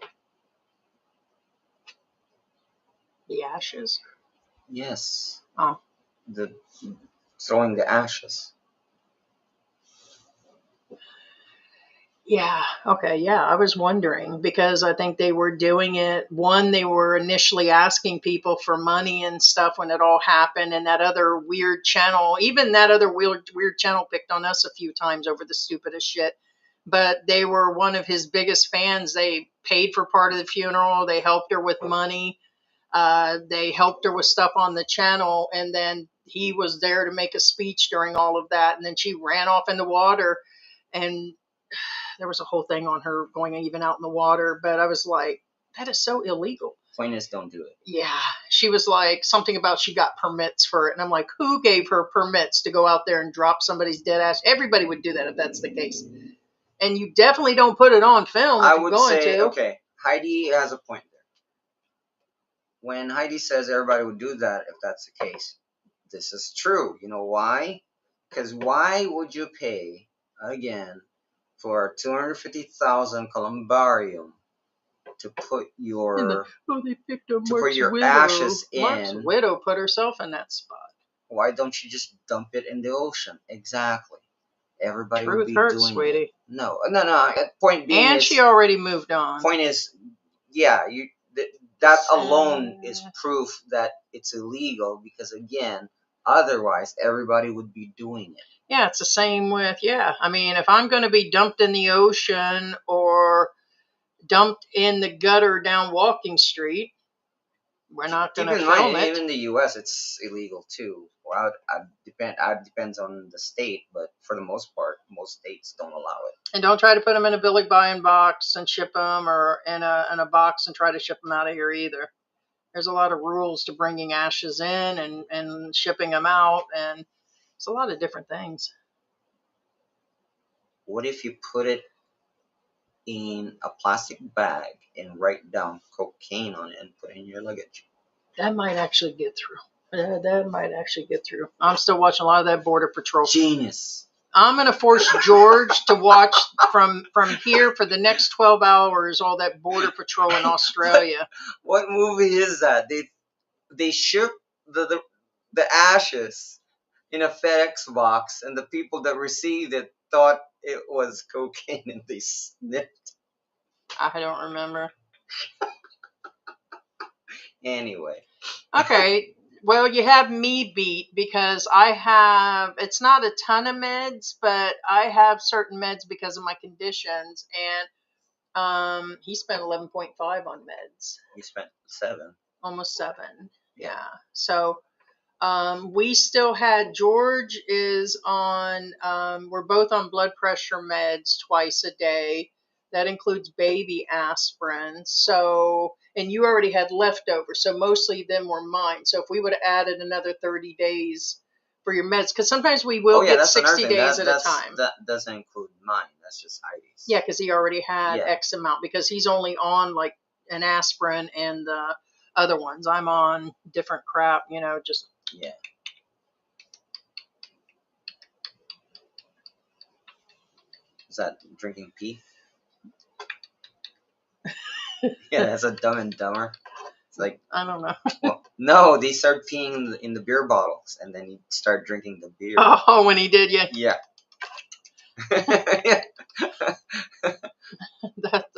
The ashes? Yes. Oh. Throwing the ashes. Yeah. Okay. Yeah. I was wondering because I think they were doing it. One, they were initially asking people for money and stuff when it all happened. And that other weird channel, even that other weird channel picked on us a few times over the stupidest shit. But they were one of his biggest fans. They paid for part of the funeral. They helped her with money. They helped her with stuff on the channel. And then he was there to make a speech during all of that. And then she ran off in the water. And there was a whole thing on her going even out in the water, but I was like, that is so illegal. Point is, don't do it. Yeah. She was like something about she got permits for it. And I'm like, who gave her permits to go out there and drop somebody's dead ass? Everybody would do that if that's the case. And you definitely don't put it on film if I you're would going say, to. okay, Heidi has a point there. When Heidi says everybody would do that if that's the case, this is true. You know why? Because why would you pay, again, for 250,000 columbarium to put your ashes in? Mark's widow put herself in that spot. Why don't you just dump it in the ocean? Exactly. Everybody Truth would be hurts, doing sweetie. it. No. Point being and is, she already moved on. Point is, yeah, that alone is proof that it's illegal because, again, otherwise everybody would be doing it. Yeah, it's the same with, I mean, if I'm going to be dumped in the ocean or dumped in the gutter down Walking Street, we're not going to film it. Even in the U.S., it's illegal too. Well, it depends on the state, but for the most part, most states don't allow it. And don't try to put them in a Billy Buying box and ship them, or in a box and try to ship them out of here either. There's a lot of rules to bringing ashes in and shipping them out, and it's a lot of different things. What if you put it in a plastic bag and write down cocaine on it and put it in your luggage? That might actually get through. That might actually get through. I'm still watching a lot of that Border Patrol. Genius. I'm going to force George to watch from here for the next 12 hours all that Border Patrol in Australia. What movie is that? They ship the ashes in a FedEx box, and the people that received it thought it was cocaine, and they sniffed. I don't remember. Anyway. Okay. Well, you have me beat because I have, it's not a ton of meds, but I have certain meds because of my conditions. And he spent 11.5 on meds. You spent 7. Almost 7. Yeah. So we still had, George is on, we're both on blood pressure meds twice a day. That includes baby aspirin. So, and you already had leftovers. So mostly them were mine. So if we would have added another 30 days for your meds, because sometimes we will get 60 days at a time. That doesn't include mine. That's just Heidi's. Yeah, because he already had X amount, because he's only on like an aspirin and the other ones. I'm on different crap, just. Yeah. Is that drinking pee? Yeah, that's a Dumb and Dumber. It's like, I don't know. Well, no, they start peeing in the beer bottles, and then you start drinking the beer. Oh, when he did, yeah. Yeah.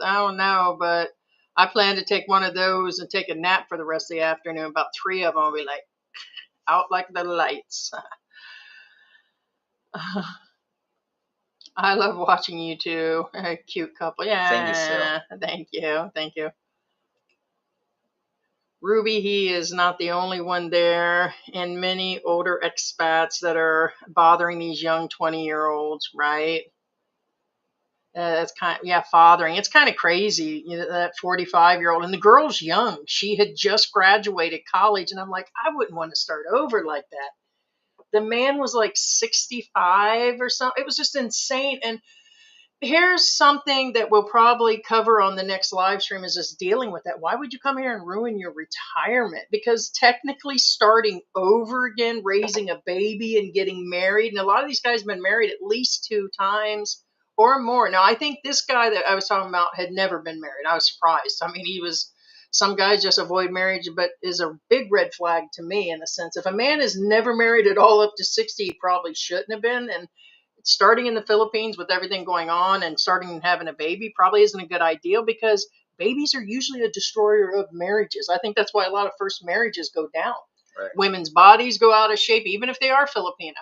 I don't know, but I plan to take one of those and take a nap for the rest of the afternoon. About 3 of them will be like out like the lights. I love watching you two. A cute couple. Yeah. Thank you, Sil. Thank you. Ruby, he is not the only one there, and many older expats that are bothering these young 20-year-olds, right? That's fathering. It's kind of crazy, that 45-year-old. And the girl's young. She had just graduated college, and I'm like, I wouldn't want to start over like that. The man was like 65 or something. It was just insane. And here's something that we'll probably cover on the next live stream, is just dealing with that. Why would you come here and ruin your retirement? Because technically starting over again, raising a baby and getting married, and a lot of these guys have been married at least 2 times or more. Now, I think this guy that I was talking about had never been married. I was surprised. I mean, some guys just avoid marriage, but is a big red flag to me, in the sense, if a man is never married at all up to 60, he probably shouldn't have been. And starting in the Philippines with everything going on and starting having a baby probably isn't a good idea, because babies are usually a destroyer of marriages. I think that's why a lot of first marriages go down. Right. Women's bodies go out of shape, even if they are Filipino.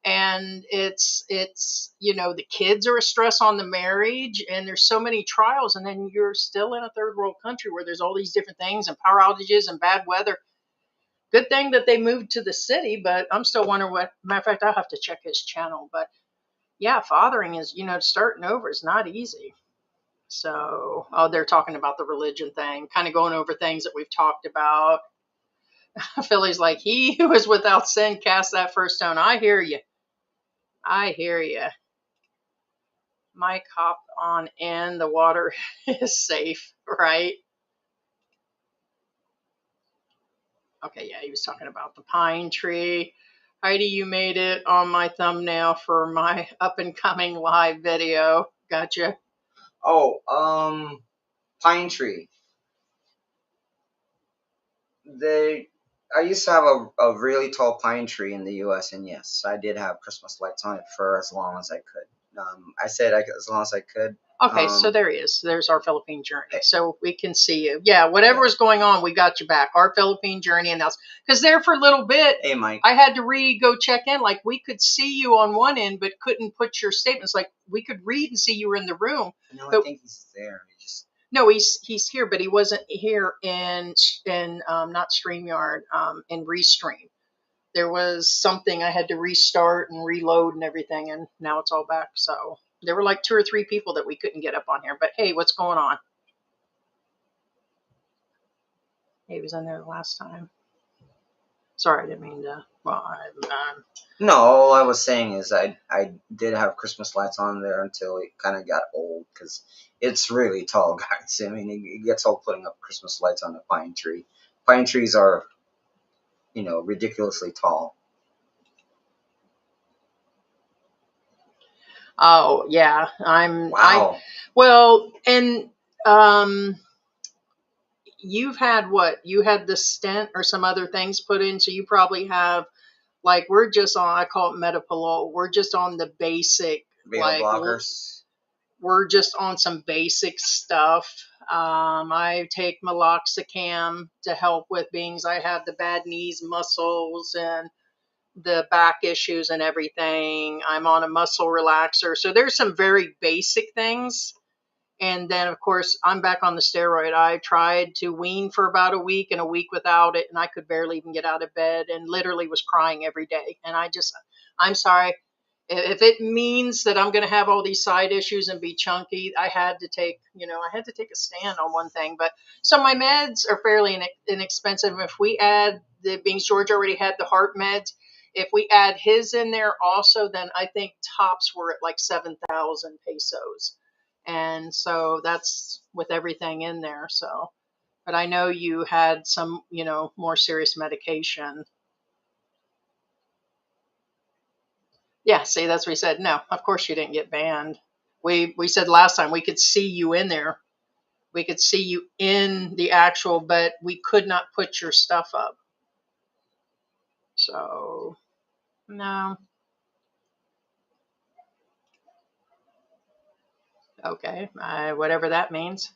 And it's the kids are a stress on the marriage, and there's so many trials, and then you're still in a third world country where there's all these different things and power outages and bad weather. Good thing that they moved to the city, but I'm still wondering what. Matter of fact, I'll have to check his channel. But yeah, fathering is, starting over is not easy. So, they're talking about the religion thing, kind of going over things that we've talked about. Philly's like, he who is without sin cast that first stone. I hear you. I hear you. Mike, hop on in. The water is safe, right? Okay, yeah, he was talking about the pine tree. Heidi, you made it on my thumbnail for my up-and-coming live video. Gotcha. Oh, pine tree. I used to have a really tall pine tree in the U.S., and yes, I did have Christmas lights on it for as long as I could. I said as long as I could. Okay, so there he is. There's our Philippine journey. So we can see you. Yeah, whatever is going on, we got you back. Our Philippine journey, and that's because there for a little bit, hey, Mike, I had to go check in. Like, we could see you on one end, but couldn't put your statements. Like, we could read and see you were in the room. No, but, I think he's there. No, he's here, but he wasn't here in not StreamYard, in Restream. There was something I had to restart and reload and everything, and now it's all back. So there were like 2 or 3 people that we couldn't get up on here. But hey, what's going on? He was in there last time. Sorry, I didn't mean to. Well, no, all I was saying is I did have Christmas lights on there until it kind of got old, because it's really tall, guys. I mean, it gets old putting up Christmas lights on a pine tree. Pine trees are, ridiculously tall. Oh yeah, Wow. Well, and you've had what? You had the stent or some other things put in, so you probably have, like, we're just on, I call it Metapillow. We're just on the basic, Beta like, blockers. We're just on some basic stuff. I take meloxicam to help with beings. I have the bad knees, muscles, and the back issues and everything. I'm on a muscle relaxer. So there's some very basic things. And then, of course, I'm back on the steroid. I tried to wean for about a week and a week without it, and I could barely even get out of bed and literally was crying every day. And I'm sorry. If it means that I'm going to have all these side issues and be chunky, I had to take a stand on one thing. But so my meds are fairly inexpensive. If we add being George already had the heart meds, if we add his in there also, then I think tops were at like 7,000 pesos. And so that's with everything in there. So, but I know you had some, more serious medication. Yeah, see, that's what we said. No, of course you didn't get banned. We said last time we could see you in there. We could see you in the actual, but we could not put your stuff up. So, no. Okay, whatever that means.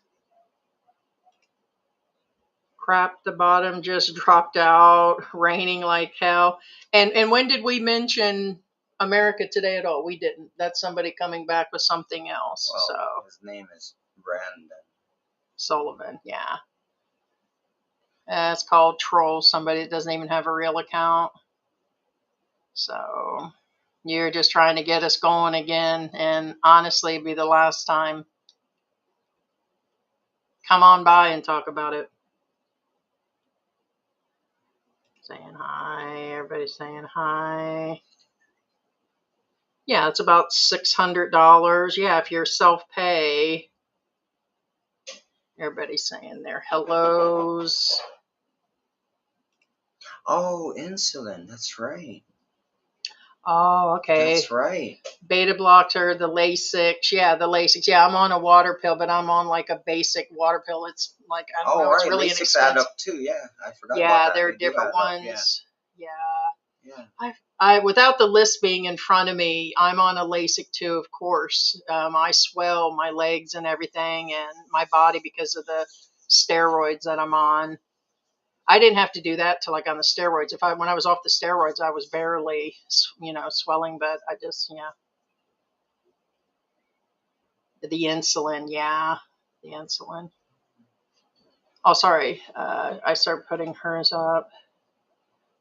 Crap, the bottom just dropped out, raining like hell. And when did we mention America Today at all? We didn't. That's somebody coming back with something else. Well, so his name is Brandon Sullivan, yeah. It's called Troll. Somebody that doesn't even have a real account. So you're just trying to get us going again, and honestly, be the last time. Come on by and talk about it. Saying hi. Everybody's saying hi. Yeah, it's about $600. Yeah, if you're self-pay. Everybody's saying their hellos. Oh, insulin. That's right. Oh, okay. That's right. Beta blocker, the Lasix. Yeah, the Lasix. Yeah, I'm on a water pill, but I'm on like a basic water pill. It's like, I don't know, it's really Lasix inexpensive. add up too. Yeah, I forgot about that. Yeah, there are different ones. Yeah. Yeah. Without the list being in front of me, I'm on a LASIK too, of course. I swell my legs and everything and my body because of the steroids that I'm on. I didn't have to do that till I got on the steroids. When I was off the steroids, I was barely, swelling, but I just, the insulin, the insulin. Oh, sorry. I started putting hers up.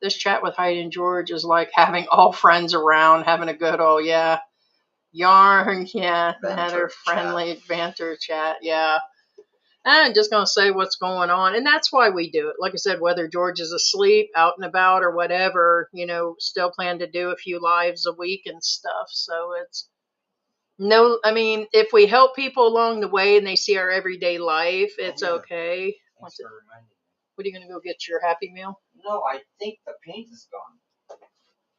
This chat with Heidi and George is like having all friends around, having a good old, yarn, Banter friendly banter chat, I'm just going to say what's going on. And that's why we do it. Like I said, whether George is asleep, out and about, or whatever, still plan to do a few lives a week and stuff. So if we help people along the way and they see our everyday life, it's okay. Thanks for reminding me. What are you going to go get your Happy Meal? No, I think the paint is gone.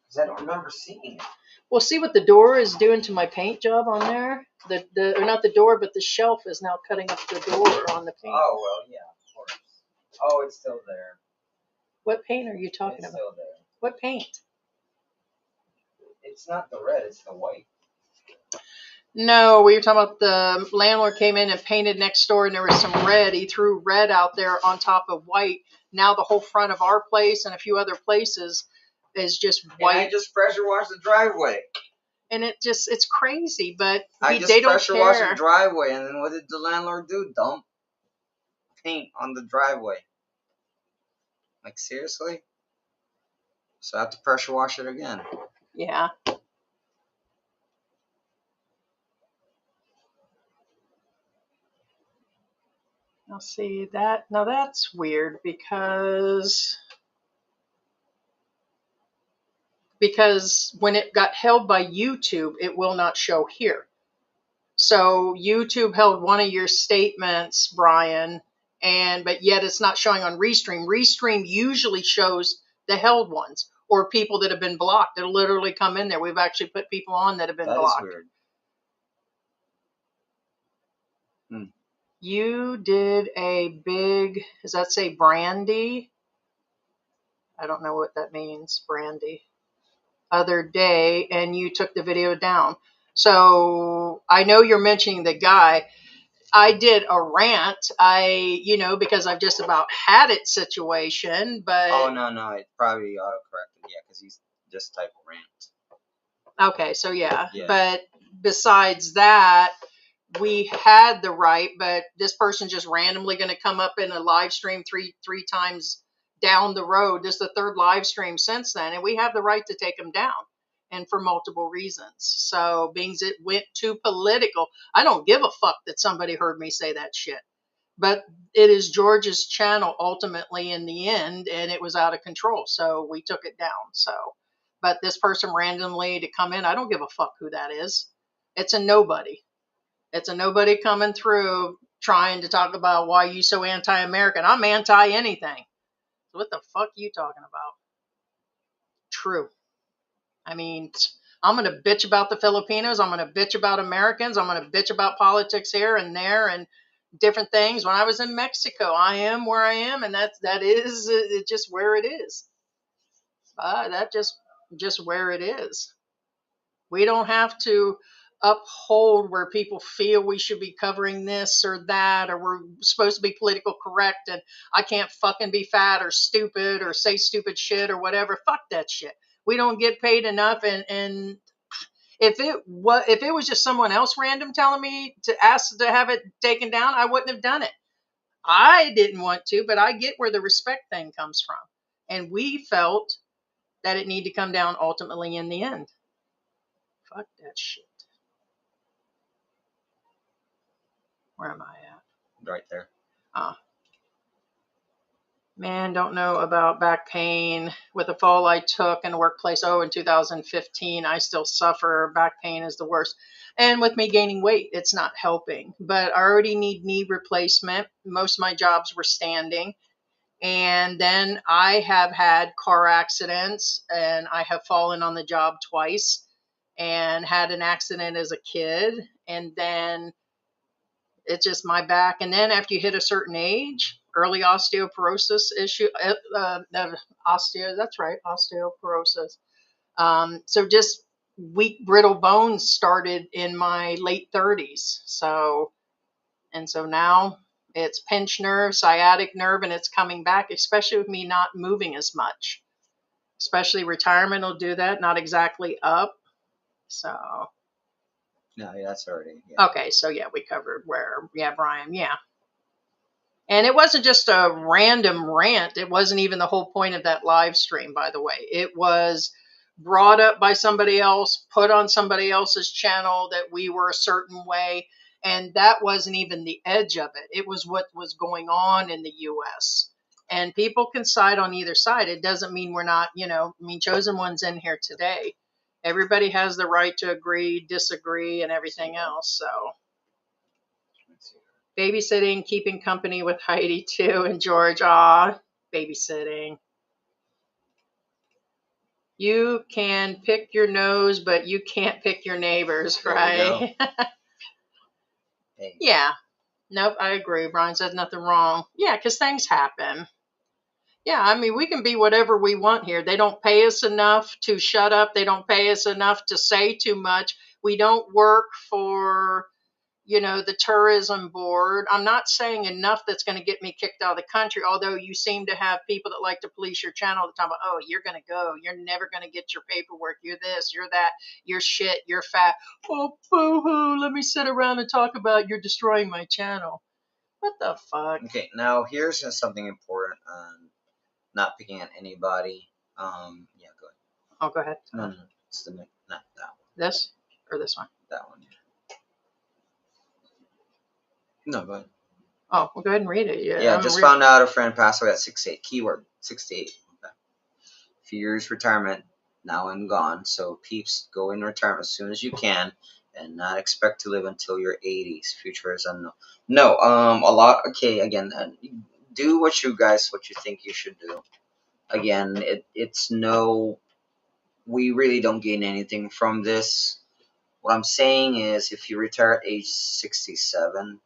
Because I don't remember seeing it. Well, see what the door is doing to my paint job on there? Or not the door, but the shelf is now cutting up the door on the paint. Oh, well, yeah, of course. Oh, it's still there. What paint are you talking about? It's still there. What paint? It's not the red, it's the white. No, we were talking about the landlord came in and painted next door and there was some red. He threw red out there on top of white. Now the whole front of our place and a few other places is just white. And I just pressure washed the driveway. And it's crazy, but I just they don't pressure care. washed the driveway, and then what did the landlord do? Dump paint on the driveway. Like, seriously? So I have to pressure wash it again. Yeah. I'll see that. Now that's weird because when it got held by YouTube, it will not show here. So YouTube held one of your statements, Brian, but yet it's not showing on Restream. Restream usually shows the held ones or people that have been blocked. It'll literally come in there. We've actually put people on that have been blocked. That is weird. You did a big, does that say brandy? I don't know what that means, brandy. Other day, and you took the video down. So I know you're mentioning the guy. I did a rant, because I've just about had it situation, but... Oh, no, it probably autocorrected, because he's just type rant. Okay, so but besides that, we had the right, but this person just randomly going to come up in a live stream three times down the road. This is the third live stream since then, and we have the right to take them down, and for multiple reasons. So, being it went too political, I don't give a fuck that somebody heard me say that shit. But it is George's channel ultimately in the end, and it was out of control, so we took it down. So, but this person randomly to come in, I don't give a fuck who that is. It's a nobody. It's a nobody coming through trying to talk about why you so anti-American. I'm anti-anything. So what the fuck you talking about? True. I mean, I'm going to bitch about the Filipinos. I'm going to bitch about Americans. I'm going to bitch about politics here and there and different things. When I was in Mexico, I am where I am, and that is just where it is. That just where it is. We don't have to uphold where people feel we should be covering this or that, or we're supposed to be political correct and I can't fucking be fat or stupid or say stupid shit or whatever. Fuck that shit. We don't get paid enough, and if it was just someone else random telling me to ask to have it taken down, I wouldn't have done it. I didn't want to, but I get where the respect thing comes from. And we felt that it needed to come down ultimately in the end. Fuck that shit. Where am I at? Right there. Man, don't know about back pain. With a fall I took in the workplace, in 2015, I still suffer. Back pain is the worst. And with me gaining weight, it's not helping. But I already need knee replacement. Most of my jobs were standing. And then I have had car accidents, and I have fallen on the job twice and had an accident as a kid. And then it's just my back. And then after you hit a certain age, early osteoporosis issue. That's right, osteoporosis. So just weak, brittle bones started in my late 30s. So now it's pinched nerve, sciatic nerve, and it's coming back, especially with me not moving as much. Especially retirement will do that, not exactly up. So. No, yeah, that's already. Yeah. Okay, so yeah, we covered where, yeah, Brian, yeah. And it wasn't just a random rant. It wasn't even the whole point of that live stream, by the way. It was brought up by somebody else, put on somebody else's channel that we were a certain way. And that wasn't even the edge of it. It was what was going on in the U.S. And people can side on either side. It doesn't mean we're not, Chosen One's in here today. Everybody has the right to agree, disagree, and everything else. So. Babysitting, keeping company with Heidi too, and George. Babysitting. You can pick your nose, but you can't pick your neighbors, right? Hey. Yeah. Nope, I agree. Brian said nothing wrong. Yeah, because things happen. Yeah, I mean, we can be whatever we want here. They don't pay us enough to shut up. They don't pay us enough to say too much. We don't work for the tourism board. I'm not saying enough that's going to get me kicked out of the country, although you seem to have people that like to police your channel all the time. Oh, you're going to go. You're never going to get your paperwork. You're this, you're that, you're shit, you're fat. Oh, boo-hoo, let me sit around and talk about you're destroying my channel. What the fuck? Okay, now here's something important on not picking on anybody. Yeah, go ahead. Oh, go ahead. No, it's not that one. This or this one? That one. No, go ahead. Oh, well, go ahead and read it. Yeah, just found out a friend passed away at 68. Keyword 68. Okay. Few years retirement now and gone. So peeps, go in retirement as soon as you can, and not expect to live until your 80s. Future is unknown. No, a lot. Okay, again, do what you think you should do. Again, it's no. We really don't gain anything from this. What I'm saying is, if you retire at age 67.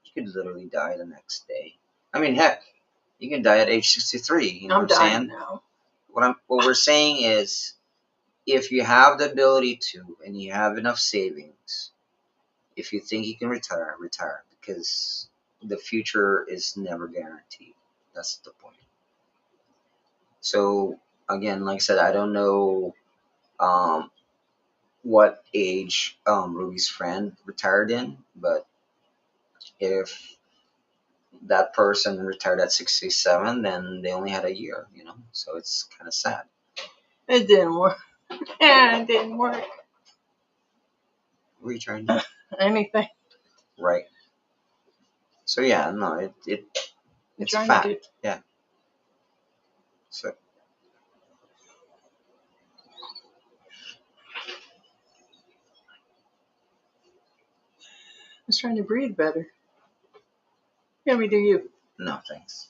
You could literally die the next day. I mean, heck, you can die at age 63. You know what I'm saying? Now. What we're saying is, if you have the ability to, and you have enough savings, if you think you can retire, retire, because the future is never guaranteed. That's the point. So again, like I said, I don't know what age Ruby's friend retired in, but if that person retired at 67, then they only had a year, so it's kind of sad. It didn't work. Yeah, it didn't work. What are you trying to do? Anything. Right. So yeah, no, it's a fact. Yeah. So. I was trying to breathe better. Yeah, we do you. No, thanks.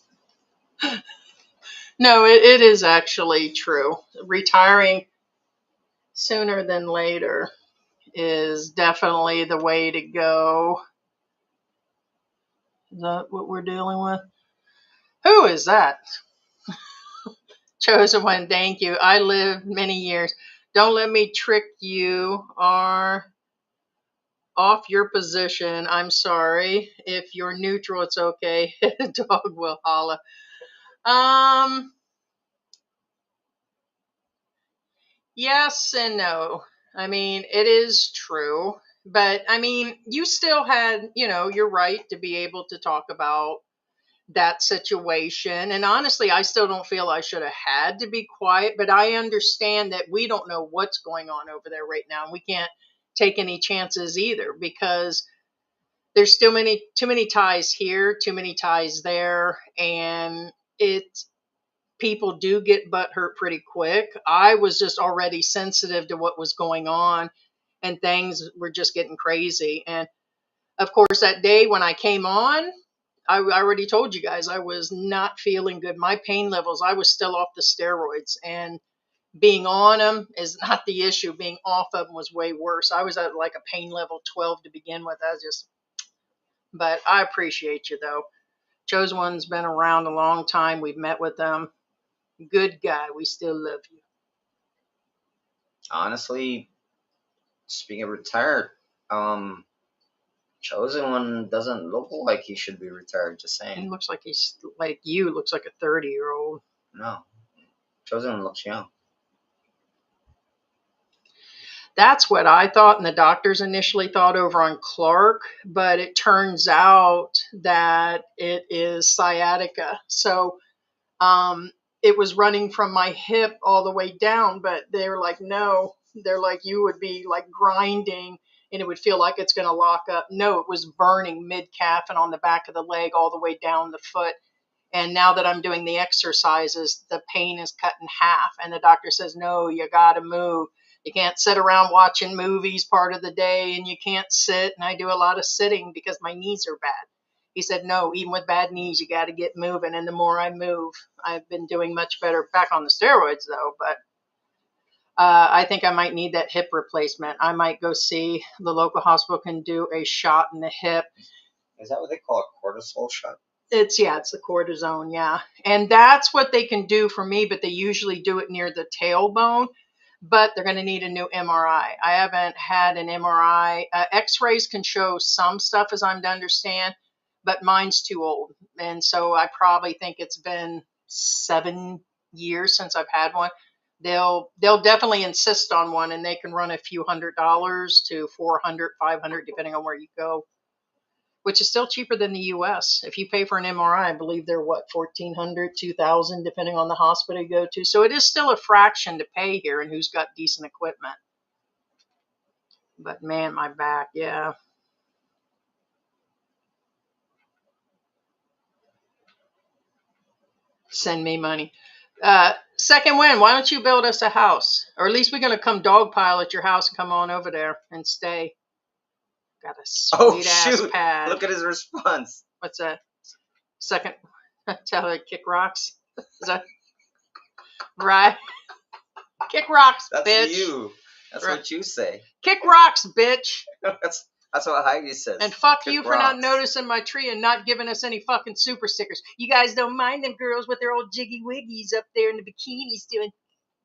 No, it is actually true. Retiring sooner than later is definitely the way to go. Is that what we're dealing with? Who is that? Chosen One, thank you. I lived many years. Don't let me trick you or off your position. I'm sorry. If you're neutral, it's okay. Dog will holla. Yes and no. I mean, it is true. But I mean, you still had, your right to be able to talk about that situation. And honestly, I still don't feel I should have had to be quiet, but I understand that we don't know what's going on over there right now. And we can't take any chances either, because there's still too many ties here, too many ties there. And people do get butthurt pretty quick. I was just already sensitive to what was going on, and things were just getting crazy. And of course, that day when I came on, I already told you guys I was not feeling good. My pain levels, I was still off the steroids, and being on them is not the issue. Being off of them was way worse. I was at like a pain level 12 to begin with. But I appreciate you though. Chosen One's been around a long time. We've met with them. Good guy. We still love you. Honestly, speaking of retired, Chosen One doesn't look like he should be retired. Just saying. He looks like he's like you. Looks like a 30-year-old. No, Chosen One looks young. That's what I thought, and the doctors initially thought over on Clark, but it turns out that it is sciatica. So it was running from my hip all the way down, but they were like, no. They're like, you would be like grinding, and it would feel like it's going to lock up. No, it was burning mid-calf and on the back of the leg all the way down the foot. And now that I'm doing the exercises, the pain is cut in half. And the doctor says, no, you got to move. You can't sit around watching movies part of the day, and you can't sit. And I do a lot of sitting because my knees are bad. He said, no, even with bad knees, you got to get moving. And the more I move, I've been doing much better. Back on the steroids, though. But I think I might need that hip replacement. I might go see the local hospital can do a shot in the hip. Is that what they call a cortisol shot? It's the cortisone, yeah. And that's what they can do for me, but they usually do it near the tailbone. But they're going to need a new MRI. I haven't had an MRI. X-rays can show some stuff, as I'm to understand, but mine's too old. And so I probably think it's been 7 years since I've had one. They'll definitely insist on one, and they can run a few $100s to $400, $500, depending on where you go, which is still cheaper than the U.S. If you pay for an MRI, I believe they're $1,400, $2,000, depending on the hospital you go to. So it is still a fraction to pay here, and who's got decent equipment. But man, my back, yeah. Send me money. Second win, why don't you build us a house? Or at least we're going to come dogpile at your house and come on over there and stay. Got a sweet ass pad. Look at his response. What's that? Second, tell her to kick rocks. Is that right? Kick rocks, That's bitch. That's you. That's right. What you say. Kick rocks, bitch. That's what Heidi says. And fuck you for not noticing my tree and not giving us any fucking super stickers. You guys don't mind them girls with their old jiggy wiggies up there in the bikinis doing.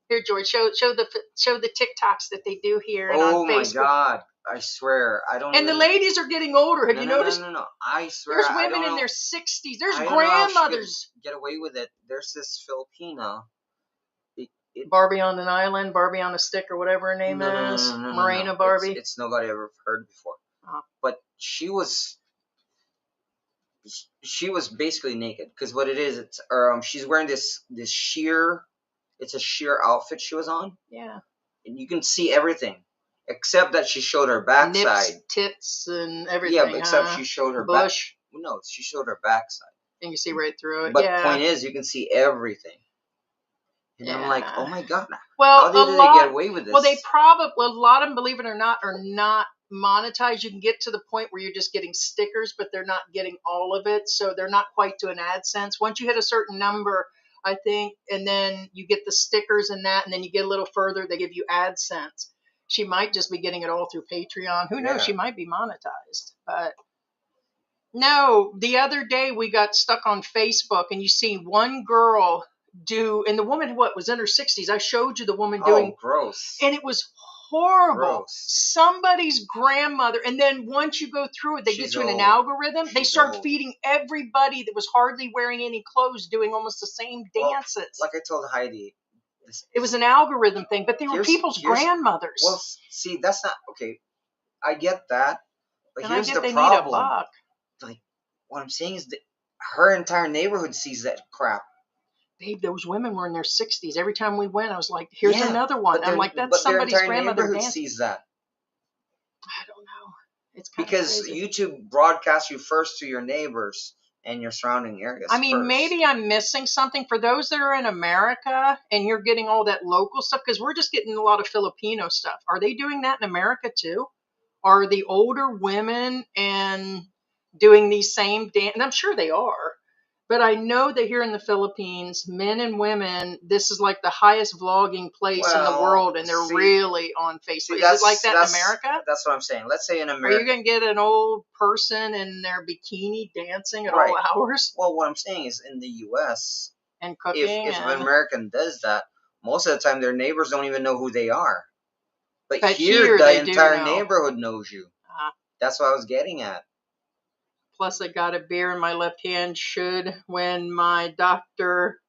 Here, George, show the TikToks that they do here and on Facebook. Oh my God. I swear, I don't. And the ladies are getting older. Have you noticed? No. I swear, there's women in their 60s. There's grandmothers. Get away with it. There's this Filipina. Barbie on an island, Barbie on a stick, or whatever her name is. Morena Barbie. It's nobody ever heard before. Oh. But she was basically naked because what it is, it's she's wearing this sheer. It's a sheer outfit she was on. Yeah. And you can see everything. Except that she showed her backside. Nips, tits, and everything. Yeah, but except she showed her bush. No, she showed her backside. And you see right through it. But the point is, you can see everything. And I'm like, oh my God. Well, how did they get away with this? Well, a lot of them, believe it or not, are not monetized. You can get to the point where you're just getting stickers, but they're not getting all of it. So they're not quite to an AdSense. Once you hit a certain number, I think, and then you get the stickers and that, and then you get a little further, they give you AdSense. She might just be getting it all through Patreon. Who knows? Yeah. She might be monetized. But no, the other day we got stuck on Facebook, and you see one girl do, and the woman, was in her 60s. I showed you the woman doing. Oh, gross. And it was horrible. Gross. Somebody's grandmother. And then once you go through it, they get you in an algorithm. They start feeding everybody that was hardly wearing any clothes doing almost the same dances. Like I told Heidi. It was an algorithm thing, but they were people's grandmothers. Well, see, that's not okay. I get that, but and here's the problem. Need a buck. Like, what I'm saying is that her entire neighborhood sees that crap. Babe, those women were in their 60s. Every time we went, I was like, "Here's another one." I'm like, "That's somebody's grandmother." Neighborhood sees that. I don't know. It's kind because of crazy. YouTube broadcasts you first to your neighbors and your surrounding areas. I mean, maybe I'm missing something for those that are in America and you're getting all that local stuff, because we're just getting a lot of Filipino stuff. Are they doing that in America too? Are the older women and doing these same dance? And I'm sure they are. But I know that here in the Philippines, men and women, this is like the highest vlogging place in the world, and they're really on Facebook. Is it like that in America? That's what I'm saying. Let's say in Are America. you going to get an old person in their bikini dancing at all hours? Well, what I'm saying is in the U.S., and cooking. If an American does that, most of the time their neighbors don't even know who they are. But here the entire neighborhood knows you. That's what I was getting at. Plus, I got a beer in my left hand. When my doctor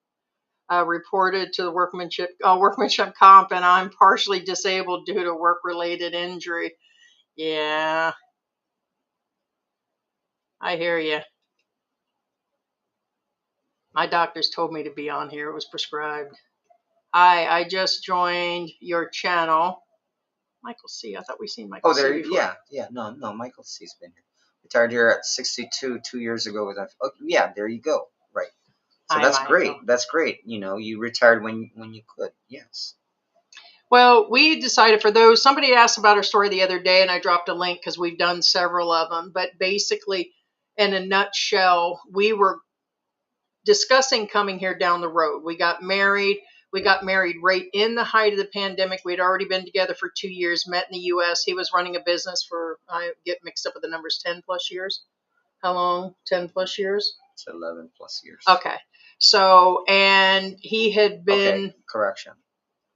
reported to the workmanship comp, and I'm partially disabled due to work-related injury. Yeah, I hear you. My doctors told me to be on here. It was prescribed. Hi, I just joined your channel. Michael C. I thought we seen Michael C. before. Yeah. No, Michael C's been here. Retired here at 62 2 years ago. Yeah, there you go. Right. So that's great. That's great. You retired when you could. Yes. Well, we decided for those, somebody asked about our story the other day, and I dropped a link because we've done several of them. But basically, in a nutshell, we were discussing coming here down the road. We got married. We got married right in the height of the pandemic. We'd already been together for 2 years, met in the U.S. He was running a business for, I get mixed up with the numbers, 10 plus years. How long? 10 plus years? It's 11 plus years. Okay. So, and he had been... Okay, correction.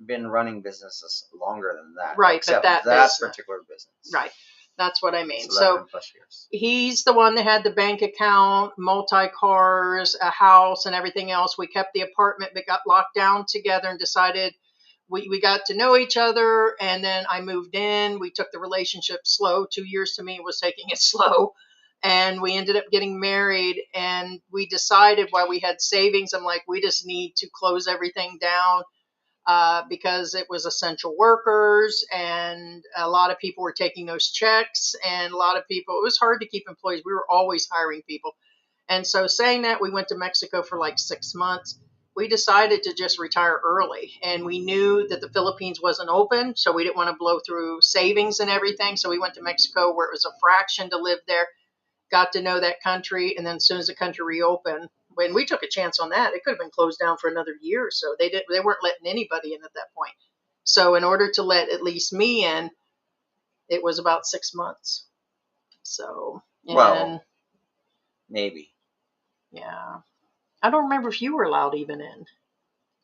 Been running businesses longer than that. Right, except but that particular business. Right. That's what I mean. It's 11 plus years. He's the one that had the bank account, multi-cars, a house, and everything else. We kept the apartment, but got locked down together and decided we got to know each other. And then I moved in. We took the relationship slow. 2 years to me was taking it slow. And we ended up getting married. And we decided while we had savings, I'm like, we just need to close everything down. Because it was essential workers and a lot of people were taking those checks and a lot of people, it was hard to keep employees. We were always hiring people. And so saying that, we went to Mexico for like 6 months. We decided to just retire early and we knew that the Philippines wasn't open. So we didn't want to blow through savings and everything. So we went to Mexico where it was a fraction to live there, got to know that country. And then as soon as the country reopened, when we took a chance on that, it could have been closed down for another year or so. They weren't letting anybody in at that point. So in order to let at least me in, it was about 6 months. So, well, maybe. Yeah. I don't remember if you were allowed even in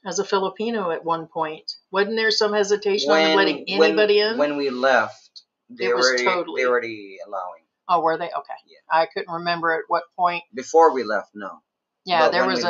as a Filipino at one point. Wasn't there some hesitation on letting anybody in? When we left, they were already allowing. Oh, were they? Okay. Yeah. I couldn't remember at what point. Before we left, no. Yeah, but there was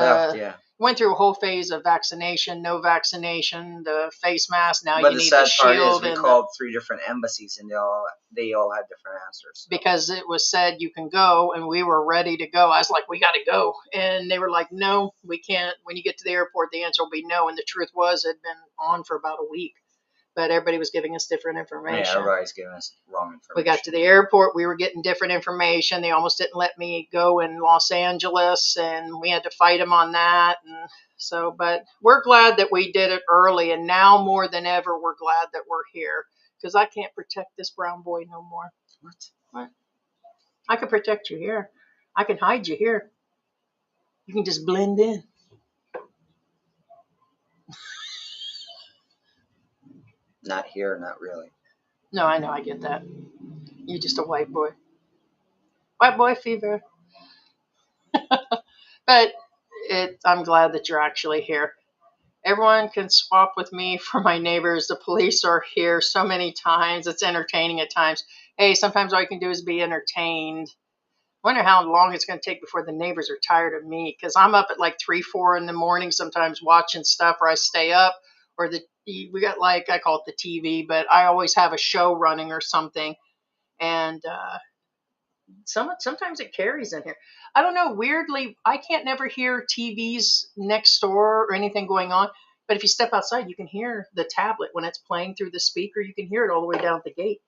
went through a whole phase of vaccination, no vaccination, the face mask. Now you need the shield. But the sad part is we called 3 different embassies and they all had different answers. Because it was said you can go and we were ready to go. I was like, we got to go. And they were like, no, we can't. When you get to the airport, the answer will be no. And the truth was it had been on for about a week. But everybody was giving us different information. Yeah, everybody's giving us wrong information. We got to the airport. We were getting different information. They almost didn't let me go in Los Angeles, and we had to fight them on that. And so, but we're glad that we did it early. And now more than ever, we're glad that we're here because I can't protect this brown boy no more. What? I can protect you here. I can hide you here. You can just blend in. Not here, not really. No, I know, I get that. You're just a white boy. White boy fever. But I'm glad that you're actually here. Everyone can swap with me for my neighbors. The police are here so many times. It's entertaining at times. Hey, sometimes all you can do is be entertained. I wonder how long it's going to take before the neighbors are tired of me because I'm up at like 3, 4 in the morning sometimes watching stuff or I stay up or we got like, I call it the TV, but I always have a show running or something. And sometimes it carries in here. I don't know, weirdly, I can't never hear TVs next door or anything going on. But if you step outside, you can hear the tablet when it's playing through the speaker. You can hear it all the way down at the gate.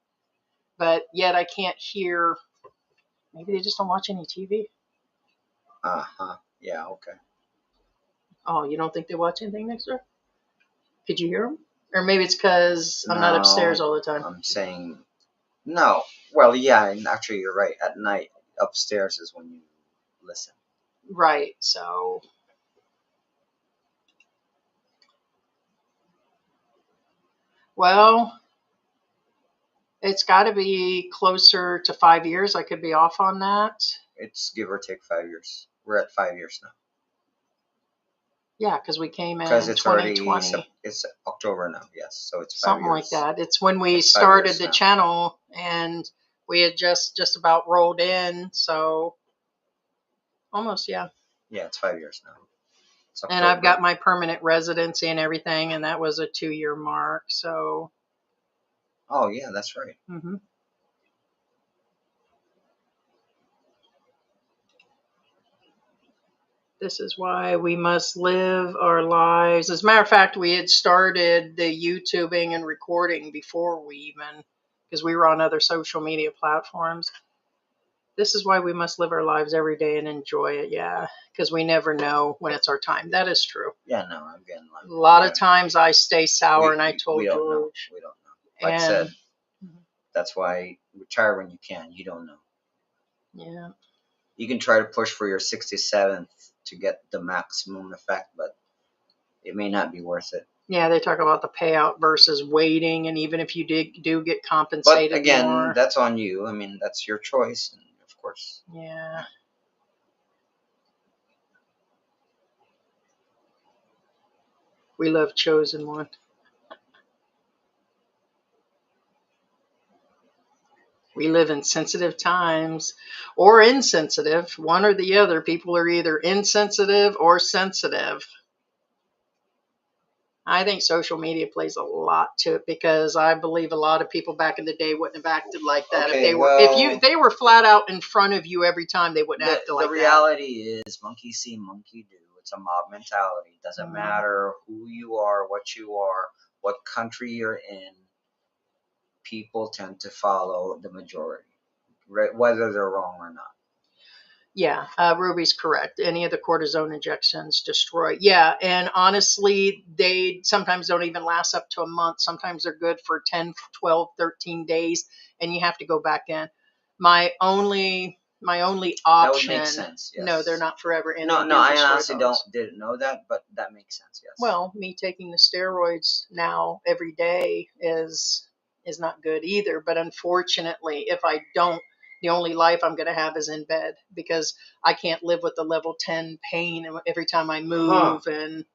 But yet I can't hear. Maybe they just don't watch any TV. Uh-huh. Yeah, okay. Oh, you don't think they watch anything next door? Could you hear them? Or maybe it's because I'm not upstairs all the time. I'm saying no. Well, yeah, and actually you're right. At night, upstairs is when you listen. Right. So, well, it's got to be closer to 5 years. I could be off on that. It's give or take 5 years. We're at 5 years now. Yeah, because we came in Because it's 2020. already it's October now. Yes, so it's 5 Something years. like that. It's when we It's 5 started years the now. channel, and we had just about rolled in. So almost, yeah. Yeah, it's 5 years now. It's And I've got October. my permanent residency and everything, and that was a 2-year mark. So, Oh yeah, that's right. mhm. This is why we must live our lives. As a matter of fact, we had started the YouTubing and recording before we even, because we were on other social media platforms. This is why we must live our lives every day and enjoy it. Yeah, because we never know when it's our time. That is true. Yeah, no, again, like, A lot of times I stay sour, and I told we don't know. George. We don't know. Like I said, that's why retire when you can. You don't know. Yeah. You can try to push for your 67th to get the maximum effect, but it may not be worth it. Yeah, they talk about the payout versus waiting, and even if you do get compensated But again, more. that's on you. I mean, that's your choice, and of course. Yeah. We love Chosen One. We live in sensitive times, or insensitive, one or the other. People are either insensitive or sensitive. I think social media plays a lot to it, because I believe a lot of people back in the day wouldn't have acted like that. Okay, if they were, if they were flat out in front of you every time, they wouldn't act like that. The reality is, monkey see, monkey do. It's a mob mentality. It doesn't matter who you are, what country you're in. People tend to follow the majority, right? Whether they're wrong or not. Yeah, Ruby's correct. Any of the cortisone injections destroy. Yeah, and honestly, they sometimes don't even last up to a month. Sometimes they're good for 10, 12, 13 days, and you have to go back in. My only option. That would make sense. Yes. No, they're not forever. And no, I honestly didn't know that, but that makes sense. Yes. Well, me taking the steroids now every day is not good either. But unfortunately, if I don't, the only life I'm going to have is in bed, because I can't live with the level 10 pain every time I move. And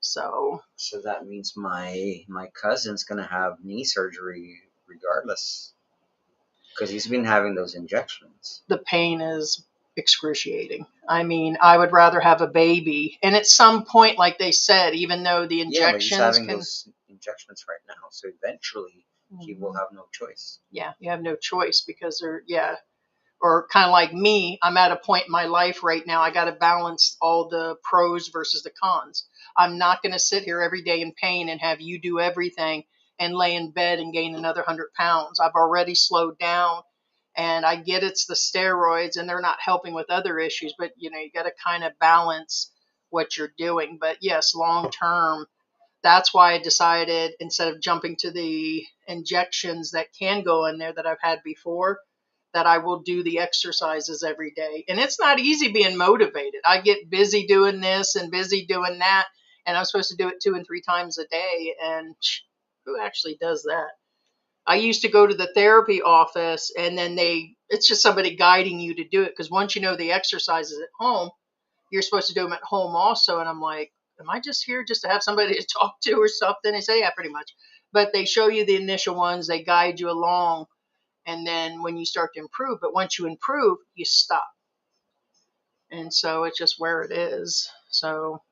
so that means my cousin's going to have knee surgery regardless, because he's been having those injections. The pain is excruciating. I mean, I would rather have a baby. And at some point, like they said, even though the injections but he's having those injections right now, so eventually he will have no choice. Yeah, you have no choice, because or kind of like me, I'm at a point in my life right now, I got to balance all the pros versus the cons. I'm not going to sit here every day in pain and have you do everything and lay in bed and gain another 100 pounds. I've already slowed down, and I get it's the steroids and they're not helping with other issues, but you got to kind of balance what you're doing. But yes, long term, that's why I decided, instead of jumping to the injections that can go in there that I've had before, that I will do the exercises every day. And it's not easy being motivated. I get busy doing this and busy doing that, and I'm supposed to do it 2 and 3 times a day. And who actually does that? I used to go to the therapy office, and then it's just somebody guiding you to do it. Because once you know the exercises at home, you're supposed to do them at home also. And I'm like, am I just here just to have somebody to talk to or something? They say, yeah, pretty much. But they show you the initial ones, they guide you along, and then when you start to improve, but once you improve, you stop. And so it's just where it is. So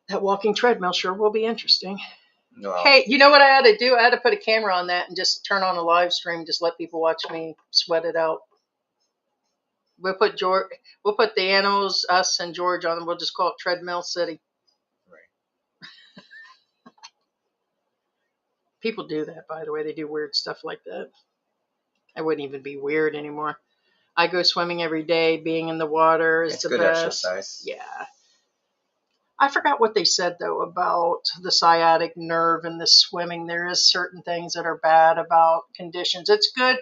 that walking treadmill sure will be interesting. Wow. Hey, you know what I had to do? I had to put a camera on that and just turn on a live stream, just let people watch me sweat it out. We'll put the animals, us and George on them. We'll just call it Treadmill City. Right. People do that, by the way. They do weird stuff like that. It wouldn't even be weird anymore. I go swimming every day. Being in the water is the best. It's good exercise. Yeah. I forgot what they said, though, about the sciatic nerve and the swimming. There is certain things that are bad about conditions. It's good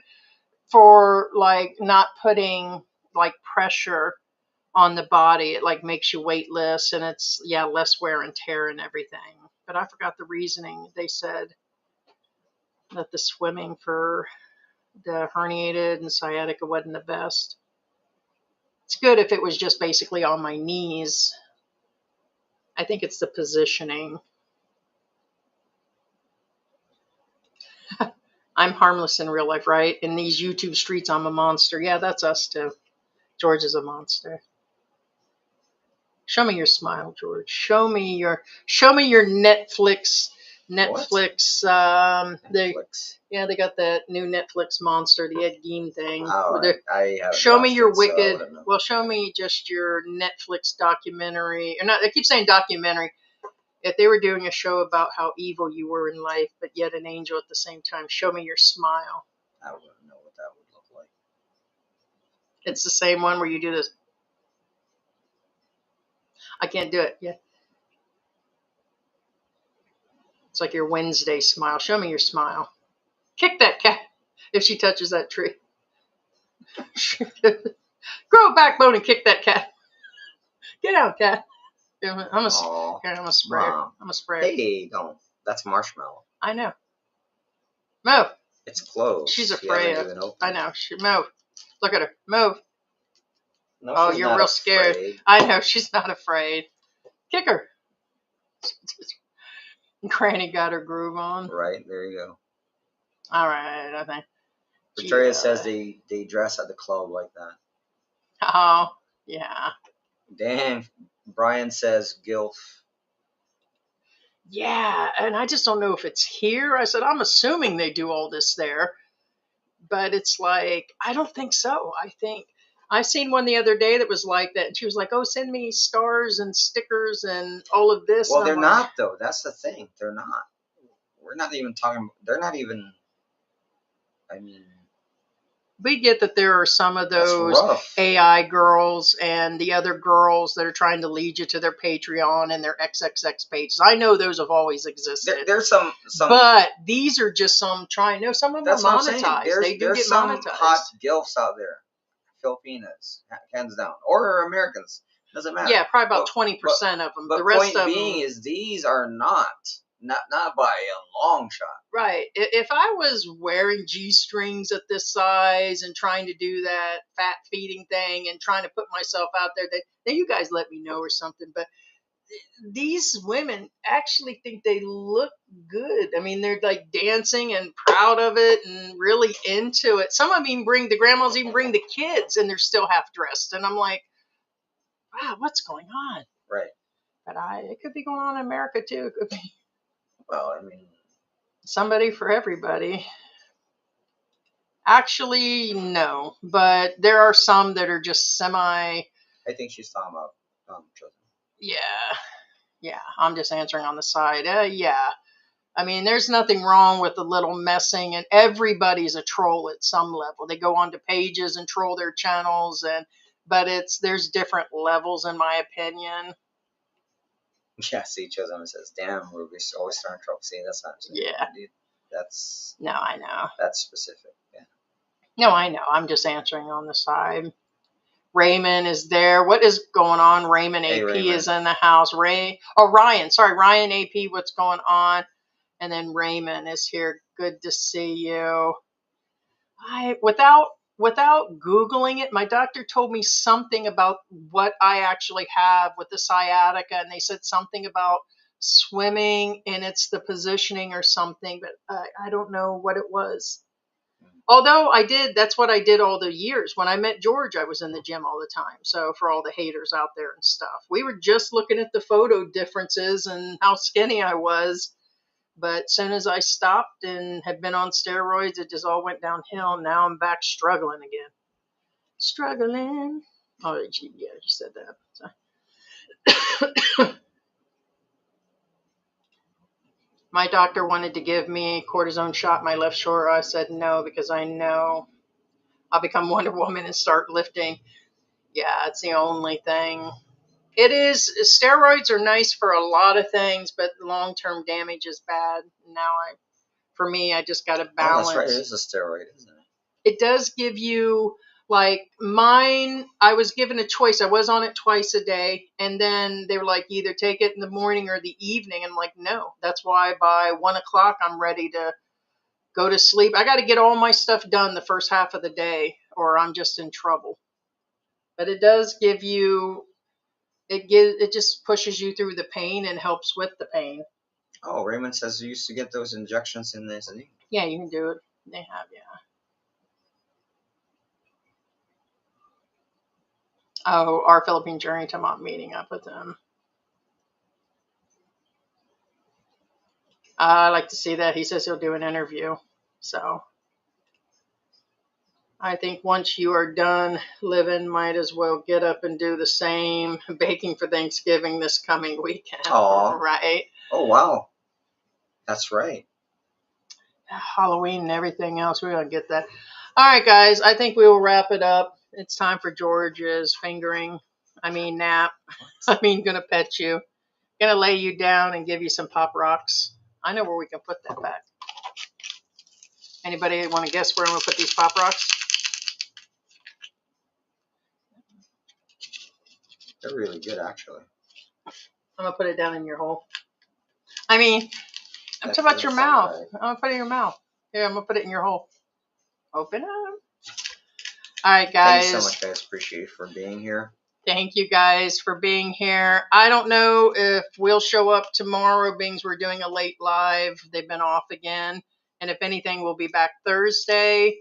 for, like, not putting, like, pressure on the body. It like makes you weightless, and it's less wear and tear and everything. But I forgot the reasoning. They said that the swimming for the herniated and sciatica wasn't the best. It's good if it was just basically on my knees. I think it's the positioning. I'm harmless in real life, right? In these YouTube streets, I'm a monster. Yeah, that's us too. George is a monster. Show me your smile, George. Show me your Netflix. Netflix. They got that new Netflix monster, the Ed Gein thing. Oh, I haven't show me your it, wicked. So well, show me just your Netflix documentary. Or not? I keep saying documentary. If they were doing a show about how evil you were in life, but yet an angel at the same time, show me your smile. I wouldn't know what that would look like. It's the same one where you do this. I can't do it. Yeah. It's like your Wednesday smile. Show me your smile. Kick that cat if she touches that tree. Grow a backbone and kick that cat. Get out, cat. I'm a sprayer. Mom. I'm a sprayer. Hey, don't. That's marshmallow. I know. Move. It's closed. She's afraid. I know. Move. Look at her. Move. No, oh, you're real scared. I know. She's not afraid. Kick her. Granny got her groove on. Right, there you go. All right, I think. Victoria says they dress at the club like that. Oh, yeah. Damn. Brian says gilf. Yeah, and I just don't know if it's here. I said, I'm assuming they do all this there. But it's like, I don't think so. I seen one the other day that was like that. And she was like, oh, send me stars and stickers and all of this. Well, they're not, though. That's the thing. They're not. We're not even talking. They're not even. I mean. We get that there are some of those AI girls and the other girls that are trying to lead you to their Patreon and their XXX pages. I know those have always existed. There's some. But these are just some trying. No, some of them are monetized. They do get some monetized. Hot gilfs out there. Filipinas, hands down. Or Americans. Doesn't matter. Yeah, probably about 20% of them. But the rest point of being them, is these are not by a long shot. Right. If I was wearing G-strings at this size and trying to do that fat feeding thing and trying to put myself out there, then you guys let me know or something. But these women actually think they look good. I mean, they're like dancing and proud of it and really into it. Some of them the grandmas even bring the kids and they're still half dressed. And I'm like, wow, what's going on? Right. But it could be going on in America too. It could be. Well, I mean. Somebody for everybody. Actually, no. But there are some that are just semi. I think she's talking about children. Yeah. I'm just answering on the side. Yeah. I mean, there's nothing wrong with a little messing, and everybody's a troll at some level. They go onto pages and troll their channels, but there's different levels, in my opinion. Yeah, see, Chosen says, damn, Ruby's always starting trouble. See, that's not. Yeah. Dude, that's. No, I know. That's specific. Yeah. No, I know. I'm just answering on the side. Raymond is there. What is going on? Raymond AP is in the house. Ryan. Sorry, Ryan AP. What's going on? And then Raymond is here. Good to see you. Without Googling it, my doctor told me something about what I actually have with the sciatica, and they said something about swimming, and it's the positioning or something, but I don't know what it was. Although that's what I did all the years. When I met George, I was in the gym all the time. So for all the haters out there and stuff, we were just looking at the photo differences and how skinny I was. But as soon as I stopped and had been on steroids, it just all went downhill. Now I'm back struggling again. Struggling. Oh, yeah, you said that. My doctor wanted to give me a cortisone shot in my left shoulder. I said no because I know I'll become Wonder Woman and start lifting. Yeah, it's the only thing. It is. Steroids are nice for a lot of things, but long-term damage is bad. Now, for me, I just got to balance. Oh, that's right. It is a steroid, isn't it? It does give you Like mine, I was given a choice. I was on it twice a day. And then they were like, either take it in the morning or the evening. I'm like, no. That's why by 1 o'clock, I'm ready to go to sleep. I got to get all my stuff done the first half of the day or I'm just in trouble. But it does give you, it just pushes you through the pain and helps with the pain. Oh, Raymond says you used to get those injections in this. Yeah, you can do it. They have, yeah. Oh, our Philippine journey, I'm not meeting up with them. I like to see that. He says he'll do an interview. So I think once you are done living, might as well get up and do the same baking for Thanksgiving this coming weekend. Oh, right. Oh, wow. That's right. Halloween and everything else. We're going to get that. All right, guys. I think we will wrap it up. It's time for George's nap. Going to pet you. Going to lay you down and give you some Pop Rocks. I know where we can put that back. Anybody want to guess where I'm going to put these Pop Rocks? They're really good, actually. I'm going to put it down in your hole. I'm talking about your mouth. Right. I'm going to put it in your mouth. Here, I'm going to put it in your hole. Open up. All right, guys. Thank you so much, guys. Appreciate you for being here. Thank you, guys, for being here. I don't know if we'll show up tomorrow, being we're doing a late live. They've been off again. And if anything, we'll be back Thursday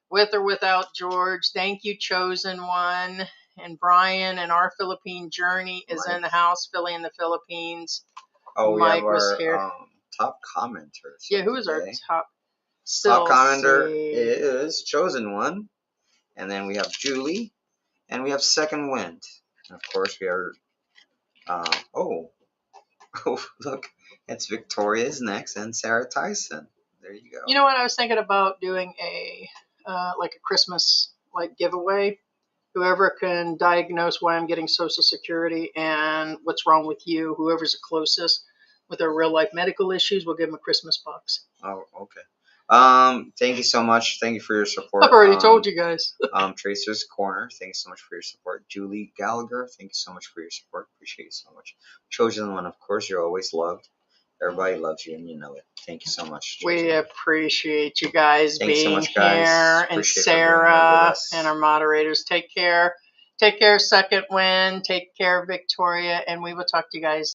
with or without George. Thank you, Chosen One. And Brian and our Philippine journey is in the house, Philly in the Philippines. Oh, Mike we have our top commenters. Yeah, who is our top? Top commenter is Chosen One. And then we have Julie. And we have Second Wind. And of course, we are... oh, look. It's Victoria's next and Sarah Tyson. There you go. You know what? I was thinking about doing a Christmas giveaway. Whoever can diagnose why I'm getting Social Security and what's wrong with you, whoever's the closest with their real life medical issues, we'll give them a Christmas box. Oh, okay. Thank you so much. Thank you for your support. I've already told you guys. Tracer's Corner, thank you so much for your support. Julie Gallagher, thank you so much for your support. Appreciate you so much. Chosen One, of course, you're always loved. Everybody loves you, and you know it. Thank you so much. We appreciate you guys being so much, guys. Here, and Sarah and our moderators. Take care. Take care, Second Wind. Take care, Victoria, and we will talk to you guys